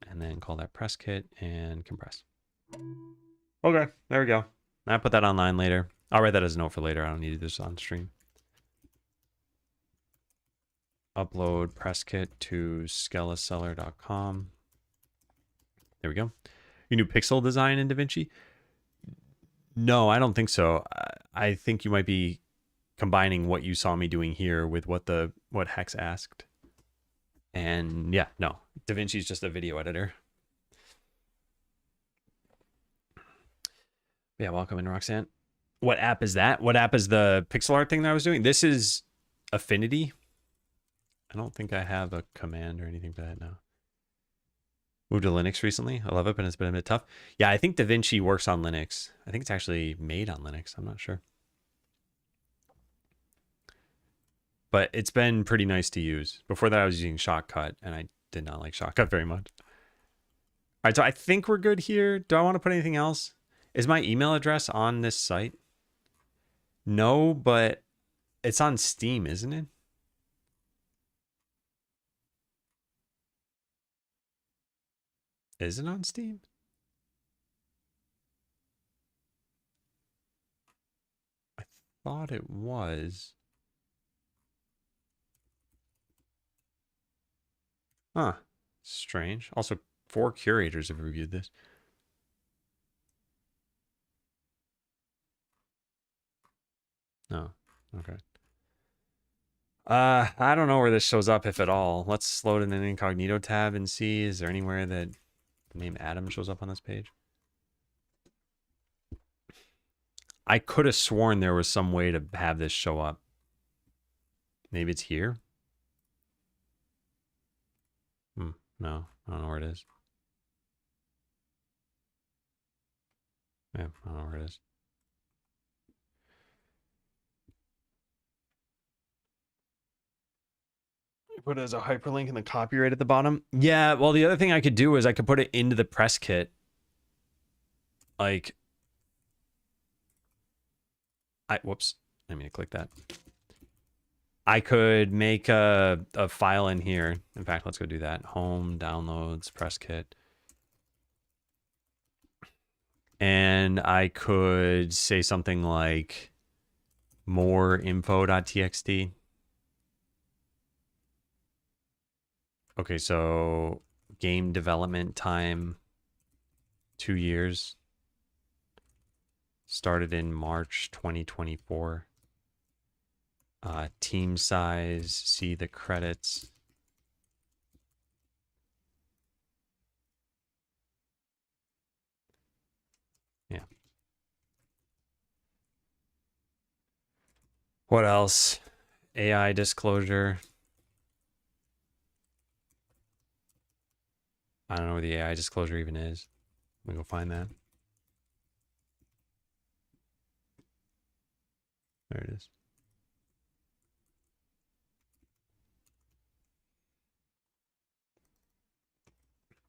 And then call that press kit and compress. Okay, there we go. I'll put that online later. I'll write that as a note for later. I don't need this on stream. Upload press kit to skeleseller.com. There we go. Your new pixel design in DaVinci? No, I don't think so. I think you might be combining what you saw me doing here with what Hex asked. And yeah, no, DaVinci is just a video editor. Yeah, welcome in, Roxanne. What app is that? What app is the pixel art thing that I was doing? This is Affinity. I don't think I have a command or anything for that now. Moved to Linux recently. I love it, but it's been a bit tough. Yeah, I think DaVinci works on Linux. I think it's actually made on Linux. I'm not sure. But it's been pretty nice to use. Before that, I was using Shotcut, and I did not like Shotcut very much. All right, so I think we're good here. Do I want to put anything else? Is my email address on this site? No, but it's on Steam, isn't it? Is it on Steam? I thought it was. Huh. Strange. Also, 4 curators have reviewed this. No. Okay. I don't know where this shows up, if at all. Let's load in an incognito tab and see. Is there anywhere that the name Adam shows up on this page? I could have sworn there was some way to have this show up. Maybe it's here? No, I don't know where it is. Yeah, I don't know where it is. Put it as a hyperlink in the copyright at the bottom. Yeah, well, the other thing I could do is I could put it into the press kit. Like, whoops, I mean to click that. I could make a file in here. In fact, let's go do that. Home, downloads, press kit. And I could say something like more info.txt. Okay, so game development time, 2 years. Started in March 2024. Team size, see the credits. Yeah. What else? AI disclosure. I don't know where the AI disclosure even is. Let me go find that. There it is.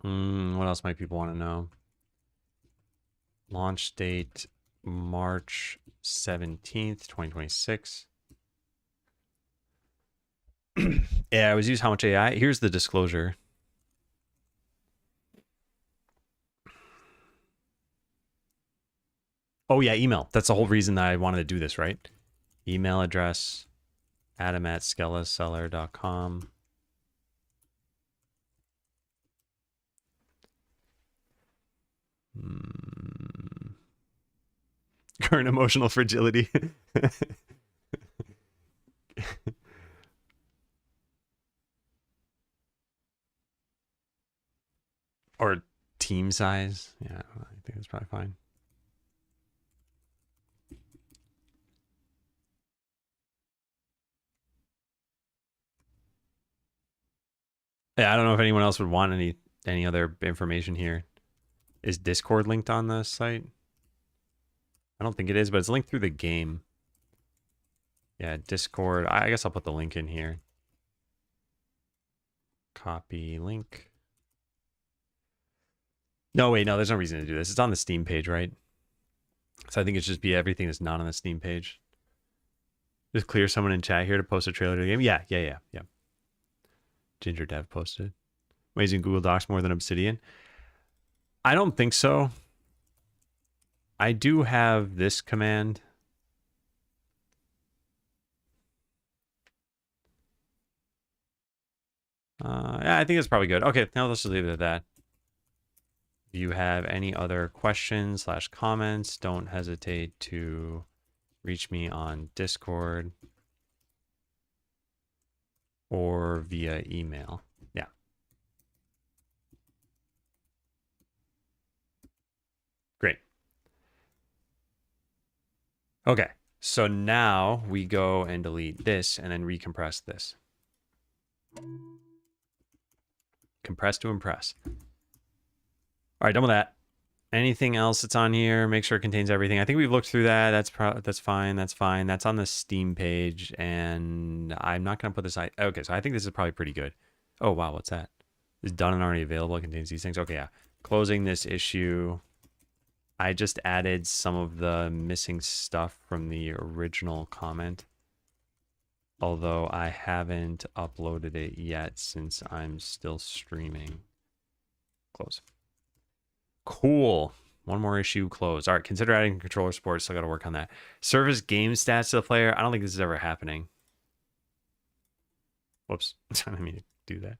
What else might people want to know? Launch date, March 17th, 2026. Yeah, I was used how much AI. Here's the disclosure. Oh yeah, email. That's the whole reason that I wanted to do this, right? Email address, adam@skeleseller.com. Current emotional fragility. Or team size. Yeah, I think that's probably fine. Yeah, I don't know if anyone else would want any other information here. Is Discord linked on the site? I don't think it is, but it's linked through the game. Yeah, Discord. I guess I'll put the link in here. Copy link. No, wait, no, there's no reason to do this. It's on the Steam page, right? So I think it should just be everything that's not on the Steam page. Just clear someone in chat here to post a trailer to the game. Yeah. Ginger Dev posted. Am I using Google Docs more than Obsidian? I don't think so. I do have this command. Yeah, I think it's probably good. Okay, now let's just leave it at that. If you have any other questions / comments, don't hesitate to reach me on Discord or via email. Yeah. Great. Okay. So now we go and delete this and then recompress this. Compress to impress. All right, done with that. Anything else that's on here, make sure it contains everything. I think we've looked through that. That's fine. That's fine. That's on the Steam page, and I'm not going to put this... Okay, so I think this is probably pretty good. Oh, wow, what's that? It's done and already available. It contains these things. Okay, yeah. Closing this issue. I just added some of the missing stuff from the original comment, although I haven't uploaded it yet since I'm still streaming. Close. Cool. One more issue closed. All right, consider adding controller support. Still got to work on that. Service game stats to the player. I don't think this is ever happening. Whoops. I didn't mean to do that.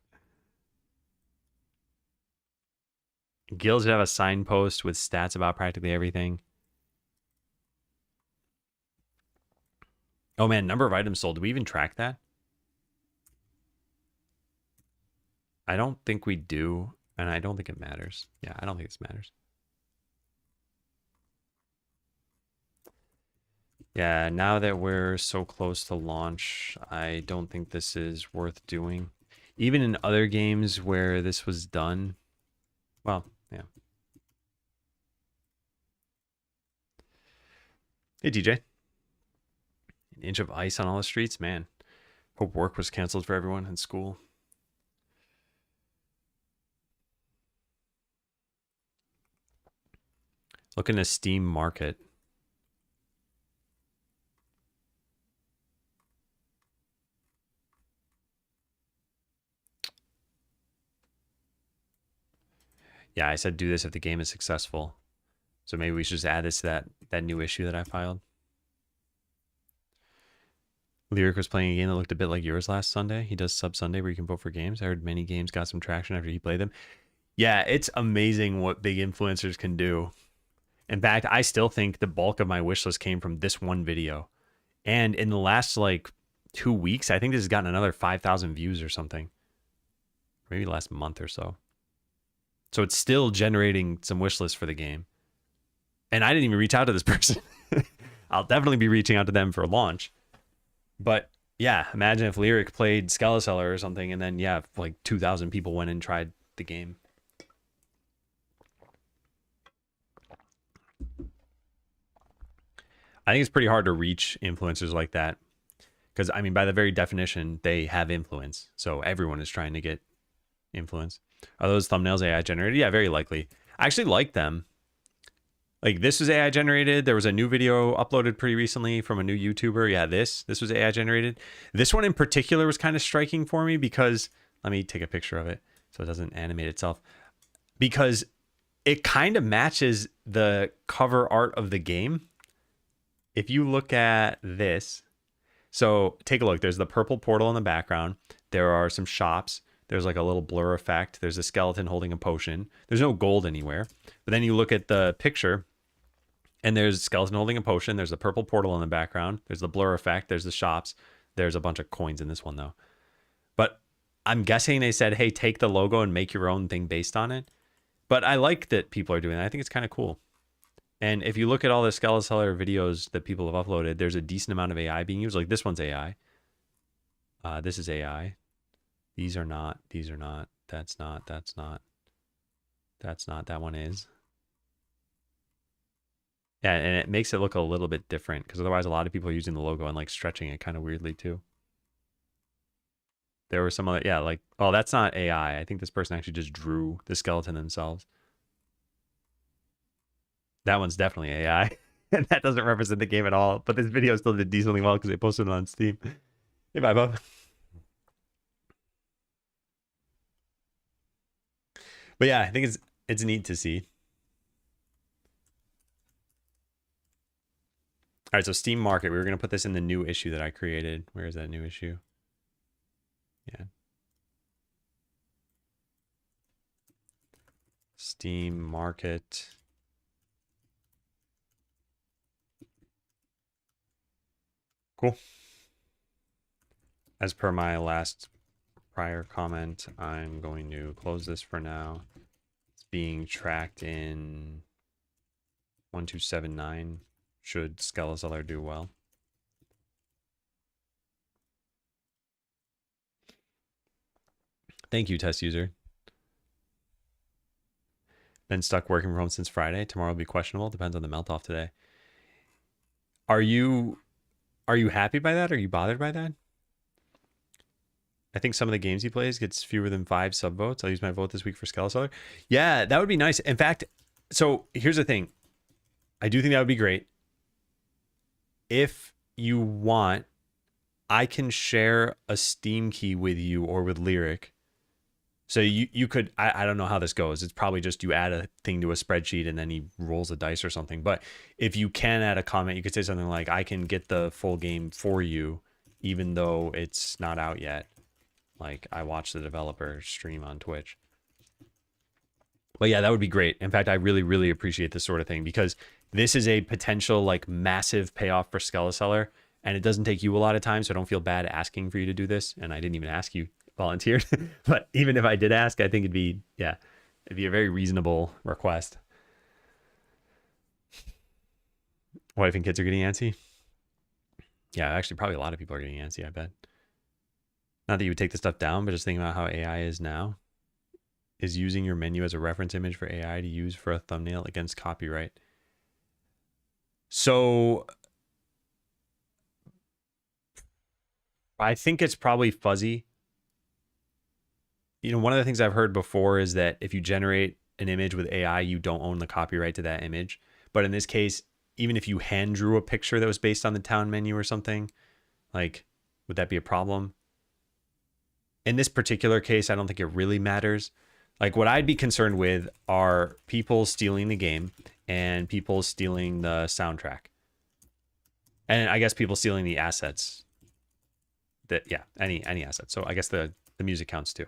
Guilds should have a signpost with stats about practically everything. Oh man, number of items sold. Do we even track that? I don't think we do, and I don't think it matters. Yeah, I don't think this matters. Yeah, now that we're so close to launch, I don't think this is worth doing. Even in other games where this was done, well, yeah. Hey, DJ. An inch of ice on all the streets, man. Hope work was canceled for everyone in school. Looking at Steam Market. Yeah, I said do this if the game is successful. So maybe we should just add this to that new issue that I filed. Lyric was playing a game that looked a bit like yours last Sunday. He does Sub Sunday where you can vote for games. I heard many games got some traction after he played them. Yeah, it's amazing what big influencers can do. In fact, I still think the bulk of my wish list came from this one video. And in the last like 2 weeks, I think this has gotten another 5,000 views or something. Maybe last month or so. So it's still generating some wish lists for the game. And I didn't even reach out to this person. I'll definitely be reaching out to them for launch. But yeah, imagine if Lyric played Skeleseller or something, and then yeah, like 2,000 people went and tried the game. I think it's pretty hard to reach influencers like that. Because, I mean, by the very definition, they have influence. So everyone is trying to get influence. Are those thumbnails AI generated? Yeah, very likely. I actually like them. Like, this was AI generated. There was a new video uploaded pretty recently from a new YouTuber. Yeah, this was AI generated. This one in particular was kind of striking for me because, let me take a picture of it so it doesn't animate itself. Because it kind of matches the cover art of the game. If you look at this, so take a look. There's the purple portal in the background. There are some shops. There's like a little blur effect. There's a skeleton holding a potion. There's no gold anywhere. But then you look at the picture and there's a skeleton holding a potion. There's a purple portal in the background. There's the blur effect. There's the shops. There's a bunch of coins in this one though. But I'm guessing they said, hey, take the logo and make your own thing based on it. But I like that people are doing that. I think it's kind of cool. And if you look at all the Skeleseller videos that people have uploaded, there's a decent amount of AI being used. Like this one's AI. This is AI. These are not. These are not. That's not. That's not. That's not. That one is. Yeah, and it makes it look a little bit different because otherwise a lot of people are using the logo and like stretching it kind of weirdly too. There were some other, yeah, like, oh, that's not AI. I think this person actually just drew the skeleton themselves. That one's definitely AI. And that doesn't represent the game at all. But this video still did decently well because they posted it on Steam. Hey, bye, Bob. But yeah, I think it's neat to see. All right, so Steam Market. We were going to put this in the new issue that I created. Where is that new issue? Yeah. Steam Market. Cool. As per my last prior comment, I'm going to close this for now. It's being tracked in 1279. Should Skeleseller do well. Thank you, test user. Been stuck working from home since Friday. Tomorrow will be questionable. Depends on the melt off today. Are you happy by that? Are you bothered by that? I think some of the games he plays gets fewer than 5 sub votes. I'll use my vote this week for Skeleseller. Yeah, that would be nice. In fact, so here's the thing. I do think that would be great. If you want, I can share a Steam key with you or with Lyric. So you could, I don't know how this goes. It's probably just you add a thing to a spreadsheet and then he rolls a dice or something. But if you can add a comment, you could say something like, I can get the full game for you, even though it's not out yet. Like I watched the developer stream on Twitch. But yeah, that would be great. In fact, I really, really appreciate this sort of thing because this is a potential like massive payoff for Skeleseller. And it doesn't take you a lot of time, so I don't feel bad asking for you to do this. And I didn't even ask you volunteered. But even if I did ask, I think it'd be a very reasonable request. Wife and kids are getting antsy. Yeah, actually probably a lot of people are getting antsy, I bet. Not that you would take the stuff down, but just thinking about how AI is now. Is using your menu as a reference image for AI to use for a thumbnail against copyright. So I think it's probably fuzzy. You know, one of the things I've heard before is that if you generate an image with AI, you don't own the copyright to that image. But in this case, even if you hand drew a picture that was based on the town menu or something, like, would that be a problem? In this particular case, I don't think it really matters. Like, what I'd be concerned with are people stealing the game and people stealing the soundtrack. And I guess people stealing the assets. That, yeah, any assets. So I guess the music counts too.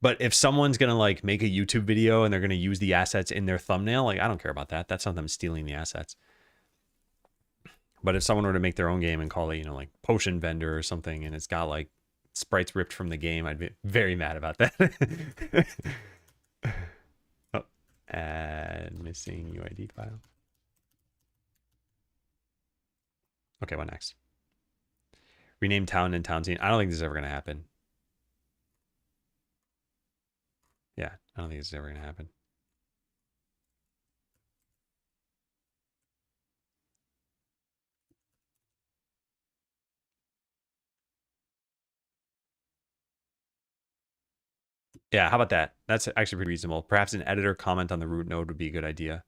But if someone's gonna like make a YouTube video and they're gonna use the assets in their thumbnail, like, I don't care about that. That's not them stealing the assets. But if someone were to make their own game and call it, you know, like Potion Vendor or something, and it's got like sprites ripped from the game, I'd be very mad about that. Oh, add missing UID file. Okay, what next? Rename town and town scene. I don't think this is ever gonna happen. Yeah, I don't think this is ever gonna happen. Yeah, how about that? That's actually pretty reasonable. Perhaps an editor comment on the root node would be a good idea.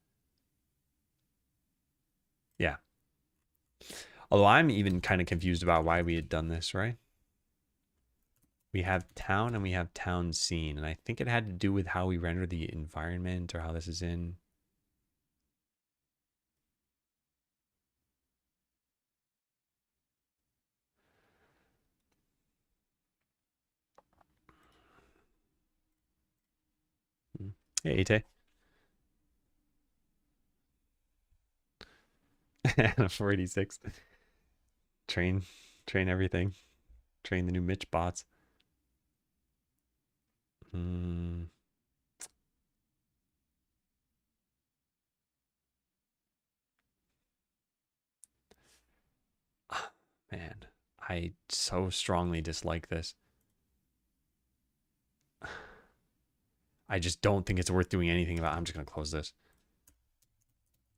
Yeah. Although I'm even kind of confused about why we had done this, right? We have town and we have town scene. And I think it had to do with how we render the environment or how this is in. Hey, Ate. 486. Train everything. Train the new Mitch bots. Man, I so strongly dislike this. I just don't think it's worth doing anything about. I'm just going to close this.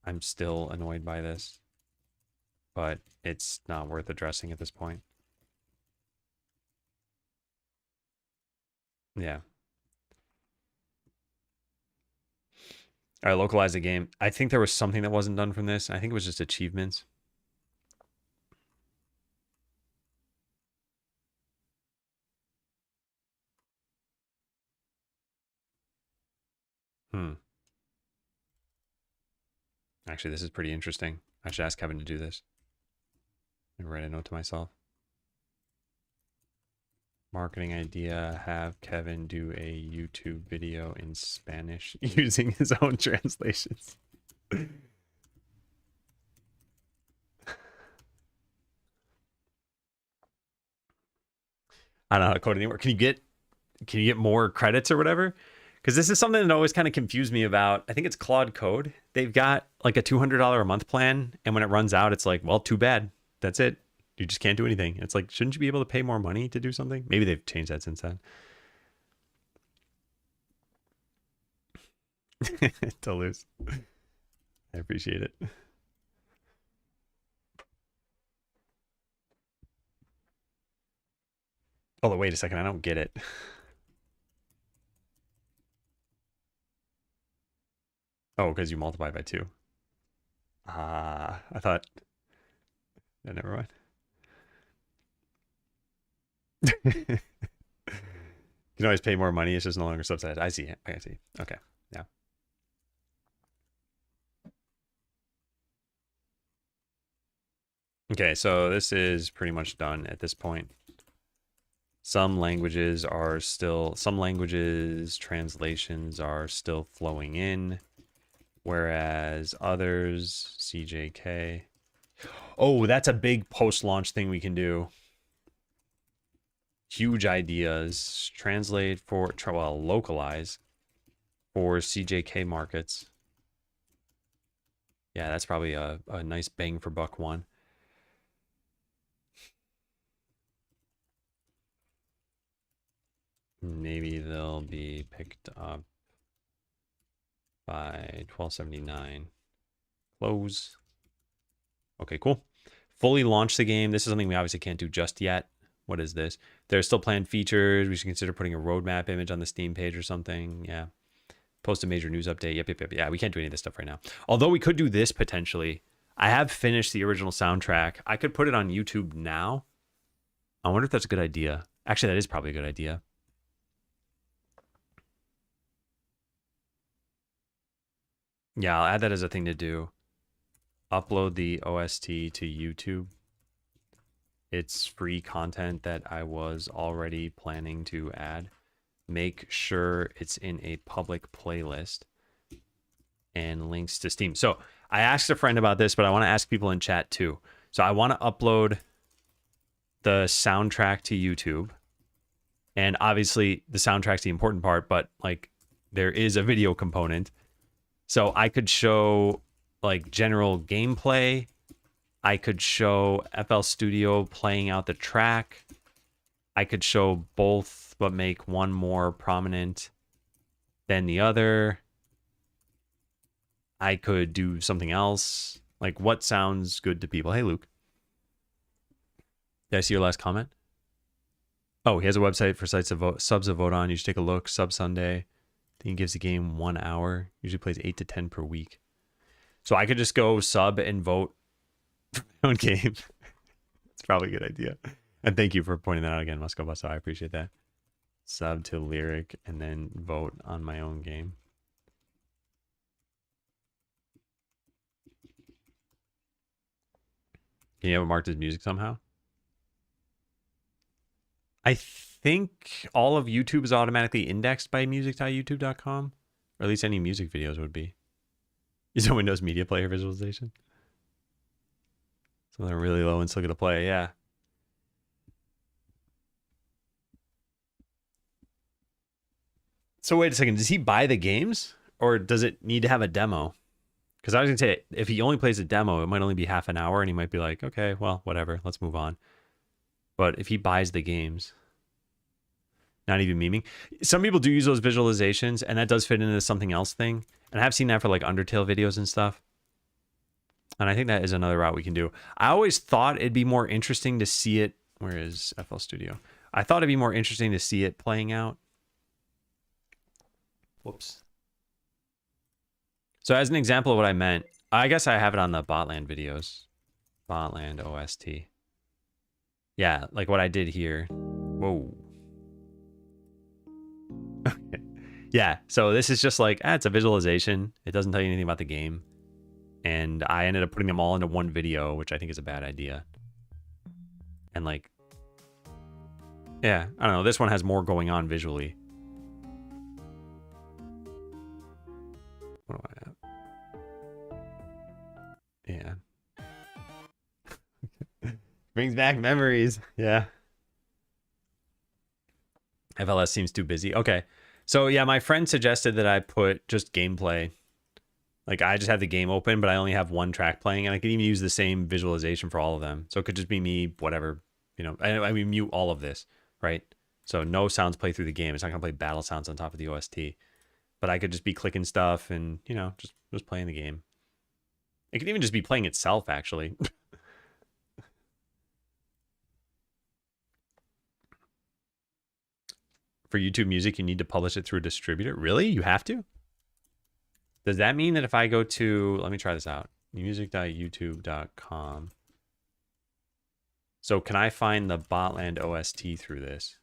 I'm still annoyed by this, but it's not worth addressing at this point. Yeah. All right, localize the game. I think there was something that wasn't done from this. I think it was just achievements. Actually, this is pretty interesting. I should ask Kevin to do this. And write a note to myself. Marketing idea, have Kevin do a YouTube video in Spanish using his own translations. I don't know how to code anymore. Can you get more credits or whatever? Because this is something that always kind of confused me about. I think it's Claude Code. They've got like a $200 a month plan, and when it runs out, it's like, well, too bad. That's it. You just can't do anything. It's like, shouldn't you be able to pay more money to do something? Maybe they've changed that since then. Toulouse. I appreciate it. Oh, wait a second. I don't get it. Oh, because you multiply by 2. I thought... No, never mind. You can always pay more money. It's just no longer subsidized. I see. I see. Okay. Yeah. Okay, so this is pretty much done at this point. Some languages translations are still flowing in, whereas others, CJK. Oh, that's a big post-launch thing we can do. Huge ideas. Translate for, well, localize for CJK markets. Yeah, that's probably a nice bang for buck one. Maybe they'll be picked up by 1279. Close. Okay, cool. Fully launch the game. This is something we obviously can't do just yet, What is this? There's still planned features. We should consider putting a roadmap image on the Steam page or something. Yeah. Post a major news update. Yep. Yeah, we can't do any of this stuff right now. Although we could do this potentially. I have finished the original soundtrack. I could put it on YouTube now. I wonder if that's a good idea. Actually, that is probably a good idea. Yeah, I'll add that as a thing to do. Upload the OST to YouTube. It's free content that I was already planning to add. Make sure it's in a public playlist and links to Steam. So I asked a friend about this, but I want to ask people in chat too. So I want to upload the soundtrack to YouTube. And obviously the soundtrack's the important part, but like there is a video component. So I could show like general gameplay. I could show FL Studio playing out the track. I could show both, but make one more prominent than the other. I could do something else. Like, what sounds good to people? Hey, Luke. Did I see your last comment? Oh, he has a website for subs to vote on. You should take a look. Sub Sunday. I think he gives the game 1 hour. Usually plays 8 to 10 per week. So I could just go sub and vote for my own game. It's probably a good idea. And thank you for pointing that out again, Musco Busto. I appreciate that. Sub to Lyric and then vote on my own game. Can you have it marked as music somehow? I think all of YouTube is automatically indexed by music.youtube.com. Or at least any music videos would be. Is it Windows Media Player visualization? Some of them are really low and still get to play, yeah. So wait a second, does he buy the games? Or does it need to have a demo? Because I was going to say, if he only plays a demo, it might only be half an hour, and he might be like, okay, well, whatever, let's move on. But if he buys the games, not even memeing. Some people do use those visualizations, and that does fit into something else thing. And I've seen that for like Undertale videos and stuff. And I think that is another route we can do. I always thought it'd be more interesting to see it. Where is FL Studio? I thought it'd be more interesting to see it playing out. Whoops. So as an example of what I meant, I guess I have it on the Botland videos. Botland OST. Yeah, like what I did here. Whoa. Okay. Yeah, so this is just like, it's a visualization. It doesn't tell you anything about the game. And I ended up putting them all into one video, which I think is a bad idea. And like, yeah, I don't know. This one has more going on visually. What do I have? Yeah. Brings back memories. Yeah. FLS seems too busy. Okay. So yeah, my friend suggested that I put just gameplay. Like I just have the game open, but I only have one track playing, and I can even use the same visualization for all of them. So it could just be me, whatever, you know, I mean, mute all of this, right? So no sounds play through the game. It's not gonna play battle sounds on top of the OST, but I could just be clicking stuff and, you know, just playing the game. It could even just be playing itself, actually. For YouTube Music, you need to publish it through a distributor. Really? You have to? Does that mean that if I go to, let me try this out, music.youtube.com. So can I find the Botland OST through this?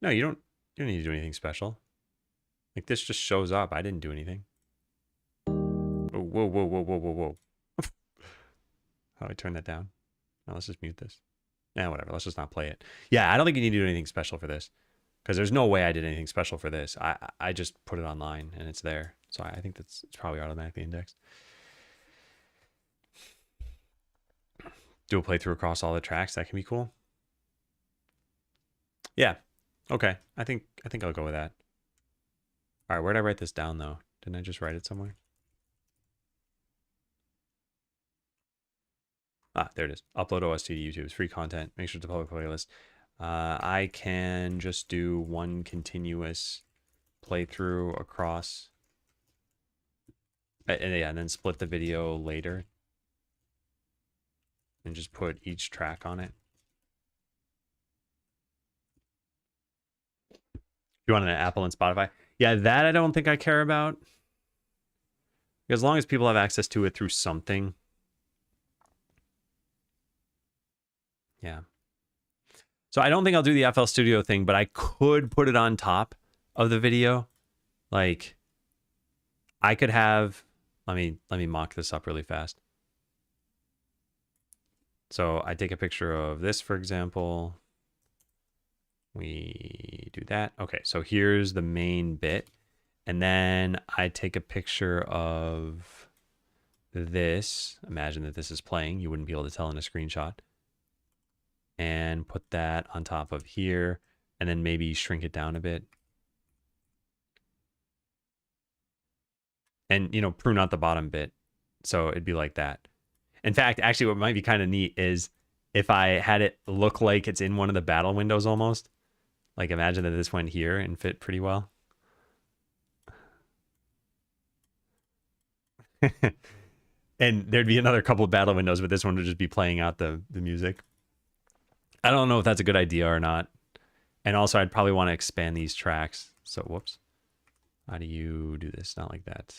No, you don't need to do anything special. Like this just shows up. I didn't do anything. Whoa. How do I turn that down? Now let's just mute this. Yeah, whatever. Let's just not play it. Yeah, I don't think you need to do anything special for this. Because there's no way I did anything special for this. I just put it online and it's there. So I think it's probably automatically indexed. Do a playthrough across all the tracks. That can be cool. Yeah. Okay. I think I'll go with that. All right. Where did I write this down though? Didn't I just write it somewhere? Ah, there it is. Upload OST to YouTube. It's free content. Make sure it's a public playlist. I can just do one continuous playthrough across. And then split the video later. And just put each track on it. You want an Apple and Spotify? Yeah, that I don't think I care about. Because as long as people have access to it through something. Yeah. So I don't think I'll do the FL Studio thing, but I could put it on top of the video. Like, I could have, let me mock this up really fast. So I take a picture of this, for example. We do that. Okay, so here's the main bit. And then I take a picture of this. Imagine that this is playing. You wouldn't be able to tell in a screenshot. And put that on top of here. And then maybe shrink it down a bit. And, you know, prune out the bottom bit. So it'd be like that. In fact, actually, what might be kind of neat is if I had it look like it's in one of the battle windows almost. Like, imagine that this went here and fit pretty well. And there'd be another couple of battle windows, but this one would just be playing out the music. I don't know if that's a good idea or not. And also, I'd probably want to expand these tracks. So, whoops. How do you do this? Not like that.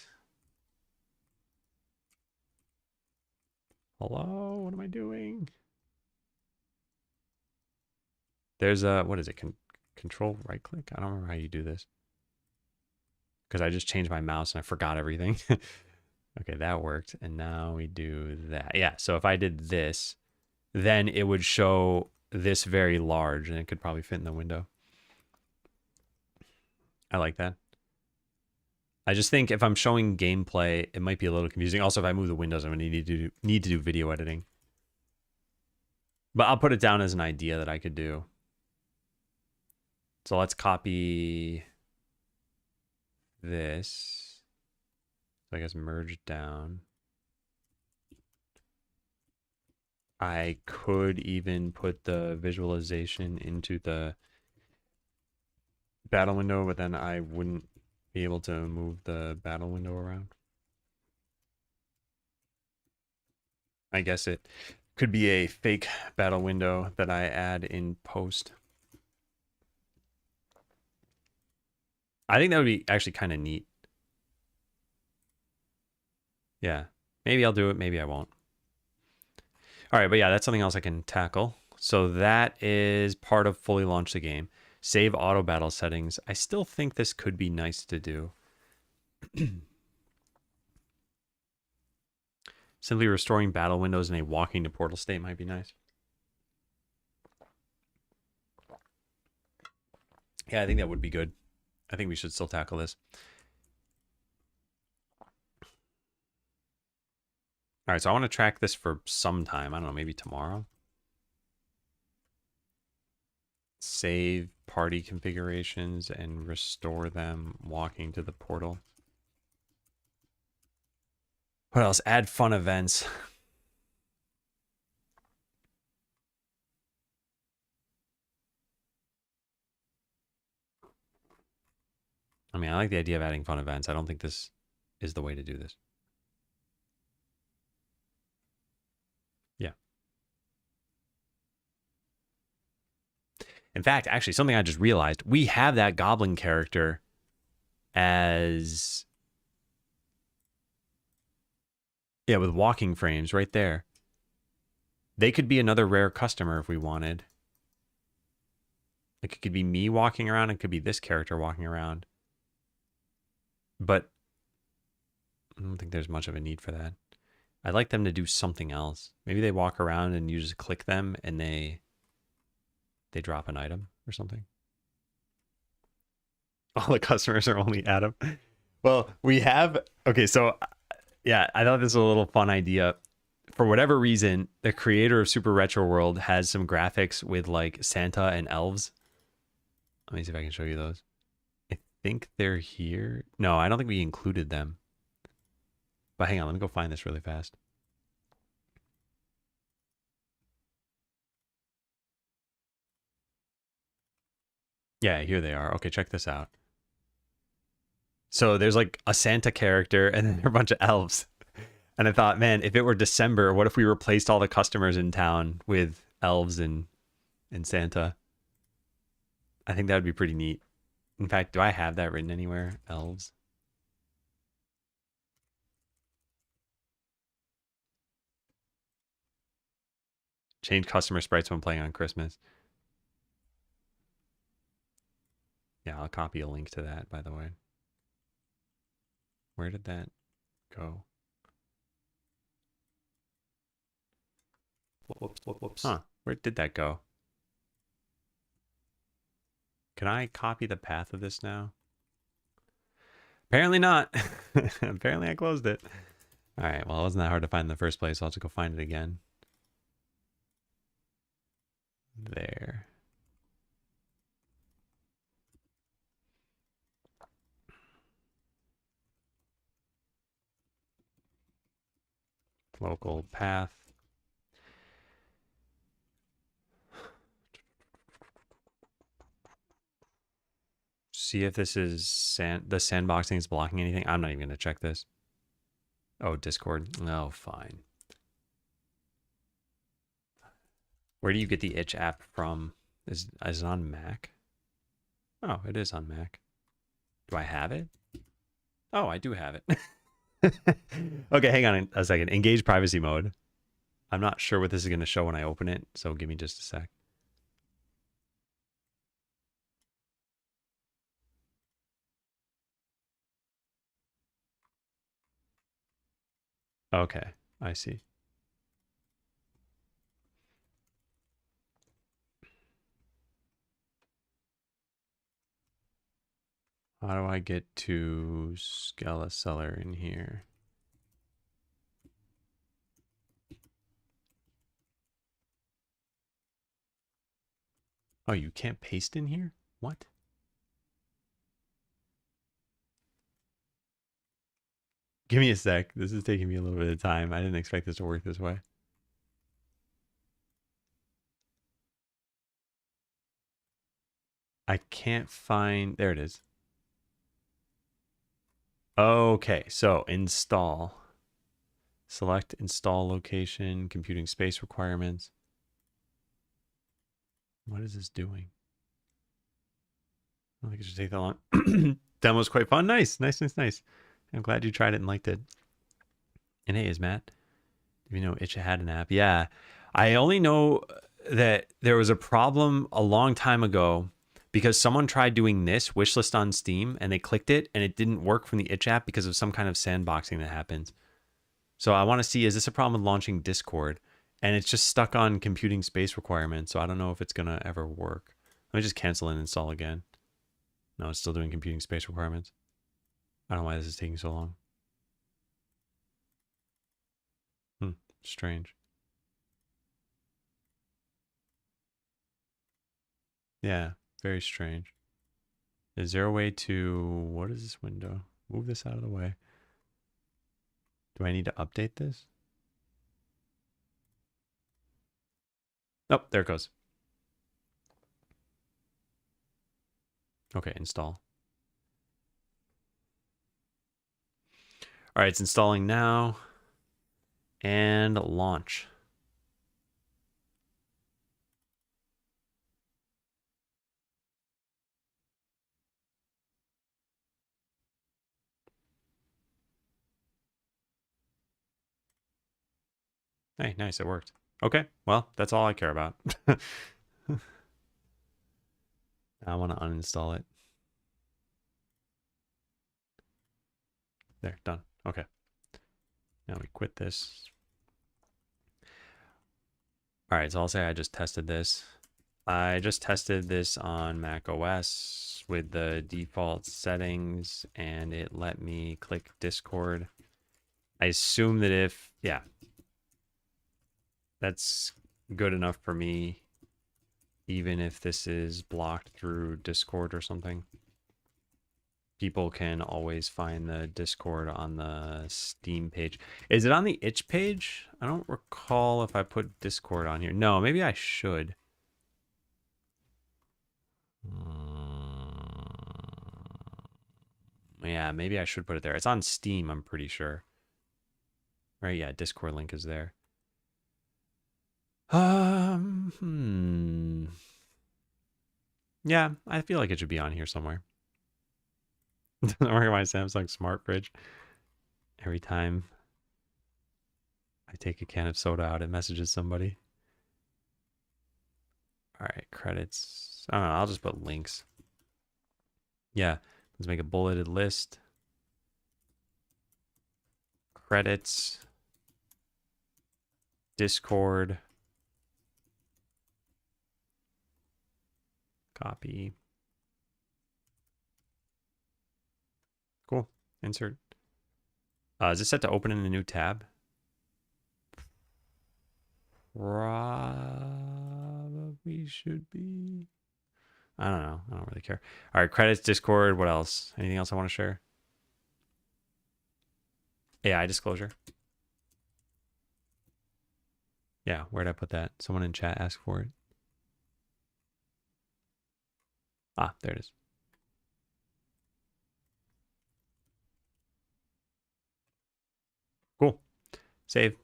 Hello? What am I doing? There's a, what is it? Control right click? I don't remember how you do this. Because I just changed my mouse and I forgot everything. Okay, that worked. And now we do that. Yeah, so if I did this, then it would show this very large and it could probably fit in the window. I like that. I just think if I'm showing gameplay, it might be a little confusing. Also, if I move the windows, I'm going to need to do video editing. But I'll put it down as an idea that I could do. So let's copy this. So I guess merge down. I could even put the visualization into the battle window, but then I wouldn't be able to move the battle window around. I guess it could be a fake battle window that I add in post. I think that would be actually kind of neat. Yeah, maybe I'll do it, maybe I won't. All right, but yeah, that's something else I can tackle. So that is part of fully launch the game. Save auto battle settings. I still think this could be nice to do. Simply restoring battle windows in a walking to portal state might be nice. Yeah, I think that would be good. I think we should still tackle this. All right, so I want to track this for some time. I don't know, maybe tomorrow. Save party configurations and restore them walking to the portal. What else? Add fun events. I mean, I like the idea of adding fun events. I don't think this is the way to do this. Yeah. In fact, actually, something I just realized, we have that goblin character as... Yeah, with walking frames right there. They could be another rare customer if we wanted. Like, it could be me walking around. It could be this character walking around. But I don't think there's much of a need for that. I'd like them to do something else. Maybe they walk around and you just click them and they drop an item or something. All the customers are only Adam. Well, we have... Okay, so... Yeah, I thought this was a little fun idea. For whatever reason, the creator of Super Retro World has some graphics with like Santa and elves. Let me see if I can show you those. I think they're here. No, I don't think we included them. But hang on, let me go find this really fast. Yeah, here they are. Okay, check this out. So there's like a Santa character and then there are a bunch of elves. And I thought, man, if it were December, what if we replaced all the customers in town with elves and Santa? I think that would be pretty neat. In fact, do I have that written anywhere? Elves. Change customer sprites when playing on Christmas. Yeah, I'll copy a link to that, by the way. Where did that go? Whoops. Huh. Where did that go? Can I copy the path of this now? Apparently not. Apparently I closed it. All right. Well, it wasn't that hard to find in the first place. So I'll just go find it again. There. Local path. See if this is the sandboxing is blocking anything. I'm not even going to check this. Oh, Discord. Oh, fine. Where do you get the itch app from? Is it on Mac? Oh, it is on Mac. Do I have it? Oh, I do have it. Okay, hang on a second. Engage privacy mode. I'm not sure what this is going to show when I open it, so give me just a sec. Okay, I see. How do I get to Scala Seller in here? Oh, you can't paste in here? What? Give me a sec. This is taking me a little bit of time. I didn't expect this to work this way. I can't find... There it is. Okay, so install. Select install location, computing space requirements. What is this doing? I don't think it should take that long. Demo's quite fun. Nice. I'm glad you tried it and liked it. And hey, is Matt? Do you know Itch had an app? Yeah. I only know that there was a problem a long time ago because someone tried doing this wishlist on Steam and they clicked it and it didn't work from the Itch app because of some kind of sandboxing that happens. So I want to see, is this a problem with launching Discord? And it's just stuck on computing space requirements. So I don't know if it's going to ever work. Let me just cancel and install again. No, it's still doing computing space requirements. I don't know why this is taking so long. Strange. Yeah, very strange. Is there a way to... What is this window? Move this out of the way. Do I need to update this? Oh, there it goes. Okay, install. All right, it's installing now. And launch. Hey, nice, it worked. Okay, well, that's all I care about. I want to uninstall it. There, done. Okay. Now we quit this. All right, so I'll say I just tested this. I just tested this on Mac OS with the default settings, and it let me click Discord. I assume that if, yeah, that's good enough for me, even if this is blocked through Discord or something. People can always find the Discord on the Steam page. Is it on the itch page? I don't recall if I put Discord on here. No, maybe I should. Yeah, maybe I should put it there. It's on Steam, I'm pretty sure. Right, yeah, Discord link is there. Yeah, I feel like it should be on here somewhere. Doesn't work on my Samsung smart fridge. Every time I take a can of soda out, it messages somebody. All right, credits. I don't know. I'll just put links. Yeah, let's make a bulleted list. Credits. Discord. Copy. Cool. Insert. Is this set to open in a new tab? Probably should be. I don't know. I don't really care. All right, credits, Discord. What else? Anything else I want to share? AI disclosure. Yeah, where'd I put that? Someone in chat asked for it. Ah, there it is. Cool. Save.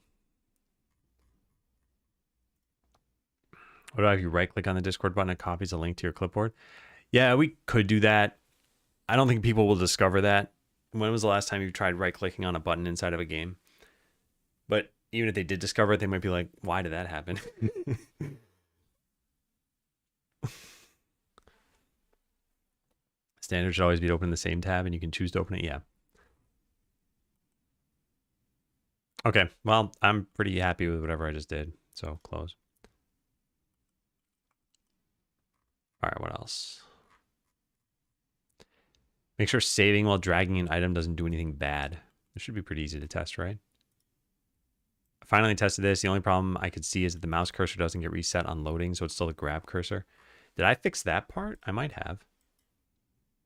What about if you right click on the Discord button, it copies a link to your clipboard? Yeah, we could do that. I don't think people will discover that. When was the last time you tried right clicking on a button inside of a game? But even if they did discover it, they might be like, why did that happen? Standard should always be open in the same tab and you can choose to open it. Yeah. Okay. Well, I'm pretty happy with whatever I just did. So close. All right. What else? Make sure saving while dragging an item doesn't do anything bad. This should be pretty easy to test, right? I finally tested this. The only problem I could see is that the mouse cursor doesn't get reset on loading, so it's still a grab cursor. Did I fix that part? I might have.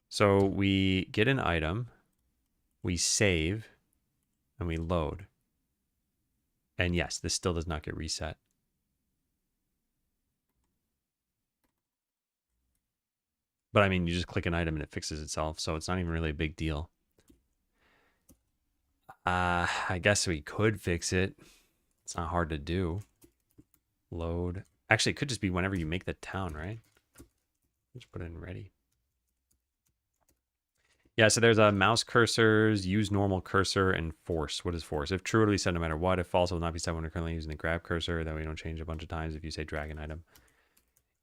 So we get an item, we save, and we load. And yes, this still does not get reset. But I mean, you just click an item and it fixes itself, so it's not even really a big deal. I guess we could fix it. It's not hard to do. Load. Actually, it could just be whenever you make the town, right? Just put it in ready. Yeah, so there's a mouse cursors, use normal cursor, and force. What is force? If true, it'll be set no matter what. If false, it will not be set when we're currently using the grab cursor. That way we don't change a bunch of times if you say drag an item.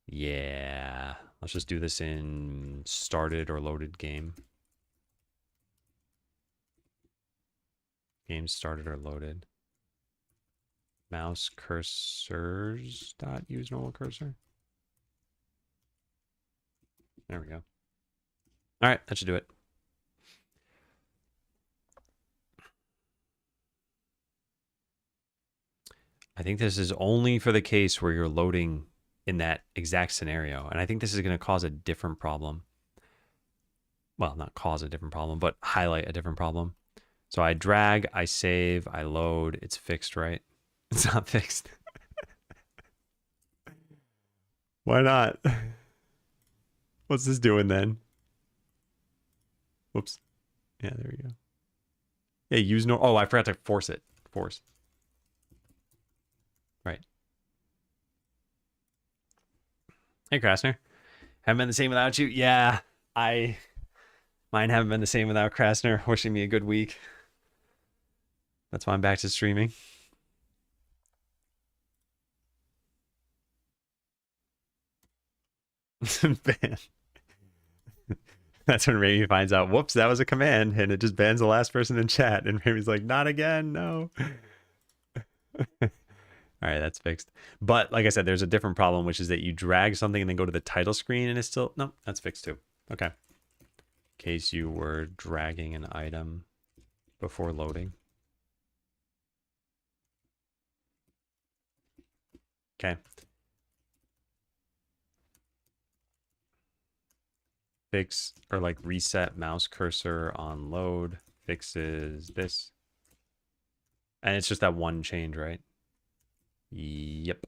Yeah. Let's just do this in started or loaded game. Game started or loaded. Mouse cursors dot use normal cursor. There we go. All right, that should do it. I think this is only for the case where you're loading in that exact scenario. And I think this is going to cause a different problem. Well, not cause a different problem, but highlight a different problem. So I drag, I save, I load. It's fixed, right? It's not fixed. Why not? What's this doing then? Whoops. Yeah, there we go. Yeah, use no. Oh, I forgot to force it. Force. Right. Hey, Krasner. Haven't been the same without you? Yeah, mine haven't been the same without Krasner. Wishing me a good week. That's why I'm back to streaming. Ban. That's when Rami finds out, whoops, that was a command, and it just bans the last person in chat. And Rami's like, not again, no. All right, that's fixed. But like I said, there's a different problem, which is that you drag something and then go to the title screen and it's still, no, that's fixed too. Okay. In case you were dragging an item before loading. Okay. Fix or like reset mouse cursor on load fixes this. And it's just that one change, right? Yep.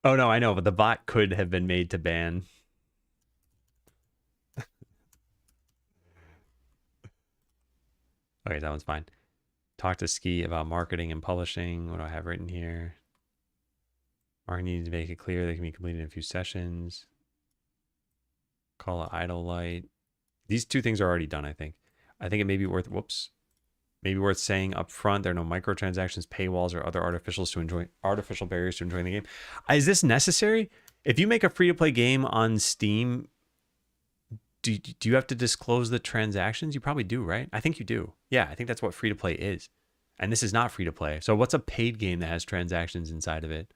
Oh no, I know, but the bot could have been made to ban. Okay, that one's fine. Talk to Ski about marketing and publishing. What do I have written here? Mark needs to make it clear they can be completed in a few sessions. Call it idle light. These two things are already done, I think. I think it may be worth, maybe worth saying up front there are no microtransactions, paywalls, or other artificial barriers to enjoying the game. Is this necessary? If you make a free-to-play game on Steam, do you have to disclose the transactions? You probably do, right? I think you do. Yeah, I think that's what free-to-play is. And this is not free-to-play. So what's a paid game that has transactions inside of it?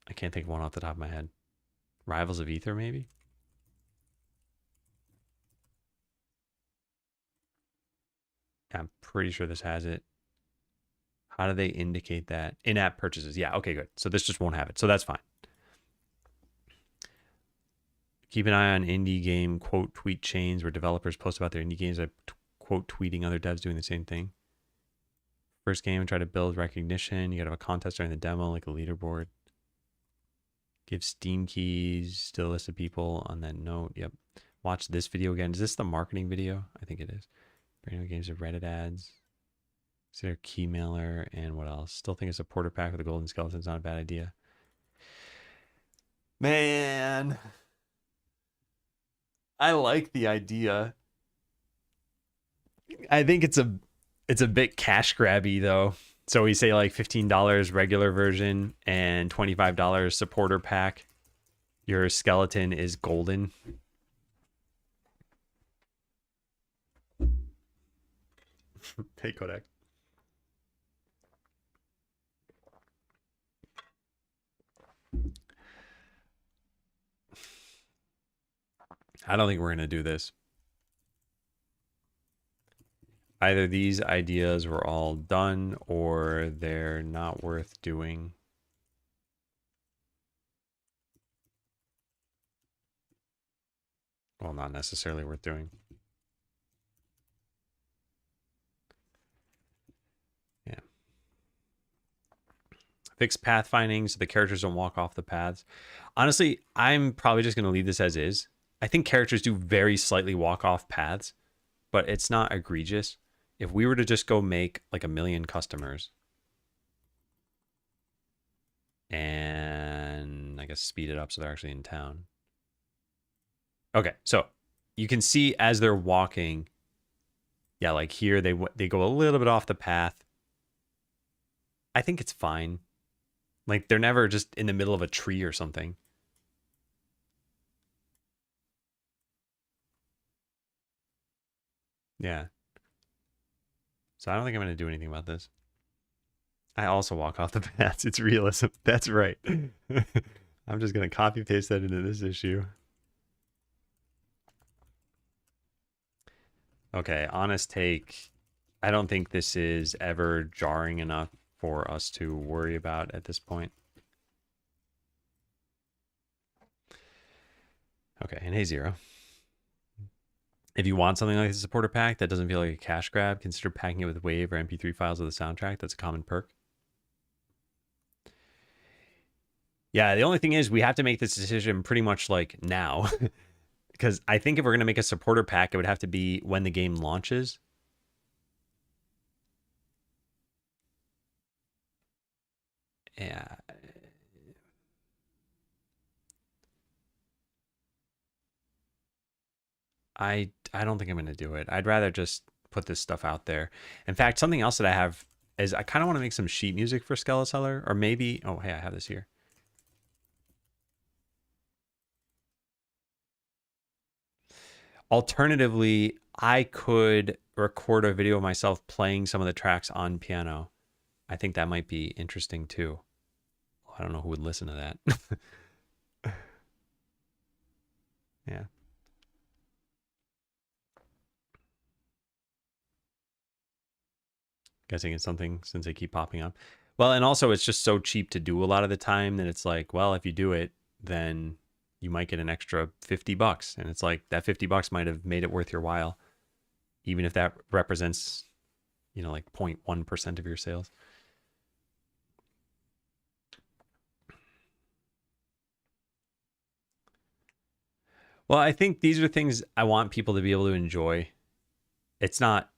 I can't think of one off the top of my head. Rivals of Ether, maybe? Yeah, I'm pretty sure this has it. How do they indicate that? In-app purchases. Yeah, okay, good. So this just won't have it. So that's fine. Keep an eye on indie game quote tweet chains where developers post about their indie games by quote tweeting other devs doing the same thing. First game, try to build recognition. You gotta have a contest during the demo, like a leaderboard. Give Steam keys, still list of people on that note. Yep. Watch this video again. Is this the marketing video? I think it is. Brand new games of Reddit ads. Consider key mailer and what else? Still think a supporter pack with a golden skeleton is not a bad idea. Man, I like the idea. I think it's a bit cash grabby though. So we say like $15 regular version and $25 supporter pack. Your skeleton is golden. Hey Kodak. I don't think we're going to do this. Either these ideas were all done or they're not worth doing. Well, not necessarily worth doing. Yeah. Fix pathfinding so the characters don't walk off the paths. Honestly, I'm probably just going to leave this as is. I think characters do very slightly walk off paths, but it's not egregious. If we were to just go make like 1 million customers and I guess speed it up so they're actually in town. Okay, so you can see as they're walking, yeah, like here they go a little bit off the path. I think it's fine. Like they're never just in the middle of a tree or something. Yeah. So I don't think I'm going to do anything about this. I also walk off the paths. It's realism. That's right. I'm just going to copy paste that into this issue. Okay, honest take. I don't think this is ever jarring enough for us to worry about at this point. Okay, and hey, Zero. If you want something like a supporter pack that doesn't feel like a cash grab, consider packing it with WAV or MP3 files of the soundtrack. That's a common perk. Yeah, the only thing is we have to make this decision pretty much like now. Because I think if we're going to make a supporter pack, it would have to be when the game launches. Yeah. I don't think I'm going to do it. I'd rather just put this stuff out there. In fact, something else that I have is I kind of want to make some sheet music for Skeleseller, or maybe, oh, hey, I have this here. Alternatively, I could record a video of myself playing some of the tracks on piano. I think that might be interesting too. I don't know who would listen to that. Yeah. Guessing it's something since they keep popping up. Well, and also it's just so cheap to do a lot of the time that it's like, well, if you do it, then you might get an extra $50. And it's like that $50 might have made it worth your while, even if that represents, you know, like 0.1% of your sales. Well, I think these are things I want people to be able to enjoy. It's not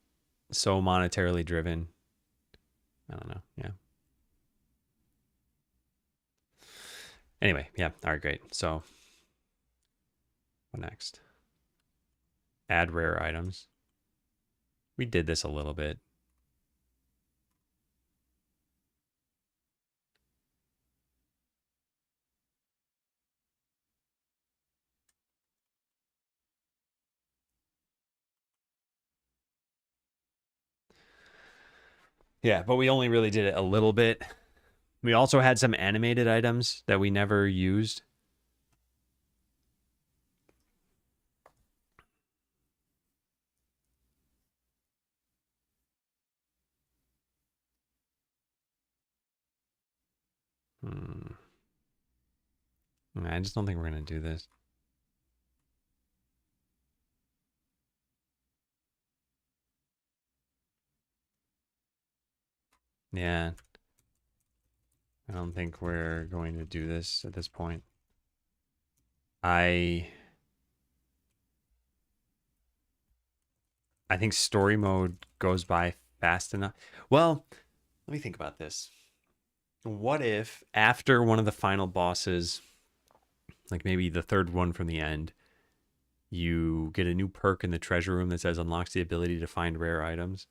so monetarily driven. I don't know. Yeah. Anyway, yeah. All right, great. So what next? Add rare items. We did this a little bit. Yeah, but we only really did it a little bit. We also had some animated items that we never used. I just don't think we're going to do this. Yeah. I don't think we're going to do this at this point. I think story mode goes by fast enough. Well, let me think about this. What if after one of the final bosses, like maybe the third one from the end, you get a new perk in the treasure room that says unlocks the ability to find rare items?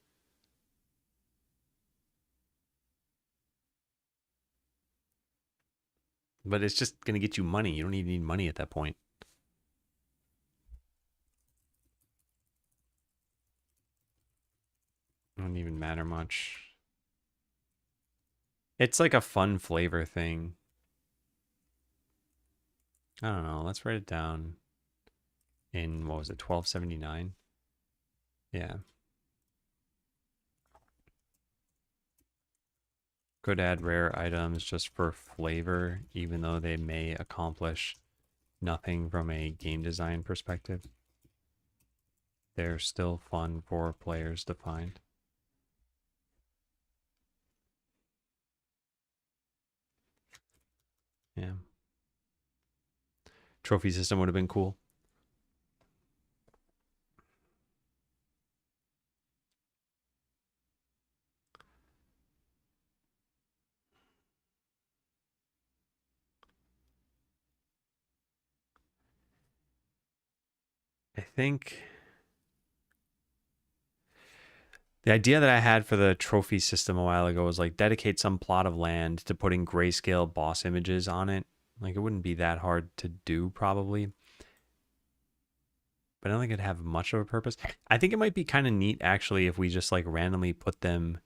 But it's just going to get you money. You don't even need money at that point. It don't even matter much. It's like a fun flavor thing. I don't know. Let's write it down in, what was it, 1279? Yeah. Could add rare items just for flavor, even though they may accomplish nothing from a game design perspective. They're still fun for players to find. Yeah. Trophy system would have been cool. I think the idea that I had for the trophy system a while ago was like dedicate some plot of land to putting grayscale boss images on it. Like it wouldn't be that hard to do probably. But I don't think it'd have much of a purpose. I think it might be kind of neat actually if we just like randomly put them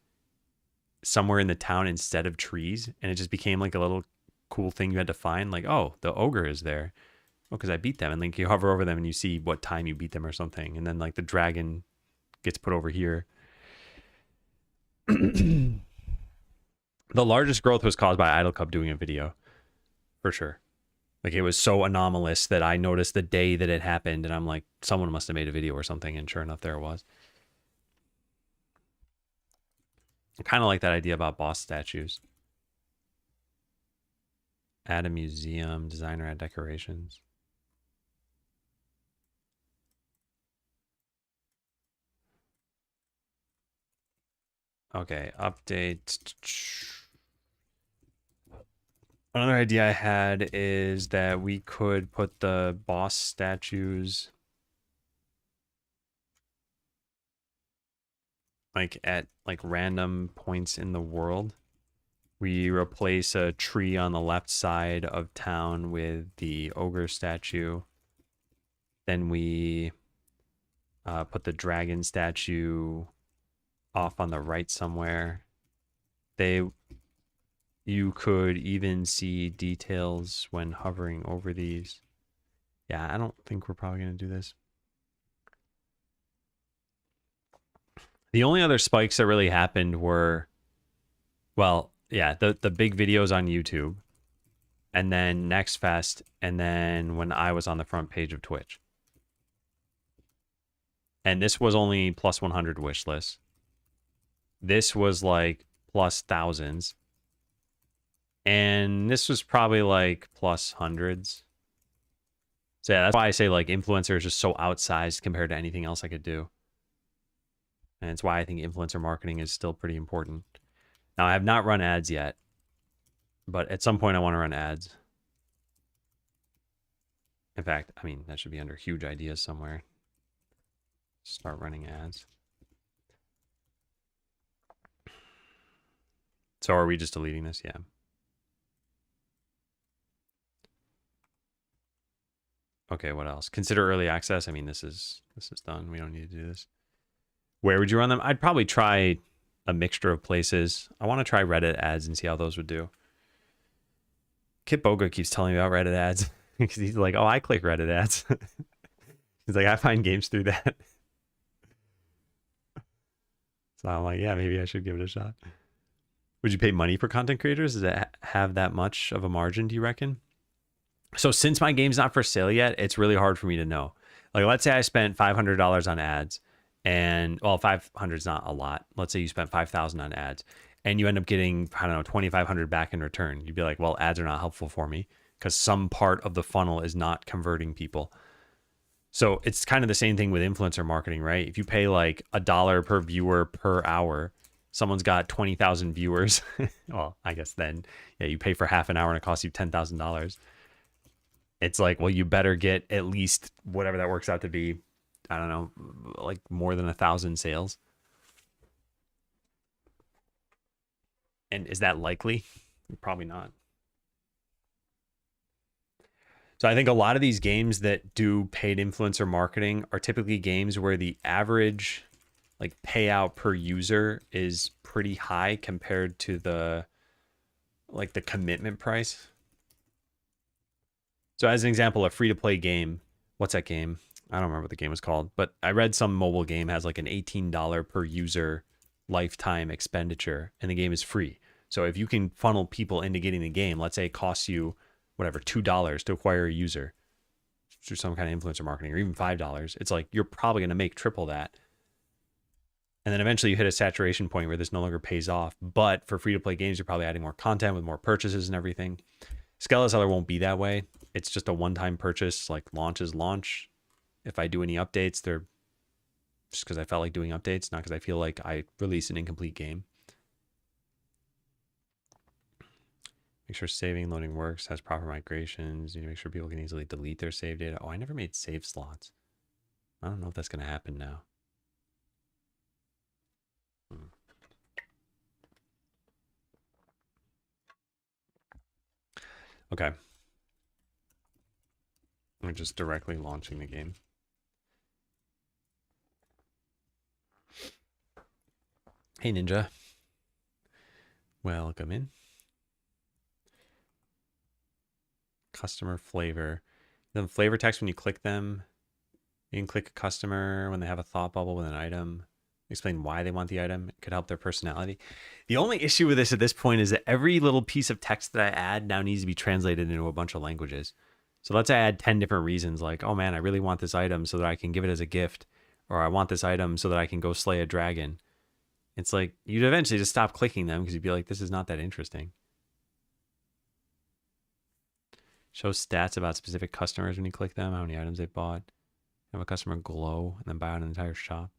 somewhere in the town instead of trees, and it just became like a little cool thing you had to find. Like, oh, the ogre is there. Oh, because I beat them, and like you hover over them and you see what time you beat them or something, and then like the dragon gets put over here. The largest growth was caused by Idle Cup doing a video, for sure. Like it was so anomalous that I noticed the day that it happened, and I'm like, someone must have made a video or something, and sure enough, there it was. I kind of like that idea about boss statues. Add a museum, designer add decorations. Okay, update. Another idea I had is that we could put the boss statues like at like random points in the world. We replace a tree on the left side of town with the ogre statue. Then we put the dragon statue off on the right somewhere. You could even see details when hovering over these. Yeah, I don't think we're probably going to do this. The only other spikes that really happened were, well, yeah, the big videos on YouTube, and then Next Fest, and then when I was on the front page of Twitch. And this was only plus 100 wish list. This was like plus thousands. And this was probably like plus hundreds. So yeah, that's why I say like influencer is just so outsized compared to anything else I could do. And it's why I think influencer marketing is still pretty important. Now, I have not run ads yet, but at some point I want to run ads. In fact, I mean, that should be under huge ideas somewhere. Start running ads. So are we just deleting this? Yeah. Okay, what else? Consider early access. I mean, this is done. We don't need to do this. Where would you run them? I'd probably try a mixture of places. I want to try Reddit ads and see how those would do. Kit Boga keeps telling me about Reddit ads because he's like, oh, I click Reddit ads. He's like, I find games through that. So I'm like, yeah, maybe I should give it a shot. Would you pay money for content creators? Does it have that much of a margin, do you reckon? So since my game's not for sale yet, it's really hard for me to know. Like, let's say I spent $500 on ads, and well, 500 is not a lot. Let's say you spent 5,000 on ads, and you end up getting, I don't know, 2,500 back in return. You'd be like, well, ads are not helpful for me because some part of the funnel is not converting people. So it's kind of the same thing with influencer marketing, right? If you pay like $1 per viewer per hour, someone's got 20,000 viewers. Well, I guess then, yeah, you pay for half an hour and it costs you $10,000. It's like, well, you better get at least whatever that works out to be. I don't know, like more than 1,000 sales. And is that likely? Probably not. So I think a lot of these games that do paid influencer marketing are typically games where the average like payout per user is pretty high compared to the commitment price. So as an example, a free-to-play game, what's that game? I don't remember what the game was called, but I read some mobile game has like an $18 per user lifetime expenditure, and the game is free. So if you can funnel people into getting the game, let's say it costs you, whatever, $2 to acquire a user through some kind of influencer marketing, or even $5, it's like you're probably going to make triple that. And then eventually you hit a saturation point where this no longer pays off. But for free-to-play games, you're probably adding more content with more purchases and everything. Scala Seller won't be that way. It's just a one-time purchase, like launch is launch. If I do any updates, they're just because I felt like doing updates, not because I feel like I released an incomplete game. Make sure saving and loading works, has proper migrations. You need to make sure people can easily delete their save data. Oh, I never made save slots. I don't know if that's going to happen now. Okay. We're just directly launching the game. Hey, Ninja. Welcome in. Customer flavor. The flavor text, when you click them, you can click a customer when they have a thought bubble with an item. Explain why they want the item. It could help their personality. The only issue with this at this point is that every little piece of text that I add now needs to be translated into a bunch of languages. So let's add 10 different reasons, like, oh man, I really want this item so that I can give it as a gift, or I want this item so that I can go slay a dragon. It's like, you'd eventually just stop clicking them because you'd be like, this is not that interesting. Show stats about specific customers when you click them, how many items they bought. Have a customer glow and then buy out an entire shop.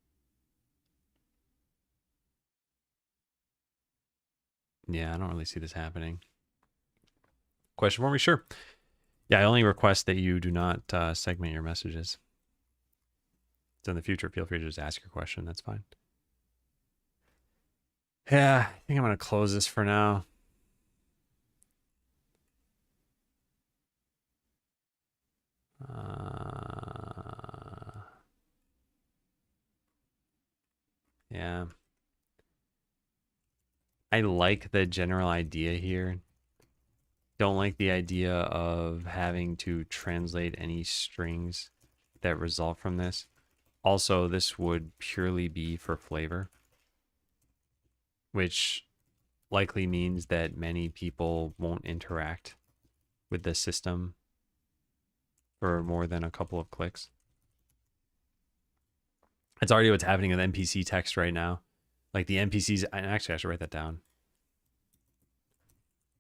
Yeah, I don't really see this happening. Question for me? Sure. Yeah, I only request that you do not segment your messages. So in the future, feel free to just ask your question. That's fine. Yeah, I think I'm going to close this for now. Yeah. I like the general idea here. Don't like the idea of having to translate any strings that result from this. Also, this would purely be for flavor, which likely means that many people won't interact with the system for more than a couple of clicks. It's already what's happening with NPC text right now. Like the NPCs, actually I should write that down.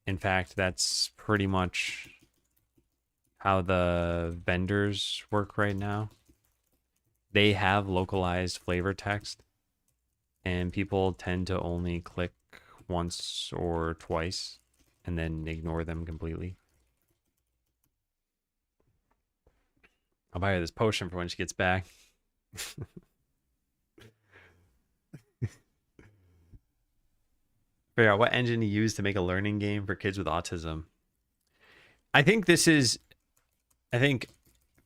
In fact, that's pretty much how the vendors work right now. They have localized flavor text, and people tend to only click once or twice and then ignore them completely. I'll buy her this potion for when she gets back. Figure out what engine to use to make a learning game for kids with autism. I think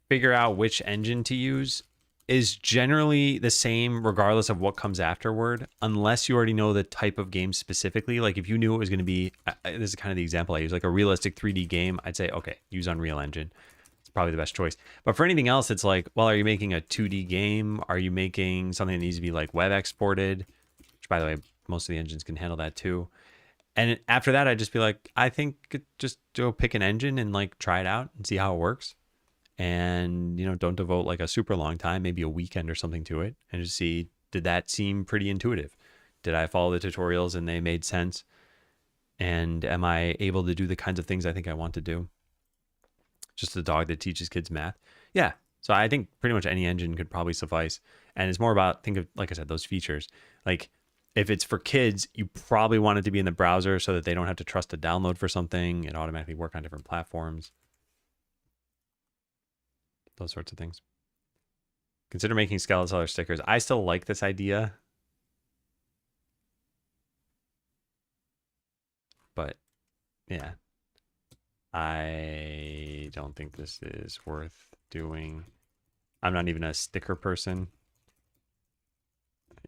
figure out which engine to use is generally the same regardless of what comes afterward, unless you already know the type of game specifically. Like if you knew it was going to be, this is kind of the example I use, like a realistic 3D game, I'd say, okay, use Unreal Engine. It's probably the best choice. But for anything else, it's like, well, are you making a 2D game? Are you making something that needs to be like web exported? Which, by the way, most of the engines can handle that too. And after that, I'd just be like, I think just go pick an engine and like try it out and see how it works. And, you know, don't devote like a super long time, maybe a weekend or something to it, and just see, did that seem pretty intuitive? Did I follow the tutorials and they made sense? And am I able to do the kinds of things I think I want to do? Just a dog that teaches kids math. Yeah. So I think pretty much any engine could probably suffice. And it's more about, think of, like I said, those features. Like if it's for kids, you probably want it to be in the browser so that they don't have to trust to download for something. It automatically work on different platforms. Those sorts of things. Consider making Skeletor stickers. I still like this idea. But yeah, I don't think this is worth doing. I'm not even a sticker person.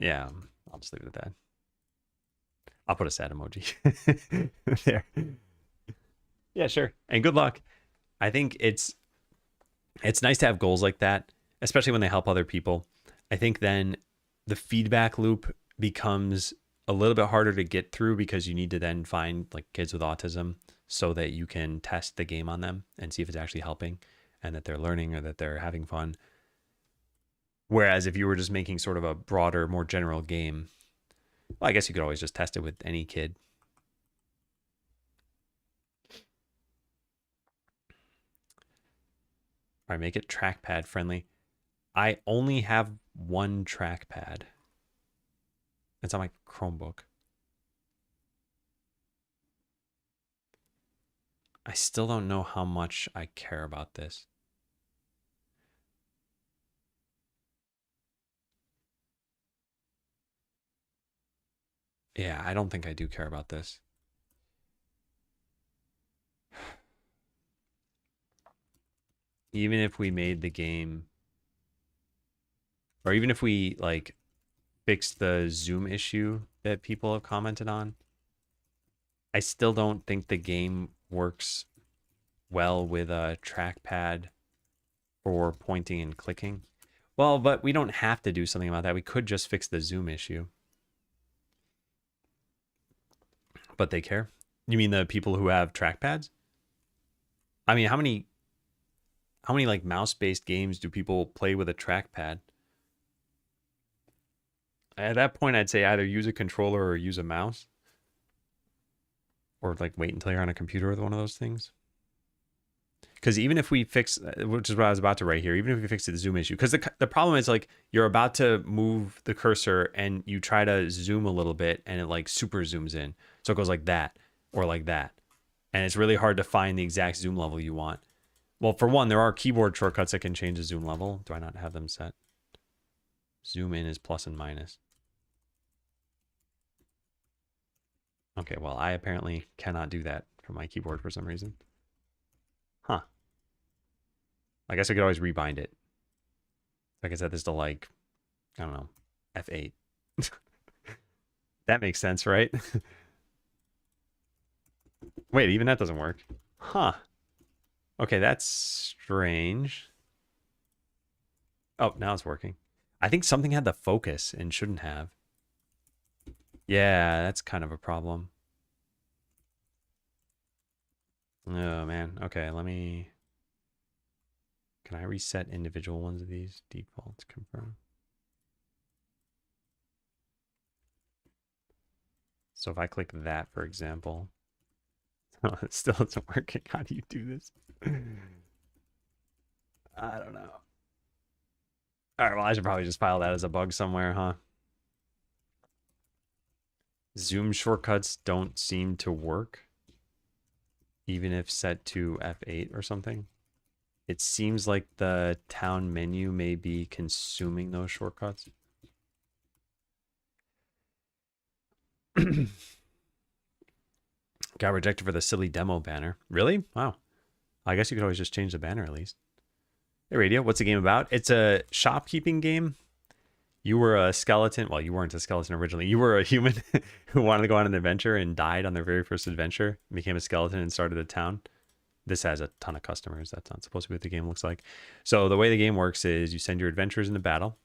Yeah, I'll just leave it at that. I'll put a sad emoji there. Yeah, sure. And good luck. I think it's nice to have goals like that, especially when they help other people. I think then the feedback loop becomes a little bit harder to get through because you need to then find like kids with autism so that you can test the game on them and see if it's actually helping and that they're learning or that they're having fun. Whereas if you were just making sort of a broader, more general game, well, I guess you could always just test it with any kid. All right, make it trackpad friendly. I only have one trackpad. It's on my Chromebook. I still don't know how much I care about this. Yeah, I don't think I do care about this. Even if we made the game, or even if we like fixed the zoom issue that people have commented on, I still don't think the game works well with a trackpad for pointing and clicking. Well, but we don't have to do something about that. We could just fix the zoom issue. But they care? You mean the people who have trackpads? I mean, how many like mouse-based games do people play with a trackpad? At that point, I'd say either use a controller or use a mouse. Or like wait until you're on a computer with one of those things. Because even if we fix, which is what I was about to write here, even if we fix the zoom issue, because the problem is like you're about to move the cursor and you try to zoom a little bit and it like super zooms in. So it goes like that or like that. And it's really hard to find the exact zoom level you want. Well, for one, there are keyboard shortcuts that can change the zoom level. Do I not have them set? Zoom in is plus and minus. Okay, well, I apparently cannot do that from my keyboard for some reason. Huh. I guess I could always rebind it. Like I said, this to like, I don't know, F8. That makes sense, right? Wait, even that doesn't work. Huh. Okay, that's strange. Oh, now it's working. I think something had the focus and shouldn't have. Yeah, that's kind of a problem. Oh, man. Okay, let me... Can I reset individual ones of these? Defaults, confirm. So if I click that, for example... Oh, it still isn't working. How do you do this? I don't know. All right, well, I should probably just file that as a bug somewhere, huh? Zoom shortcuts don't seem to work, even if set to F8 or something. It seems like the town menu may be consuming those shortcuts. Got rejected for the silly demo banner. Really? Wow. I guess you could always just change the banner at least. Hey, Radio, what's the game about? It's a shopkeeping game. You were a skeleton. Well, you weren't a skeleton originally. You were a human who wanted to go on an adventure and died on their very first adventure, became a skeleton and started a town. This has a ton of customers. That's not supposed to be what the game looks like. So the way the game works is you send your adventurers into battle.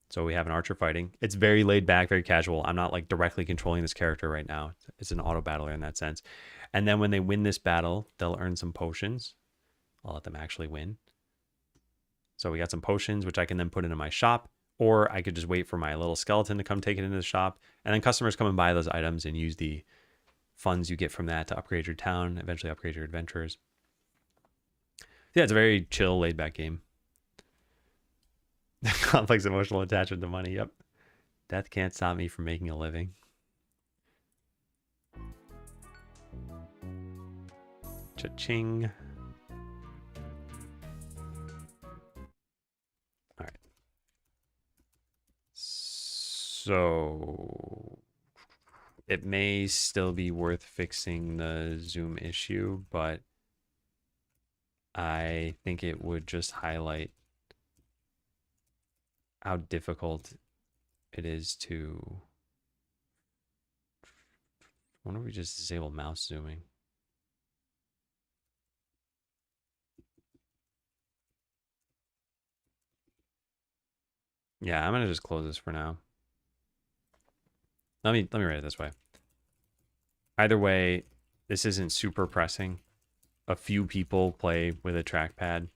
So we have an archer fighting. It's very laid back, very casual. I'm not like directly controlling this character right now. It's an auto battler in that sense. And then when they win this battle, they'll earn some potions. I'll let them actually win. So we got some potions, which I can then put into my shop, or I could just wait for my little skeleton to come take it into the shop. And then customers come and buy those items and use the funds you get from that to upgrade your town, eventually upgrade your adventurers. Yeah, it's a very chill, laid back game. Complex emotional attachment to money. Yep. Death can't stop me from making a living. Cha-ching. All right. So it may still be worth fixing the Zoom issue, but I think it would just highlight how difficult it is to... I wonder if we just disable mouse zooming. Yeah, I'm gonna just close this for now. Let me write it this way. Either way, this isn't super pressing. A few people play with a trackpad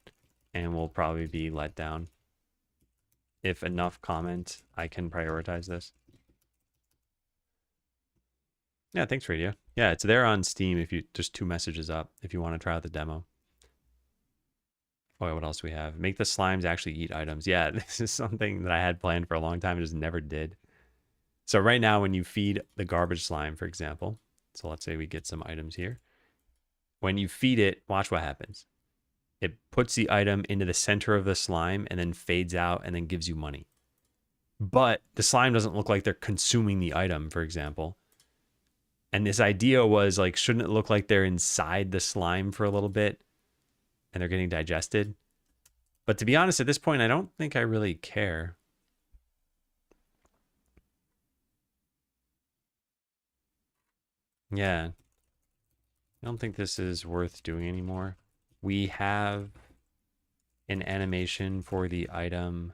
and will probably be let down. If enough comment, I can prioritize this. Yeah, thanks, Radio. Yeah, it's there on Steam if you just 2 messages up if you want to try out the demo. Oh, yeah, what else do we have? Make the slimes actually eat items. Yeah, this is something that I had planned for a long time and just never did. So right now when you feed the garbage slime, for example, so let's say we get some items here. When you feed it, watch what happens. It puts the item into the center of the slime and then fades out and then gives you money. But the slime doesn't look like they're consuming the item, for example. And this idea was like, shouldn't it look like they're inside the slime for a little bit and they're getting digested? But to be honest, at this point, I don't think I really care. Yeah. I don't think this is worth doing anymore. We have an animation for the item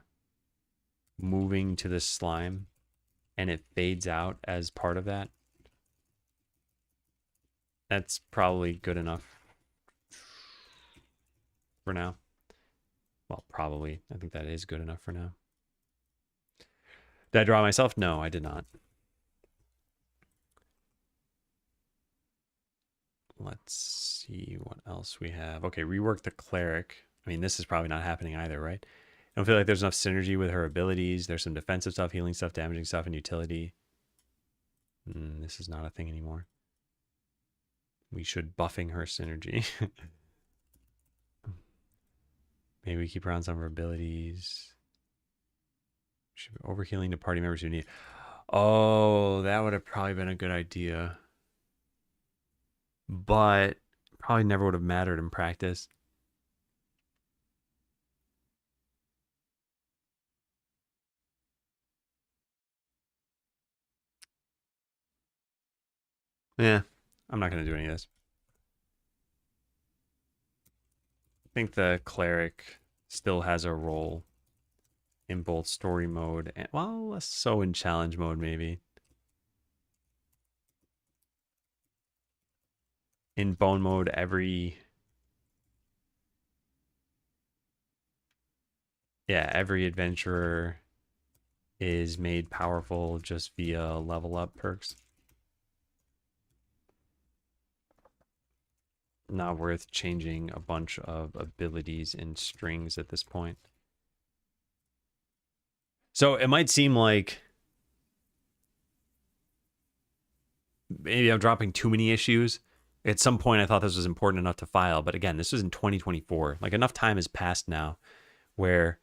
moving to the slime and it fades out as part of that. That's probably good enough for now. Well, probably. I think that is good enough for now. Did I draw myself? No, I did not. Let's see what else we have. Okay, rework the cleric. I mean, this is probably not happening either, right? I don't feel like there's enough synergy with her abilities. There's some defensive stuff, healing stuff, damaging stuff, and utility. This is not a thing anymore. We should buffing her synergy. Maybe we keep her on some of her abilities. Should be overhealing to party members who need. Oh, that would have probably been a good idea. But probably never would have mattered in practice. Yeah, I'm not going to do any of this. I think the cleric still has a role in both story mode and, well, less so in challenge mode, maybe. In bone mode, every adventurer is made powerful just via level up perks. Not worth changing a bunch of abilities in strings at this point. So it might seem like maybe I'm dropping too many issues. At some point, I thought this was important enough to file, but again, this was in 2024. Like, enough time has passed now where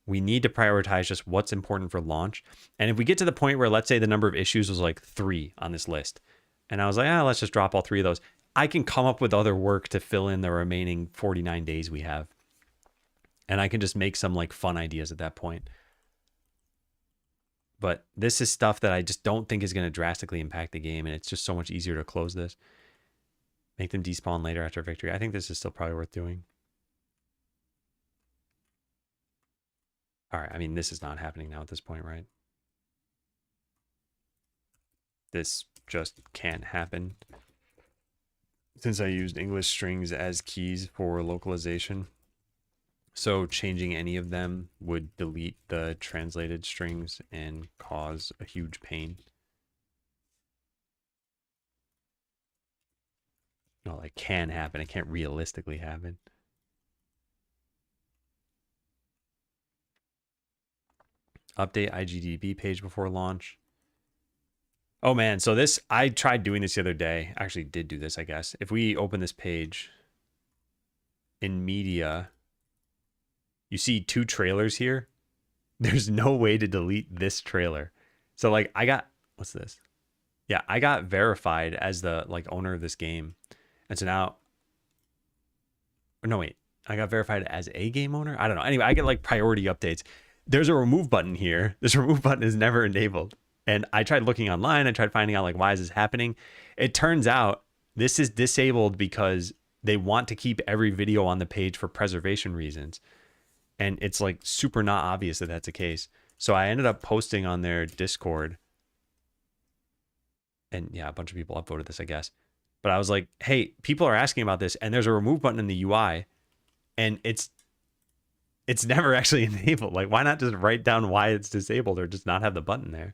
we need to prioritize just what's important for launch. And if we get to the point where, let's say, the number of issues was like 3 on this list, and I was like, let's just drop all 3 of those, I can come up with other work to fill in the remaining 49 days we have. And I can just make some like fun ideas at that point. But this is stuff that I just don't think is going to drastically impact the game. And it's just so much easier to close this. Make them despawn later after victory. I think this is still probably worth doing. All right. I mean, this is not happening now at this point, right? This just can't happen. Since I used English strings as keys for localization. So changing any of them would delete the translated strings and cause a huge pain. No, it can happen. It can't realistically happen. Update IGDB page before launch. Oh man, so this, I tried doing this the other day. I actually did do this, I guess. If we open this page in media, you see 2 trailers here. There's no way to delete this trailer. So like I got, what's this? Yeah, I got verified as the like owner of this game. And so now, no wait, I got verified as a game owner? I don't know. Anyway, I get like priority updates. There's a remove button here. This remove button is never enabled. And I tried looking online. I tried finding out like, why is this happening? It turns out this is disabled because they want to keep every video on the page for preservation reasons. And it's like super not obvious that that's the case. So I ended up posting on their Discord. And yeah, a bunch of people upvoted this, I guess. But I was like, hey, people are asking about this. And there's a remove button in the UI. And it's never actually enabled. Like, why not just write down why it's disabled or just not have the button there?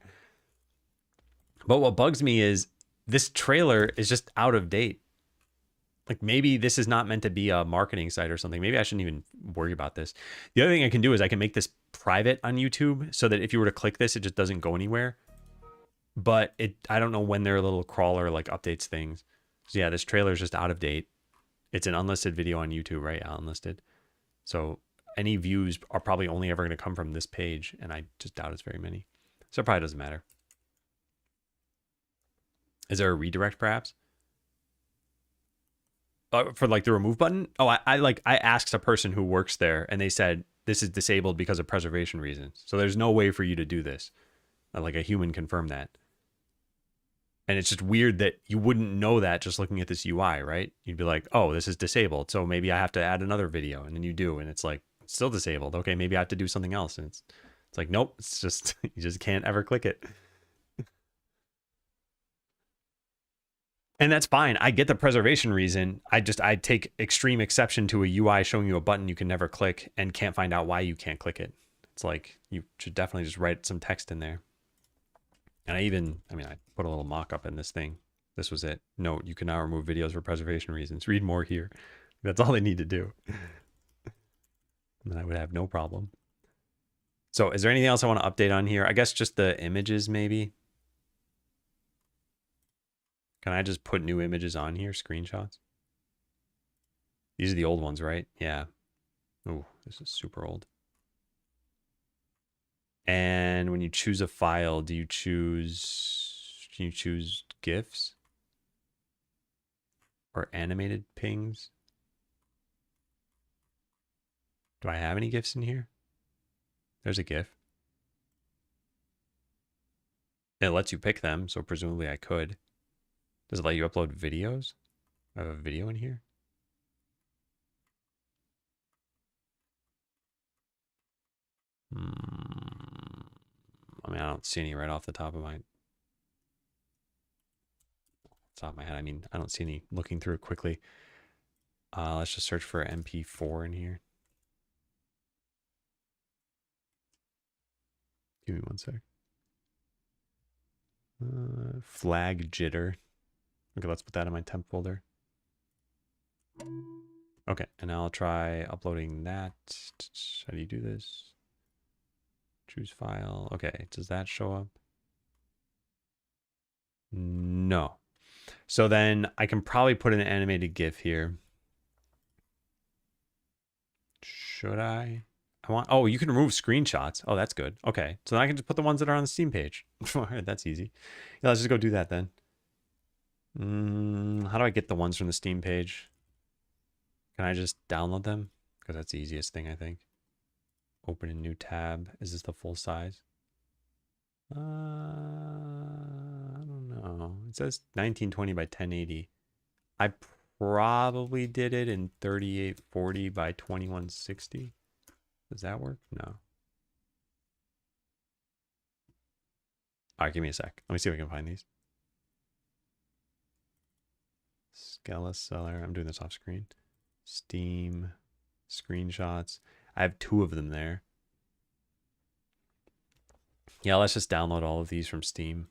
But what bugs me is this trailer is just out of date. Like maybe this is not meant to be a marketing site or something. Maybe I shouldn't even worry about this. The other thing I can do is I can make this private on YouTube so that if you were to click this, it just doesn't go anywhere. But I don't know when their little crawler like updates things. So yeah, this trailer is just out of date. It's an unlisted video on YouTube, right? Unlisted. So any views are probably only ever going to come from this page. And I just doubt it's very many. So it probably doesn't matter. Is there a redirect perhaps? For like the remove button? Oh, I asked a person who works there and they said this is disabled because of preservation reasons. So there's no way for you to do this. Like a human confirmed that. And it's just weird that you wouldn't know that just looking at this UI, right? You'd be like, oh, this is disabled. So maybe I have to add another video. And then you do. And it's like, it's still disabled. Okay, maybe I have to do something else. And it's like, nope, it's just, you just can't ever click it. And that's fine. I get the preservation reason. I take extreme exception to a UI showing you a button you can never click and can't find out why you can't click it. It's like, you should definitely just write some text in there. And I put a little mock-up in this thing. This was it. Note, you can now remove videos for preservation reasons. Read more here. That's all they need to do. And then I would have no problem. So is there anything else I want to update on here? I guess just the images maybe. Can I just put new images on here? Screenshots? These are the old ones, right? Yeah. Oh, this is super old. And when you choose a file, can you choose GIFs? Or animated pings? Do I have any GIFs in here? There's a GIF. It lets you pick them, so presumably I could. Does it let you upload videos? I have a video in here. I mean, I don't see any right off the top of my head. I mean, I don't see any looking through it quickly. Let's just search for MP4 in here. Give me one sec. Flag jitter. Okay, let's put that in my temp folder. Okay, and now I'll try uploading that. How do you do this? Choose file. Okay, does that show up? No. So then I can probably put an animated GIF here. Should I? Oh, you can remove screenshots. Oh, that's good. Okay. So then I can just put the ones that are on the Steam page. All right, that's easy. Yeah, let's just go do that then. How do I get the ones from the Steam page? Can I just download them? Because that's the easiest thing, I think. Open a new tab. Is this the full size? I don't know. It says 1920 by 1080. I probably did it in 3840 by 2160. Does that work? No. All right, give me a sec. Let me see if I can find these. Scala Seller. I'm doing this off screen. Steam screenshots. I have 2 of them there. Yeah, let's just download all of these from Steam.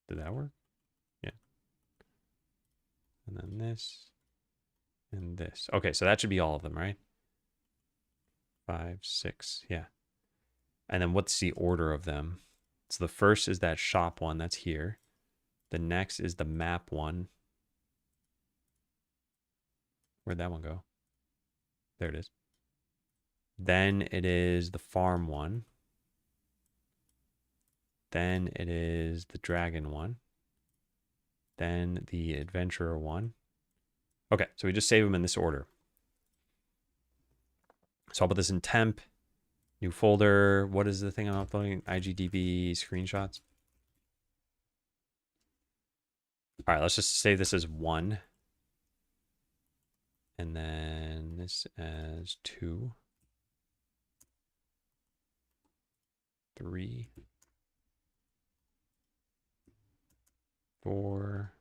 Did that work? Yeah. And then this and this. Okay, so that should be all of them, right? 5, 6. Yeah. And then what's the order of them? So the first is that shop one that's here. The next is the map one. Where'd that one go? There it is. Then it is the farm one. Then it is the dragon one. Then the adventurer one. Okay, so we just save them in this order. So I'll put this in temp, new folder. What is the thing I'm uploading? IGDB screenshots. All right, let's just save this as 1. And then this as 2. 3. 4.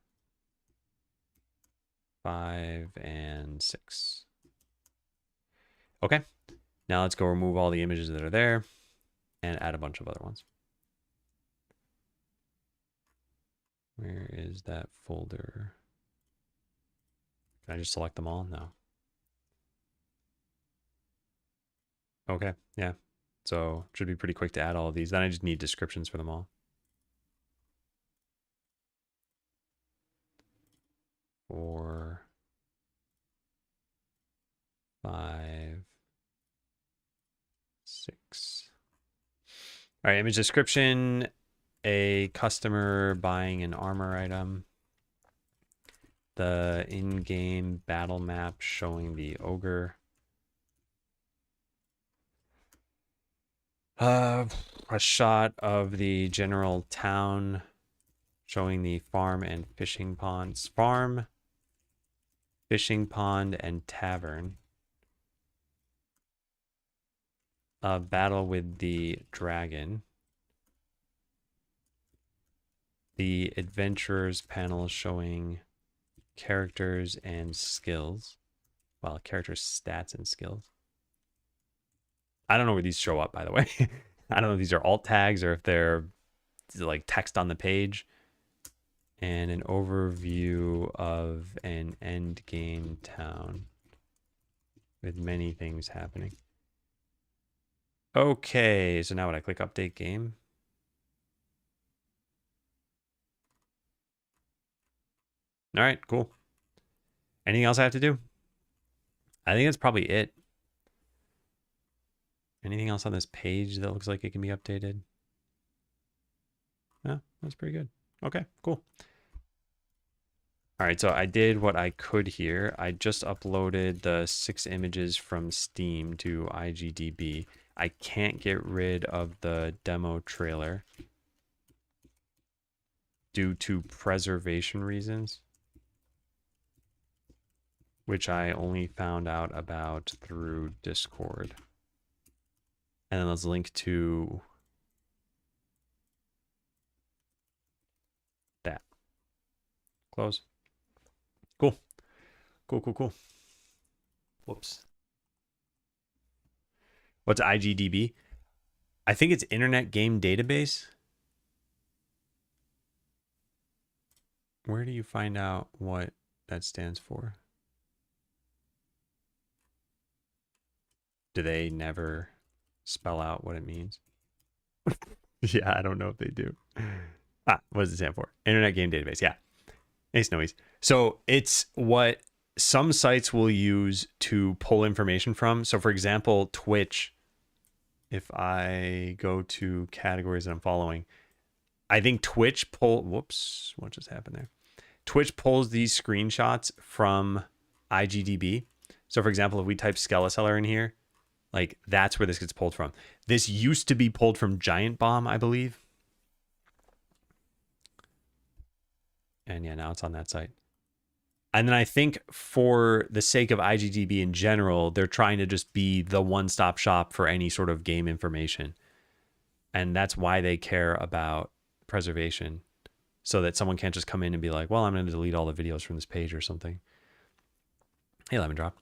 5 and 6. Okay, now let's go remove all the images that are there and add a bunch of other ones. Where is that folder? Can I just select them all? No. Okay, yeah. So it should be pretty quick to add all of these. Then I just need descriptions for them all. 4, 5, 6. All right, image description, a customer buying an armor item. The in-game battle map showing the ogre. A shot of the general town showing the farm and fishing ponds. Farm, fishing pond, and tavern. A battle with the dragon. The adventurers panel showing characters and skills. Well, characters' stats and skills. I don't know where these show up, by the way. I don't know if these are alt tags or if they're like text on the page. And an overview of an end game town with many things happening. Okay, so now when I click update game. All right, cool. Anything else I have to do? I think that's probably it. Anything else on this page that looks like it can be updated? Yeah, that's pretty good. Okay, cool. All right, so I did what I could here. I just uploaded the 6 images from Steam to IGDB. I can't get rid of the demo trailer due to preservation reasons, which I only found out about through Discord. And then let's link to that. Close. Cool. Cool. Whoops. What's IGDB? I think it's Internet Game Database. Where do you find out what that stands for? Do they never spell out what it means. Yeah, I don't know if they do. What does it stand for? Internet Game Database. Yeah. Hey, Snowies. So it's what some sites will use to pull information from. So for example, Twitch, if I go to categories that I'm following, I think Twitch whoops, what just happened there? Twitch pulls these screenshots from IGDB. So for example, if we type Skeleseller in here, like that's where this gets pulled from. This used to be pulled from Giant Bomb, I believe. And yeah, now it's on that site. And then I think for the sake of IGDB in general, they're trying to just be the one-stop shop for any sort of game information. And that's why they care about preservation, so that someone can't just come in and be like, well, I'm going to delete all the videos from this page or something. Hey, Lemon Drop.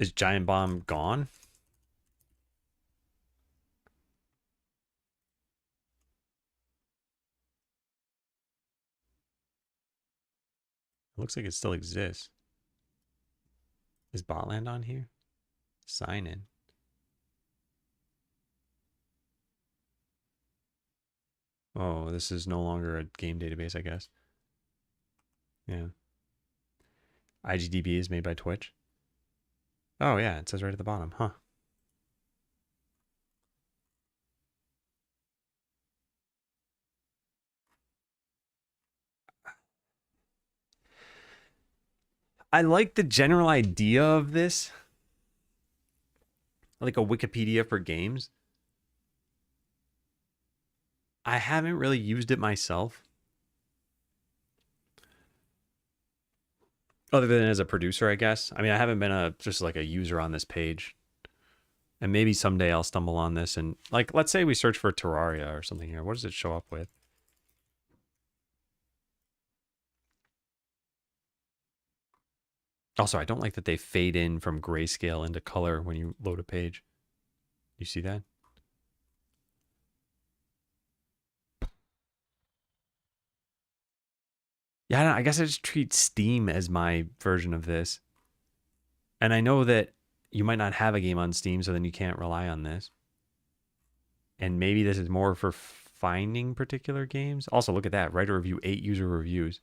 Is Giant Bomb gone? It looks like it still exists. Is Botland on here? Sign in. Oh, this is no longer a game database, I guess. Yeah. IGDB is made by Twitch. Oh, yeah, it says right at the bottom, huh? I like the general idea of this. Like a Wikipedia for games. I haven't really used it myself. Other than as a producer, I guess. I mean, I haven't been just like a user on this page. And maybe someday I'll stumble on this and like, let's say we search for Terraria or something here. What does it show up with? Also, I don't like that they fade in from grayscale into color when you load a page. You see that? Yeah, I guess I just treat Steam as my version of this. And I know that you might not have a game on Steam, so then you can't rely on this. And maybe this is more for finding particular games. Also, look at that. Write a review, 8 user reviews.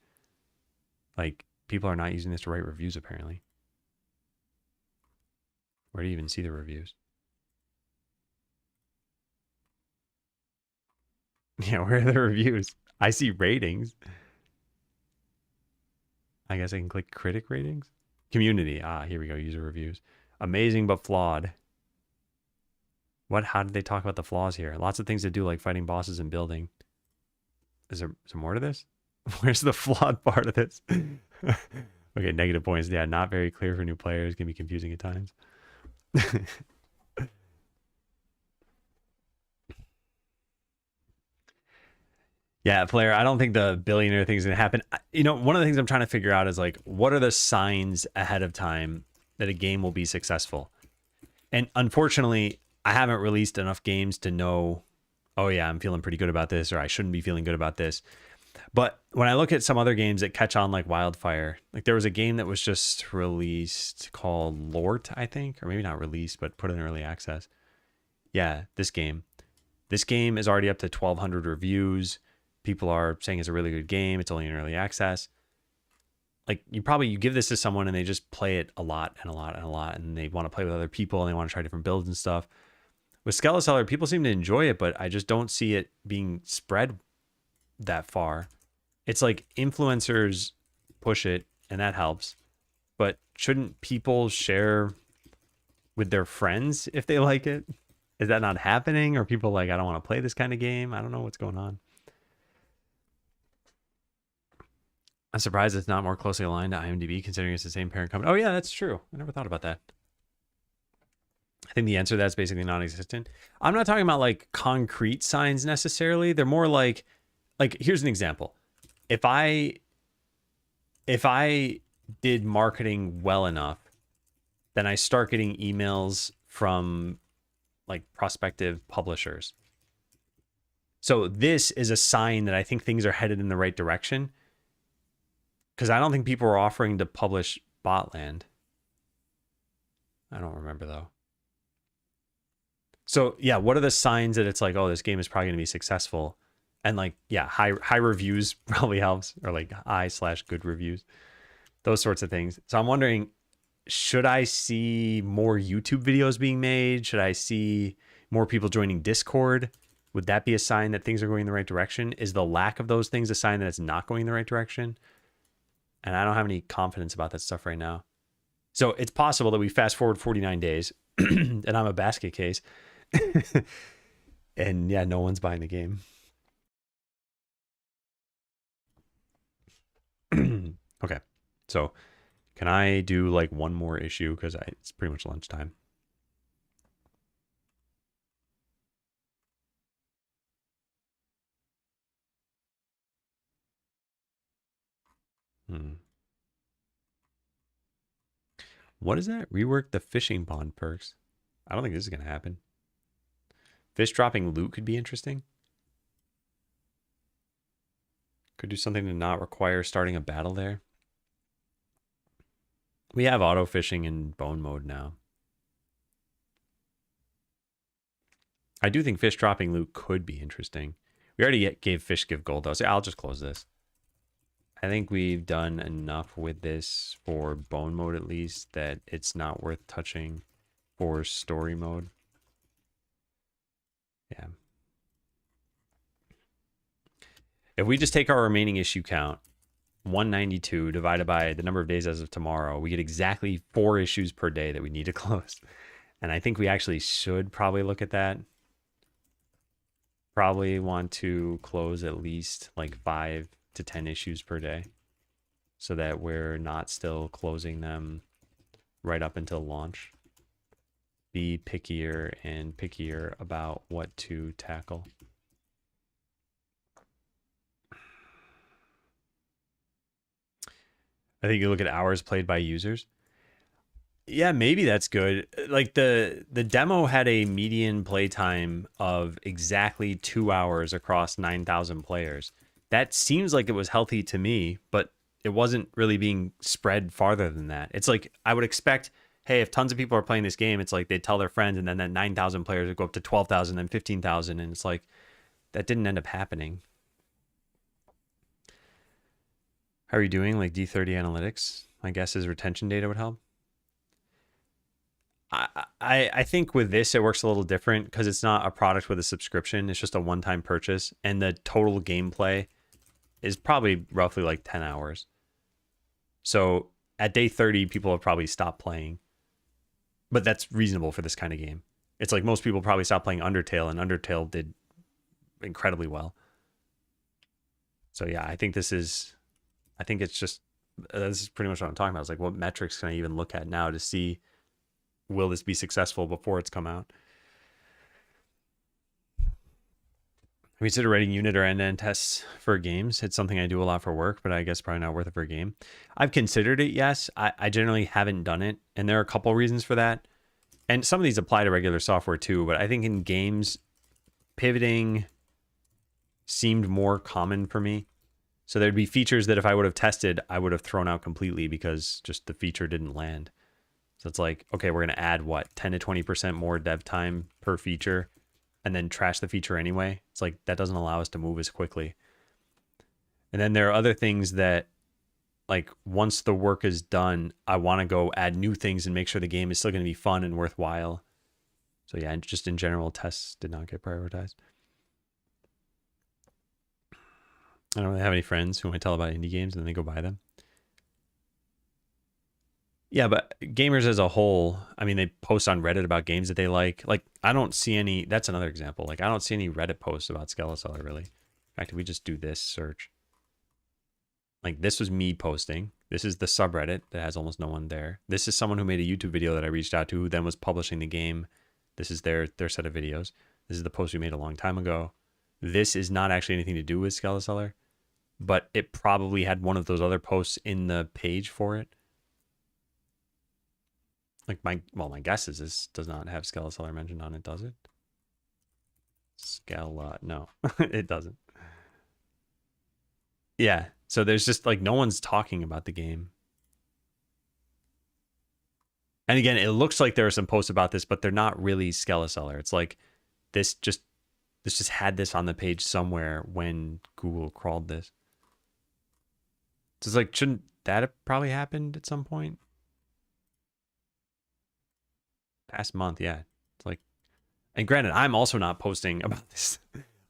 Like, people are not using this to write reviews, apparently. Where do you even see the reviews? Yeah, where are the reviews? I see ratings. I guess I can click critic ratings. Community. Here we go. User reviews. Amazing but flawed. What? How did they talk about the flaws here? Lots of things to do, like fighting bosses and building. Is there some more to this? Where's the flawed part of this? Okay, negative points. Yeah, not very clear for new players. Can be confusing at times. Yeah, player, I don't think the billionaire thing is going to happen. You know, one of the things I'm trying to figure out is like, what are the signs ahead of time that a game will be successful? And unfortunately, I haven't released enough games to know, oh yeah, I'm feeling pretty good about this, or I shouldn't be feeling good about this. But when I look at some other games that catch on like wildfire, like there was a game that was just released called Lort, I think, or maybe not released, but put in early access. Yeah, this game. This game is already up to 1,200 reviews. People are saying it's a really good game. It's only in early access. Like you give this to someone and they just play it a lot and a lot and a lot, and they want to play with other people and they want to try different builds and stuff. With Skeleseller, people seem to enjoy it, but I just don't see it being spread that far. It's like influencers push it and that helps, but shouldn't people share with their friends if they like it? Is that not happening? Or people like, I don't want to play this kind of game? I don't know what's going on. I'm surprised it's not more closely aligned to IMDb, considering it's the same parent company. Oh yeah, that's true. I never thought about that. I think the answer to that's basically non-existent. I'm not talking about like concrete signs necessarily. They're more like here's an example. If I did marketing well enough, then I start getting emails from like prospective publishers. So this is a sign that I think things are headed in the right direction. Because I don't think people are offering to publish Botland. I don't remember though. So yeah, what are the signs that it's like, oh, this game is probably going to be successful? And like, yeah, high reviews probably helps, or like high/good reviews, those sorts of things. So I'm wondering, should I see more YouTube videos being made? Should I see more people joining Discord? Would that be a sign that things are going in the right direction? Is the lack of those things a sign that it's not going in the right direction? And I don't have any confidence about that stuff right now. So it's possible that we fast forward 49 days and I'm a basket case. And yeah, no one's buying the game. Okay. So can I do like one more issue? Because it's pretty much lunchtime. What is that? Rework the fishing pond perks. I don't think this is going to happen. Fish dropping loot could be interesting. Could do something to not require starting a battle there. We have auto fishing in bone mode now. I do think fish dropping loot could be interesting. We already gave fish give gold though, so I'll just close this. I think we've done enough with this for bone mode at least that it's not worth touching for story mode. Yeah. If we just take our remaining issue count, 192 divided by the number of days as of tomorrow, we get exactly 4 issues per day that we need to close. And I think we actually should probably look at that. Probably want to close at least like 5 to 10 issues per day so that we're not still closing them right up until launch. Be pickier and pickier about what to tackle. I think you look at hours played by users. Yeah, maybe that's good. Like the demo had a median playtime of exactly 2 hours across 9,000 players. That seems like it was healthy to me, but it wasn't really being spread farther than that. It's like I would expect, hey, if tons of people are playing this game, it's like they'd tell their friends, and then that 9,000 players would go up to 12,000 and 15,000, and it's like that didn't end up happening. How are you doing? Like D30 analytics? My guess is retention data would help. I think with this, it works a little different because it's not a product with a subscription. It's just a one-time purchase. And the total gameplay is probably roughly like 10 hours. So at day 30, people have probably stopped playing. But that's reasonable for this kind of game. It's like most people probably stopped playing Undertale, and Undertale did incredibly well. So yeah, I think it's just, this is pretty much what I'm talking about. It's like, what metrics can I even look at now to see, will this be successful before it's come out? Have you considered writing unit or end-to-end tests for games? It's something I do a lot for work, but I guess probably not worth it for a game. I've considered it, yes. I generally haven't done it, and there are a couple reasons for that. And some of these apply to regular software too, but I think in games, pivoting seemed more common for me. So there'd be features that if I would have tested, I would have thrown out completely because just the feature didn't land. So it's like, okay, we're going to add what, 10 to 20% more dev time per feature and then trash the feature anyway. It's like, that doesn't allow us to move as quickly. And then there are other things that, like, once the work is done, I want to go add new things and make sure the game is still going to be fun and worthwhile. So yeah, just in general, tests did not get prioritized. I don't really have any friends who I tell about indie games and then they go buy them. Yeah, but gamers as a whole, I mean, they post on Reddit about games that they like. Like, I don't see any, that's another example. Like, I don't see any Reddit posts about Skeleseller, really. In fact, if we just do this search. Like, this was me posting. This is the subreddit that has almost no one there. This is someone who made a YouTube video that I reached out to, who then was publishing the game. This is their set of videos. This is the post we made a long time ago. This is not actually anything to do with Skeleseller, but it probably had one of those other posts in the page for it. Like my guess is this does not have Skeleseller mentioned on it, does it? No, it doesn't. Yeah, so there's just like no one's talking about the game. And again, it looks like there are some posts about this, but they're not really Skeleseller. It's like this just had this on the page somewhere when Google crawled this. So it's like, shouldn't that have probably happened at some point? Past month, yeah. It's like, and granted, I'm also not posting about this,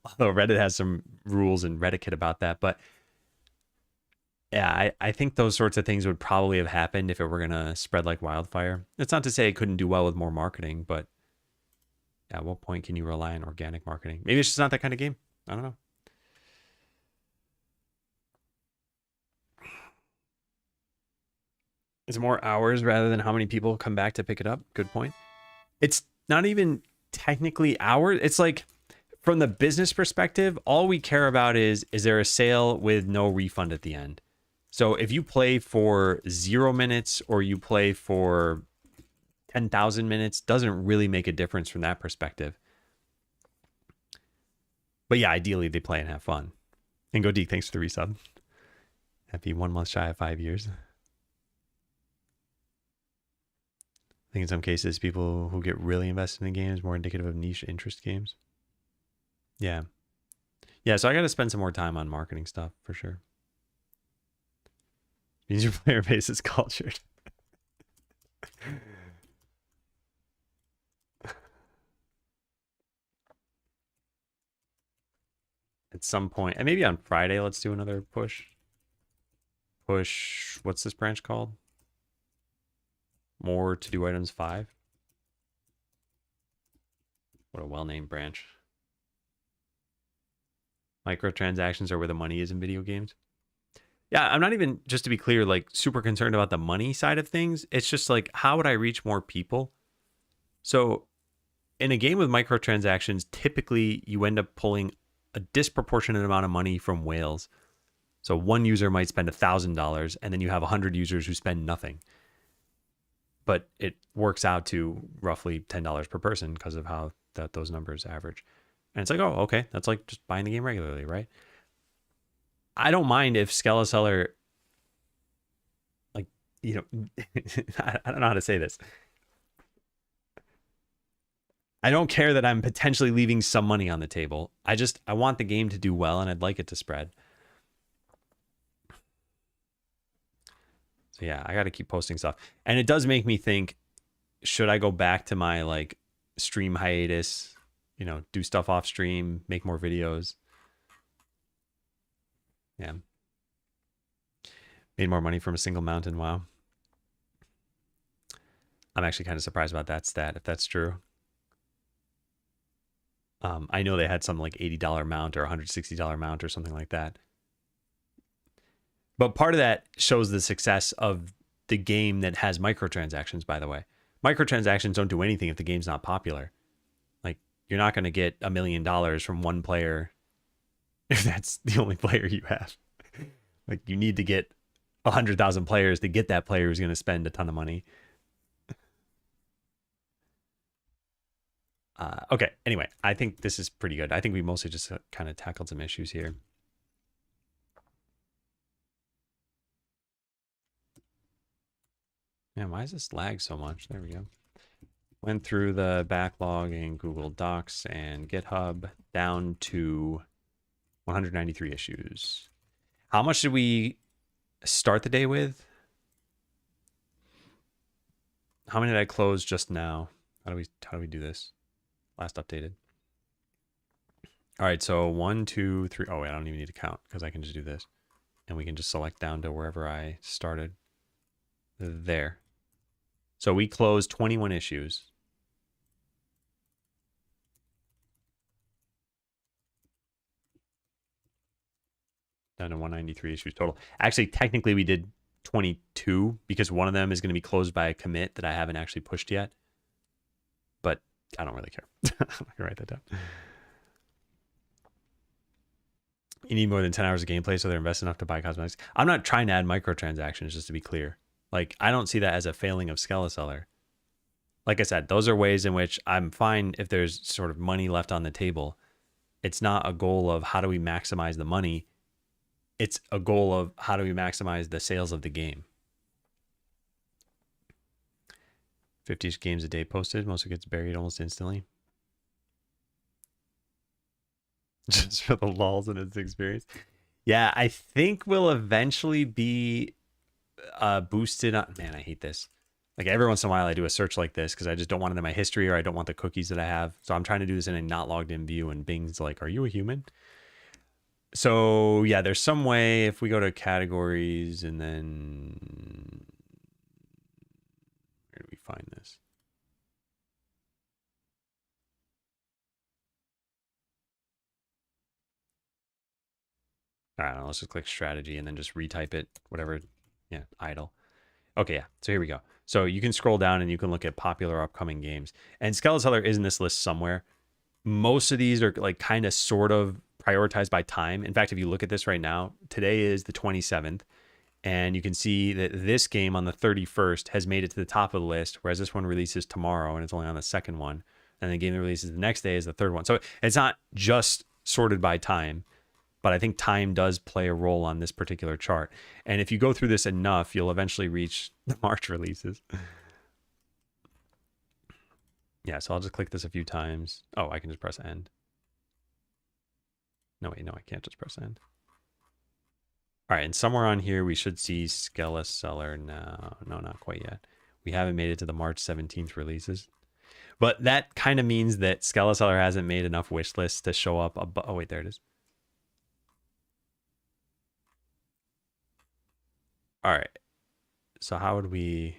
although Reddit has some rules and Reddit about that. But yeah, I think those sorts of things would probably have happened if it were gonna spread like wildfire. It's not to say it couldn't do well with more marketing, but at what point can you rely on organic marketing? Maybe it's just not that kind of game. I don't know. It's more hours rather than how many people come back to pick it up. Good point. It's not even technically hours. It's like, from the business perspective, all we care about is there a sale with no refund at the end? So if you play for 0 minutes or you play for 10,000 minutes, doesn't really make a difference from that perspective. But yeah, ideally they play and have fun. And Go Deek, thanks for the resub. Happy 1 month shy of 5 years. I think in some cases, people who get really invested in the game is more indicative of niche interest games. Yeah. Yeah, so I got to spend some more time on marketing stuff for sure. Means your player base is cultured. At some point, and maybe on Friday, let's do another push. What's this branch called? More to-do items 5. What a well-named branch. Microtransactions are where the money is in video games. Yeah, I'm not even, just to be clear, like super concerned about the money side of things. It's just like, how would I reach more people? So in a game with microtransactions, typically you end up pulling a disproportionate amount of money from whales. So one user might spend $1,000 and then you have 100 users who spend nothing. But it works out to roughly $10 per person because of how those numbers average. And it's like, oh, okay, that's like just buying the game regularly, right? I don't mind if Skeleseller, like, you know, I don't know how to say this. I don't care that I'm potentially leaving some money on the table. I want the game to do well and I'd like it to spread. So yeah, I got to keep posting stuff. And it does make me think, should I go back to my like stream hiatus, you know, do stuff off stream, make more videos? Yeah. Made more money from a single mountain. Wow. I'm actually kind of surprised about that stat, if that's true. I know they had some like $80 mount or $160 mount or something like that. But part of that shows the success of the game that has microtransactions, by the way. Microtransactions don't do anything if the game's not popular. Like, you're not going to get $1 million from one player if that's the only player you have. Like, you need to get 100,000 players to get that player who's going to spend a ton of money. Okay, anyway, I think this is pretty good. I think we mostly just kind of tackled some issues here. Man, why does this lag so much? There we go. Went through the backlog in Google Docs and GitHub down to 193 issues. How much did we start the day with? How many did I close just now? How do we do this? Last updated. All right, so 1, 2, 3. Oh, wait, I don't even need to count because I can just do this. And we can just select down to wherever I started. There. So we closed 21 issues. Down to 193 issues total. Actually, technically we did 22 because one of them is going to be closed by a commit that I haven't actually pushed yet. But I don't really care. I'm going to write that down. You need more than 10 hours of gameplay, so they're invested enough to buy cosmetics. I'm not trying to add microtransactions, just to be clear. Like, I don't see that as a failing of Skeleseller. Like I said, those are ways in which I'm fine if there's sort of money left on the table. It's not a goal of how do we maximize the money. It's a goal of how do we maximize the sales of the game. 50 games a day posted. Most of it gets buried almost instantly. Just for the lulls in its experience. Yeah, I think we'll eventually be boosted on. Man, I hate this. Like every once in a while I do a search like this because I just don't want it in my history or I don't want the cookies that I have. So I'm trying to do this in a not logged in view and Bing's like, are you a human? So yeah, there's some way if we go to categories and then where do we find this? I don't know, let's just click strategy and then just retype it, whatever. Yeah, idle. Okay, yeah. So here we go. So you can scroll down and you can look at popular upcoming games. And Skeleteller is in this list somewhere. Most of these are like kind of sort of prioritized by time. In fact, if you look at this right now, today is the 27th. And you can see that this game on the 31st has made it to the top of the list, whereas this one releases tomorrow and it's only on the second one. And the game that releases the next day is the third one. So it's not just sorted by time, but I think time does play a role on this particular chart. And if you go through this enough, you'll eventually reach the March releases. Yeah, so I'll just click this a few times. Oh, I can just press end. No, wait, no, I can't just press end. All right, and somewhere on here, we should see Skeleteller now. No, not quite yet. We haven't made it to the March 17th releases. But that kind of means that Skeleteller hasn't made enough wish lists to show up. Oh, wait, there it is. All right. So how would we'd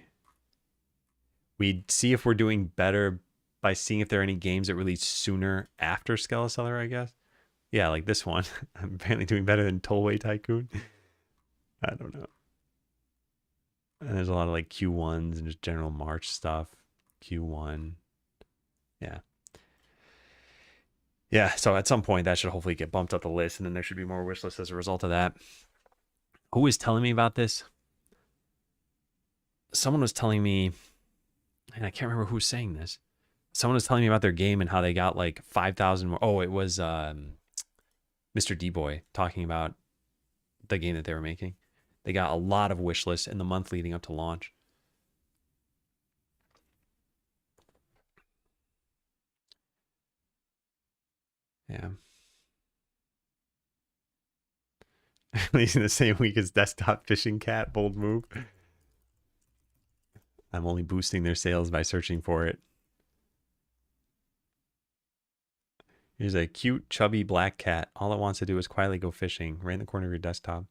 see if we're doing better by seeing if there are any games that release sooner after Skeleteller, I guess. Yeah, like this one. I'm apparently doing better than Tollway Tycoon. I don't know. And there's a lot of like Q1s and just general March stuff. Q1. Yeah. Yeah, so at some point that should hopefully get bumped up the list and then there should be more wish lists as a result of that. Who was telling me about this? Someone was telling me, and I can't remember who was saying this. Someone was telling me about their game and how they got like 5,000 more. Oh, it was Mr. D-Boy talking about the game that they were making. They got a lot of wish lists in the month leading up to launch. Yeah. At least in the same week as Desktop Fishing Cat, bold move. I'm only boosting their sales by searching for it. Here's a cute, chubby black cat. All it wants to do is quietly go fishing right in the corner of your desktop.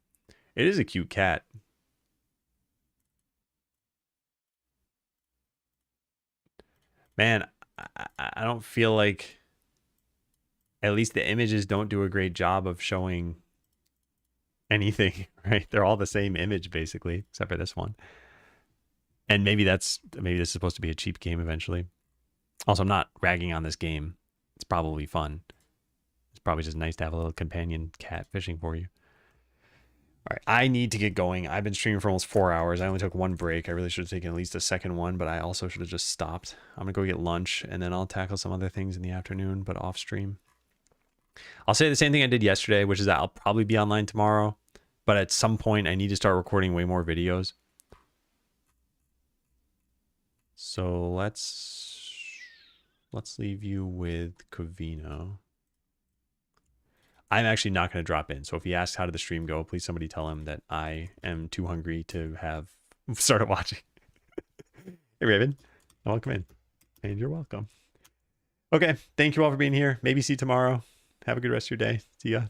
It is a cute cat. Man, I don't feel like at least the images don't do a great job of showing anything, right? They're all the same image basically, except for this one. And maybe this is supposed to be a cheap game eventually. Also, I'm not ragging on this game. It's probably fun. It's probably just nice to have a little companion cat fishing for you. All right, I need to get going. I've been streaming for almost 4 hours. I only took one break. I really should have taken at least a second one, but I also should have just stopped. I'm going to go get lunch, and then I'll tackle some other things in the afternoon, but off stream. I'll say the same thing I did yesterday, which is that I'll probably be online tomorrow, but at some point I need to start recording way more videos. So let's leave you with Covino. I'm actually not going to drop in. So if he asks how did the stream go, please somebody tell him that I am too hungry to have started watching. Hey, Raven, welcome in. And you're welcome. Okay, thank you all for being here. Maybe see you tomorrow. Have a good rest of your day. See ya.